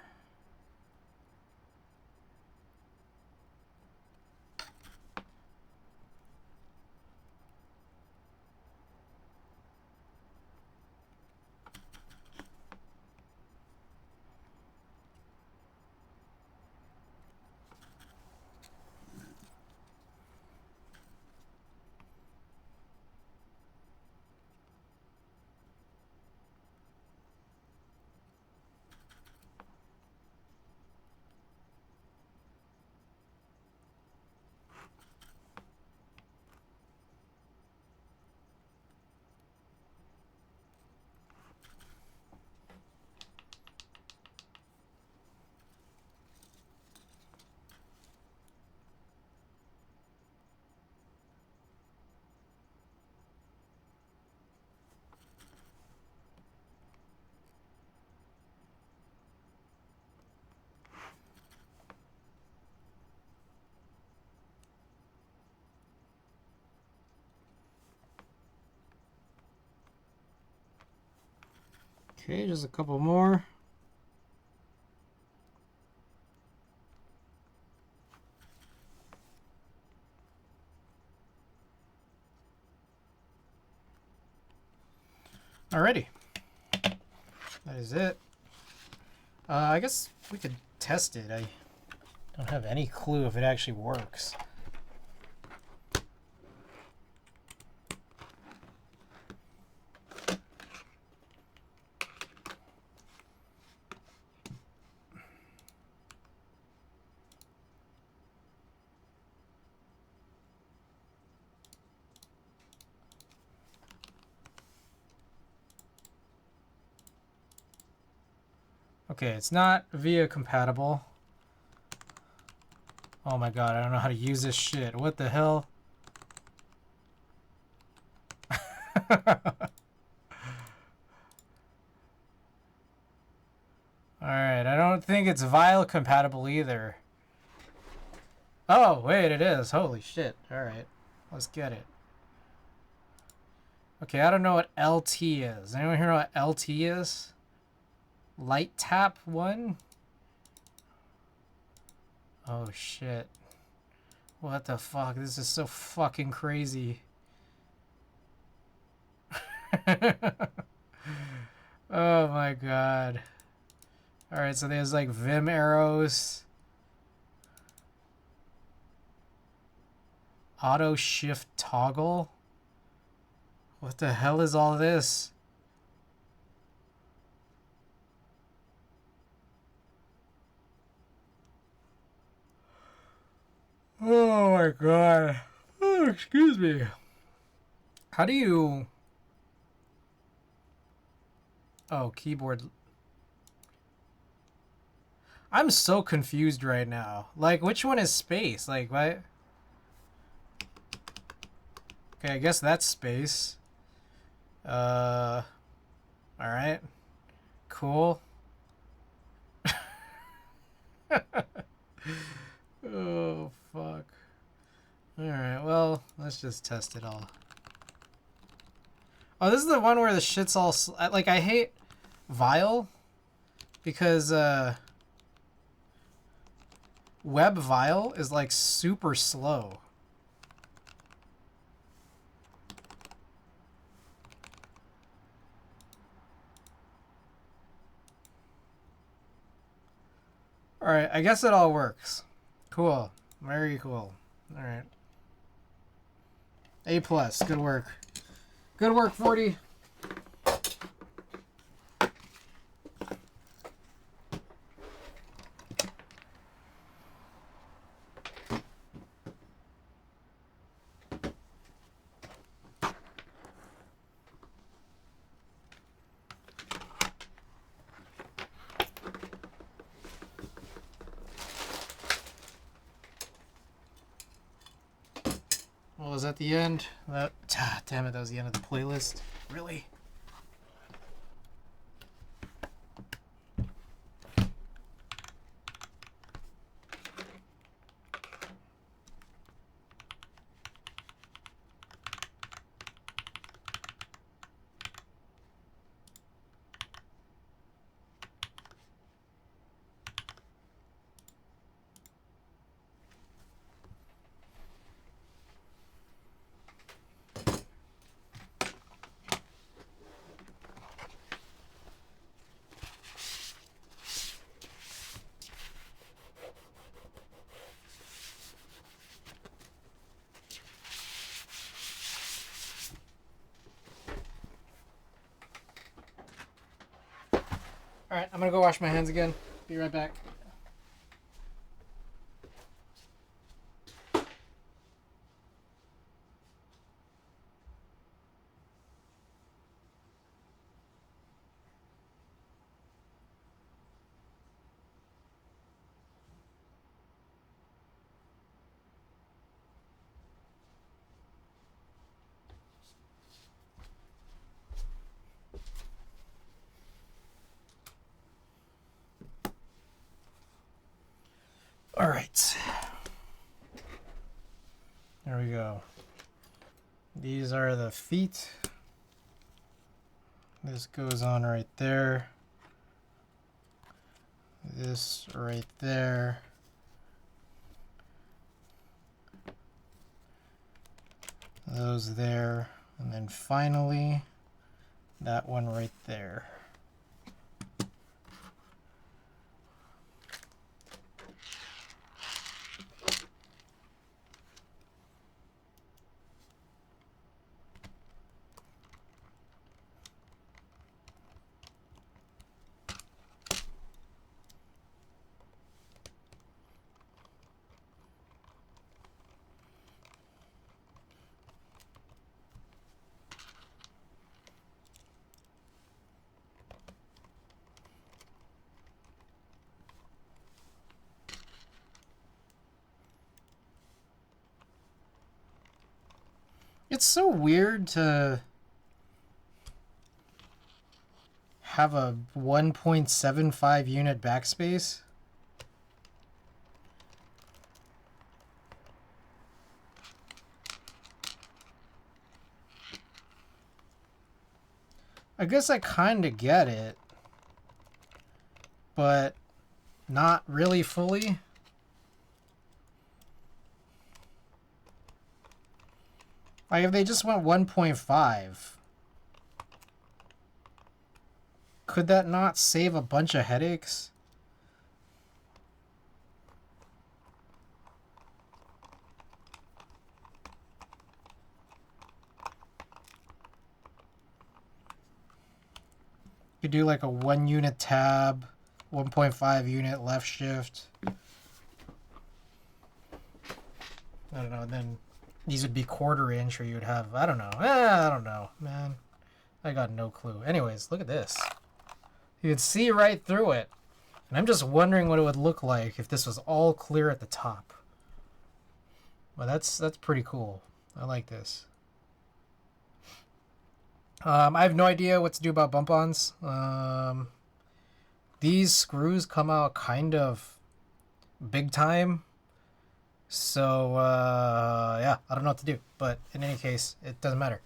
Okay, just a couple more. Alrighty. That is it. I guess we could test it. I don't have any clue if it actually works. Okay, it's not VIA compatible. Oh my god, I don't know how to use this shit. What the hell? Alright, I don't think it's Vile compatible either. Oh, wait, it is. Holy shit. Alright, let's get it. Okay, I don't know what LT is. Anyone here know what LT is? Light tap 1? Oh shit. What the fuck? This is so fucking crazy. Oh my god. Alright, so there's like Vim arrows. Auto shift toggle? What the hell is all this? Oh my god. Oh, excuse me. How do you... Oh, keyboard... I'm so confused right now. Like, which one is space? Like, what? Okay, I guess that's space. Alright. Cool. Oh, fuck. Alright, well, let's just test it all. Oh, this is the one where the shit's all... Like, I hate Vile because, Web Vile is, like, super slow. Alright, I guess it all works. Cool. Very cool. Alright. A+. Good work. Good work, 40. was that the end? Damn it, that was the end of the playlist. Really? Alright, I'm gonna go wash my hands again. Be right back. All right. There we go. These are the feet. This goes on right there. This right there. Those there. And then finally, that one right there. It's so weird to have a 1.75 unit backspace. I guess I kind of get it, but not really fully. Like if they just went 1.5, could that not save a bunch of headaches? You could do like a 1 unit tab, 1.5 unit left shift. I don't know, then these would be 1/4 inch, or you'd have, I don't know. I don't know, man. I got no clue. Anyways, look at this. You can see right through it. And I'm just wondering what it would look like if this was all clear at the top. But that's pretty cool. I like this. I have no idea what to do about bump-ons. These screws come out kind of big time. So, yeah, I don't know what to do. But in any case, it doesn't matter.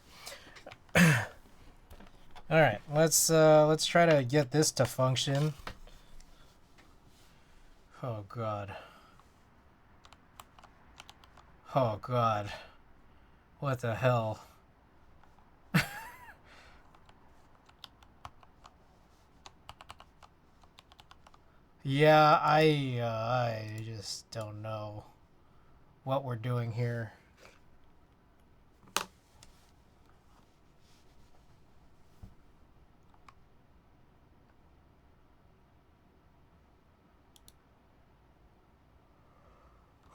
All right, let's try to get this to function. Oh God. Oh God. What the hell? Yeah, I just don't know what we're doing here.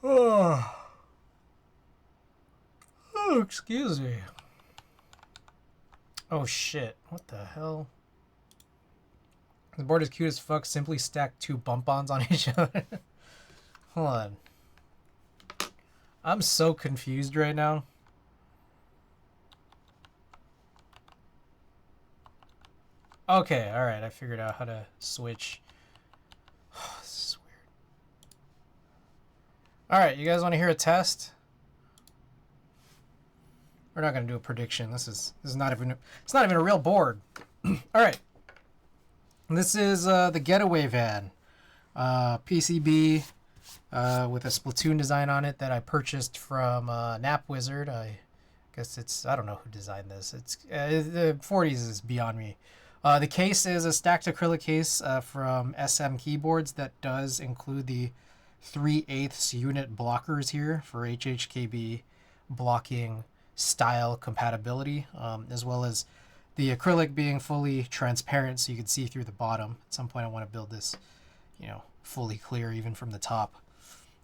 Oh, excuse me. Oh shit, what the hell? The board is cute as fuck. Simply stack 2 bump-ons on each other. Hold on. I'm so confused right now. Okay, all right. I figured out how to switch. This is weird. All right, you guys want to hear a test? We're not going to do a prediction. This is not even a real board. All right. This is the Getaway Van, PCB with a Splatoon design on it that I purchased from Nap Wizard. I guess I don't know who designed this. It's the 40s is beyond me. The case is a stacked acrylic case from SM Keyboards that does include the 3/8 unit blockers here for HHKB blocking style compatibility, as well as the acrylic being fully transparent so you can see through the bottom. At some point I want to build this, fully clear even from the top.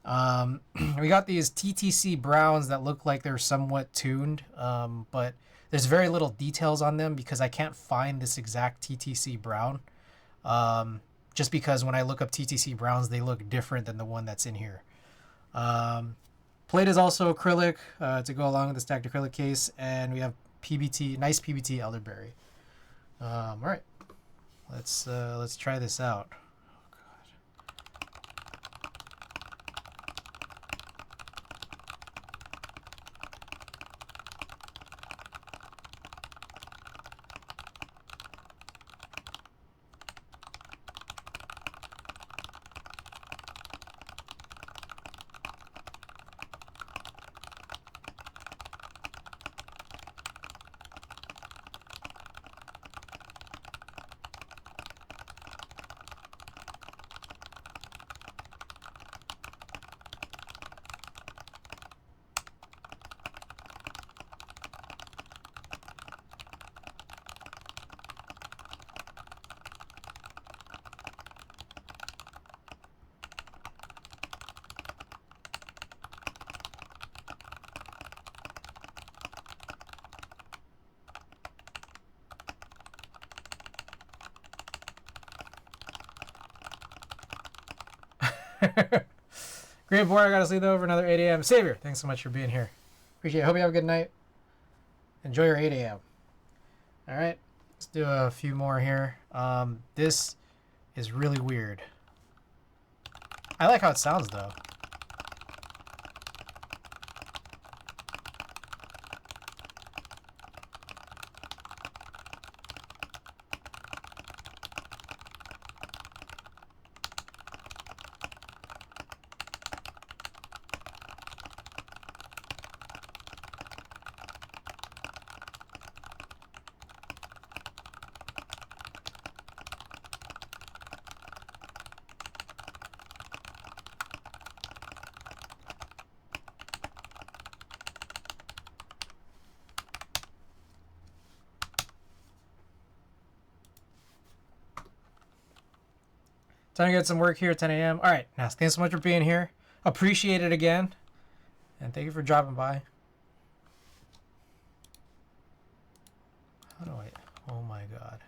We got these TTC browns that look like they're somewhat tuned, but there's very little details on them because I can't find this exact TTC brown. Just because when I look up TTC browns, they look different than the one that's in here. Plate is also acrylic to go along with the stacked acrylic case, and we have PBT, nice PBT elderberry. All right, let's try this out. Great board. I got to sleep though for another 8 a.m. Savior, thanks so much for being here. Appreciate it. Hope you have a good night. Enjoy your 8 a.m. All right, let's do a few more here. This is really weird. I like how it sounds though. Time to get some work here at 10 a.m. All right, now thanks so much for being here. Appreciate it again, and thank you for dropping by. How do I? Oh my God.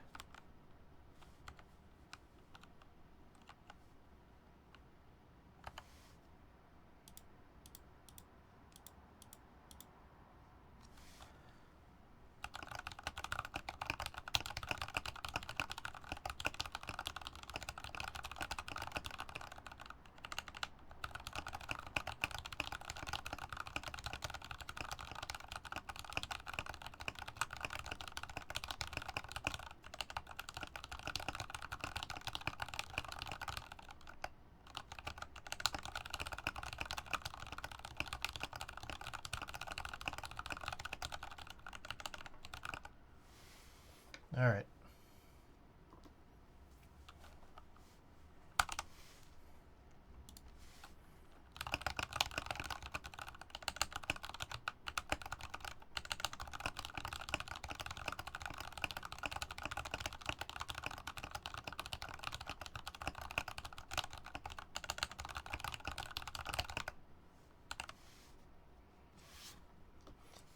All right.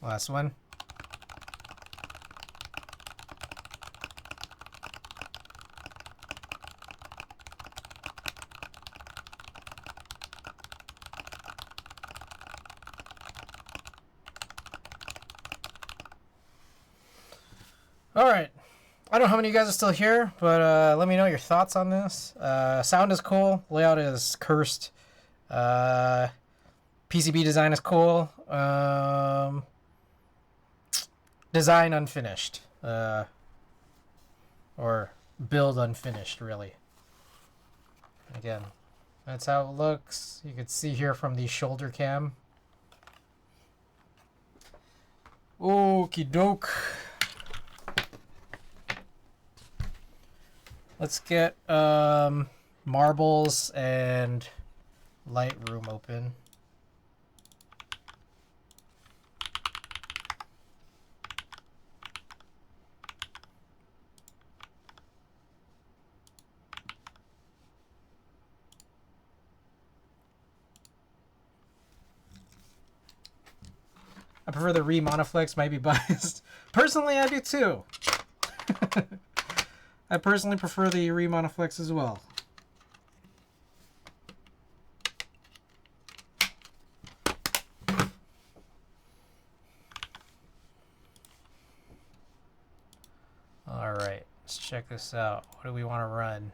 Last one. All right. I don't know how many of you guys are still here, but let me know your thoughts on this. Sound is cool. Layout is cursed. PCB design is cool. Design unfinished. Or build unfinished, really. Again, that's how it looks. You can see here from the shoulder cam. Okie doke. Let's get marbles and Lightroom open. I prefer the monoflex, might be biased. Personally, I do too. I personally prefer the monoflex as well. All right, let's check this out. What do we want to run?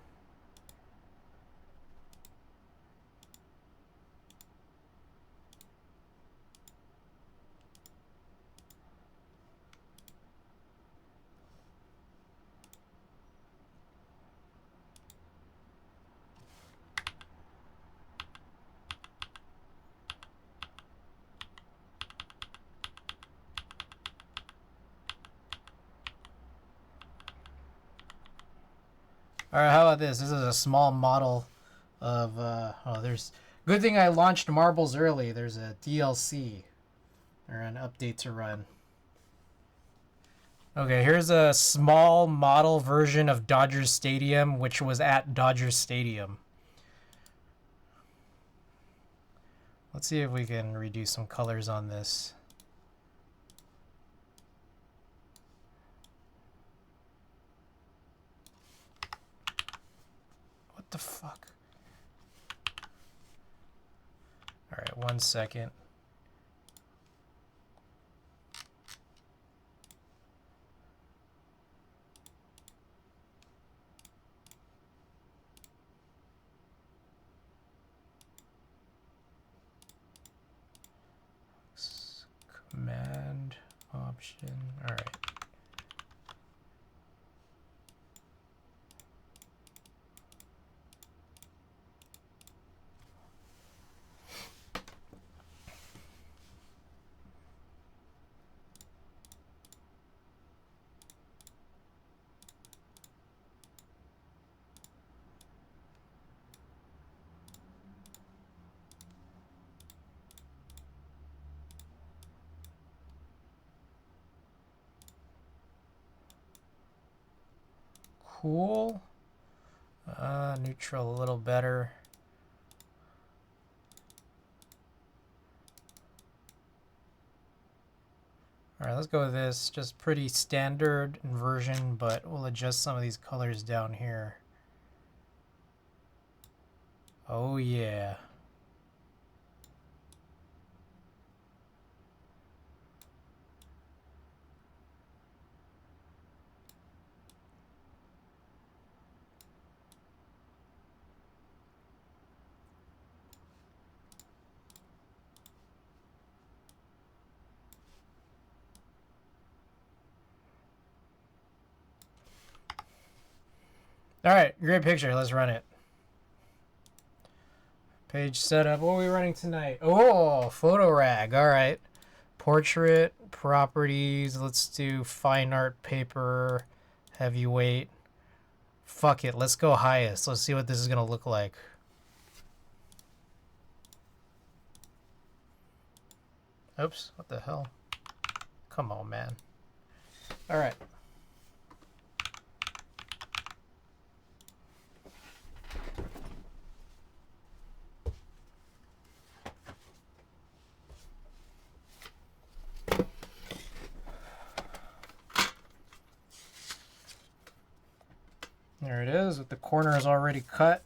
All right, how about this? This is a small model of, there's, good thing I launched Marbles early. There's a DLC or an update to run. Okay, here's a small model version of Dodgers Stadium, which was at Dodgers Stadium. Let's see if we can reduce some colors on this. What the fuck? All right, 1 second. Command, option, all right. Cool. Neutral a little better. All right, let's go with this. Just pretty standard inversion, but we'll adjust some of these colors down here. Oh yeah. All right, great picture. Let's run it. Page setup. What are we running tonight? Oh, photo rag. All right. Portrait, properties. Let's do fine art paper, heavyweight. Fuck it. Let's go highest. Let's see what this is going to look like. Oops. What the hell? Come on, man. All right. There it is, with the corners already cut.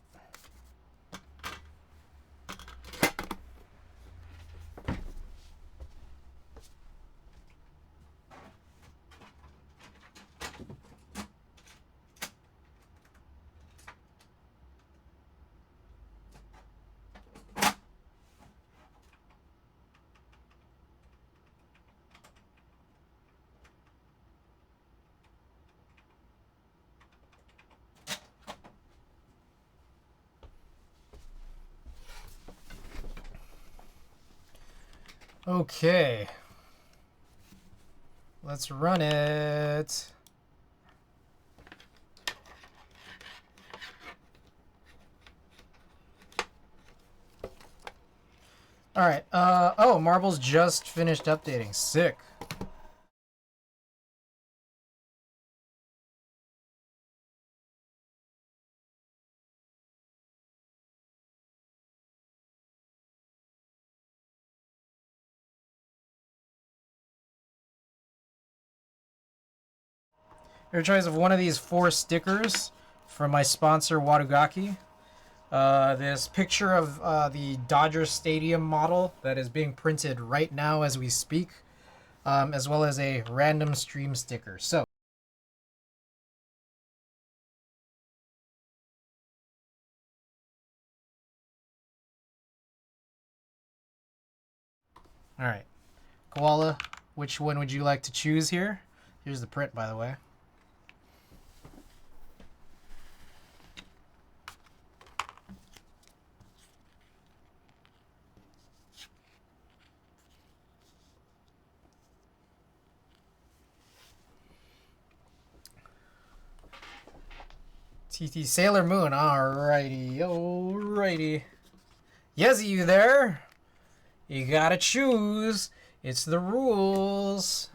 Okay. Let's run it. All right. Oh, Marbles just finished updating. Sick. Your choice of one of these 4 stickers from my sponsor Watugaki. This picture of the Dodger Stadium model that is being printed right now as we speak, as well as a random stream sticker. So, all right, Koala, which one would you like to choose here? Here's the print, by the way. TT Sailor Moon. Alrighty. Yes, you there? You gotta choose. It's the rules.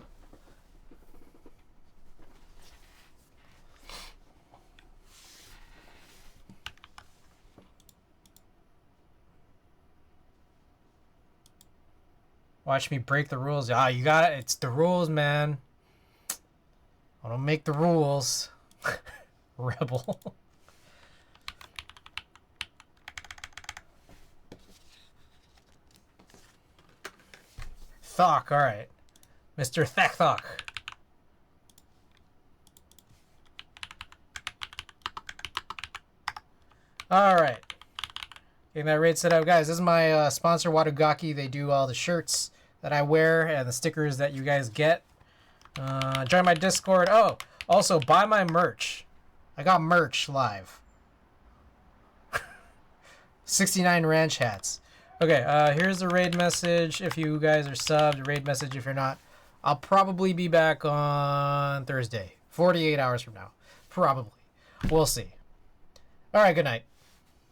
Watch me break the rules. Ah, you got it. It's the rules, man. I don't make the rules. Rebel. Thok, alright. Mr. Thok. Alright. Getting that raid set up. Guys, this is my sponsor, Watugaki. They do all the shirts that I wear and the stickers that you guys get. Join my Discord. Oh, also buy my merch. I got merch live. 69 ranch hats. Okay, here's the raid message if you guys are subbed. Raid message if you're not. I'll probably be back on Thursday. 48 hours from now. Probably. We'll see. Alright, good night.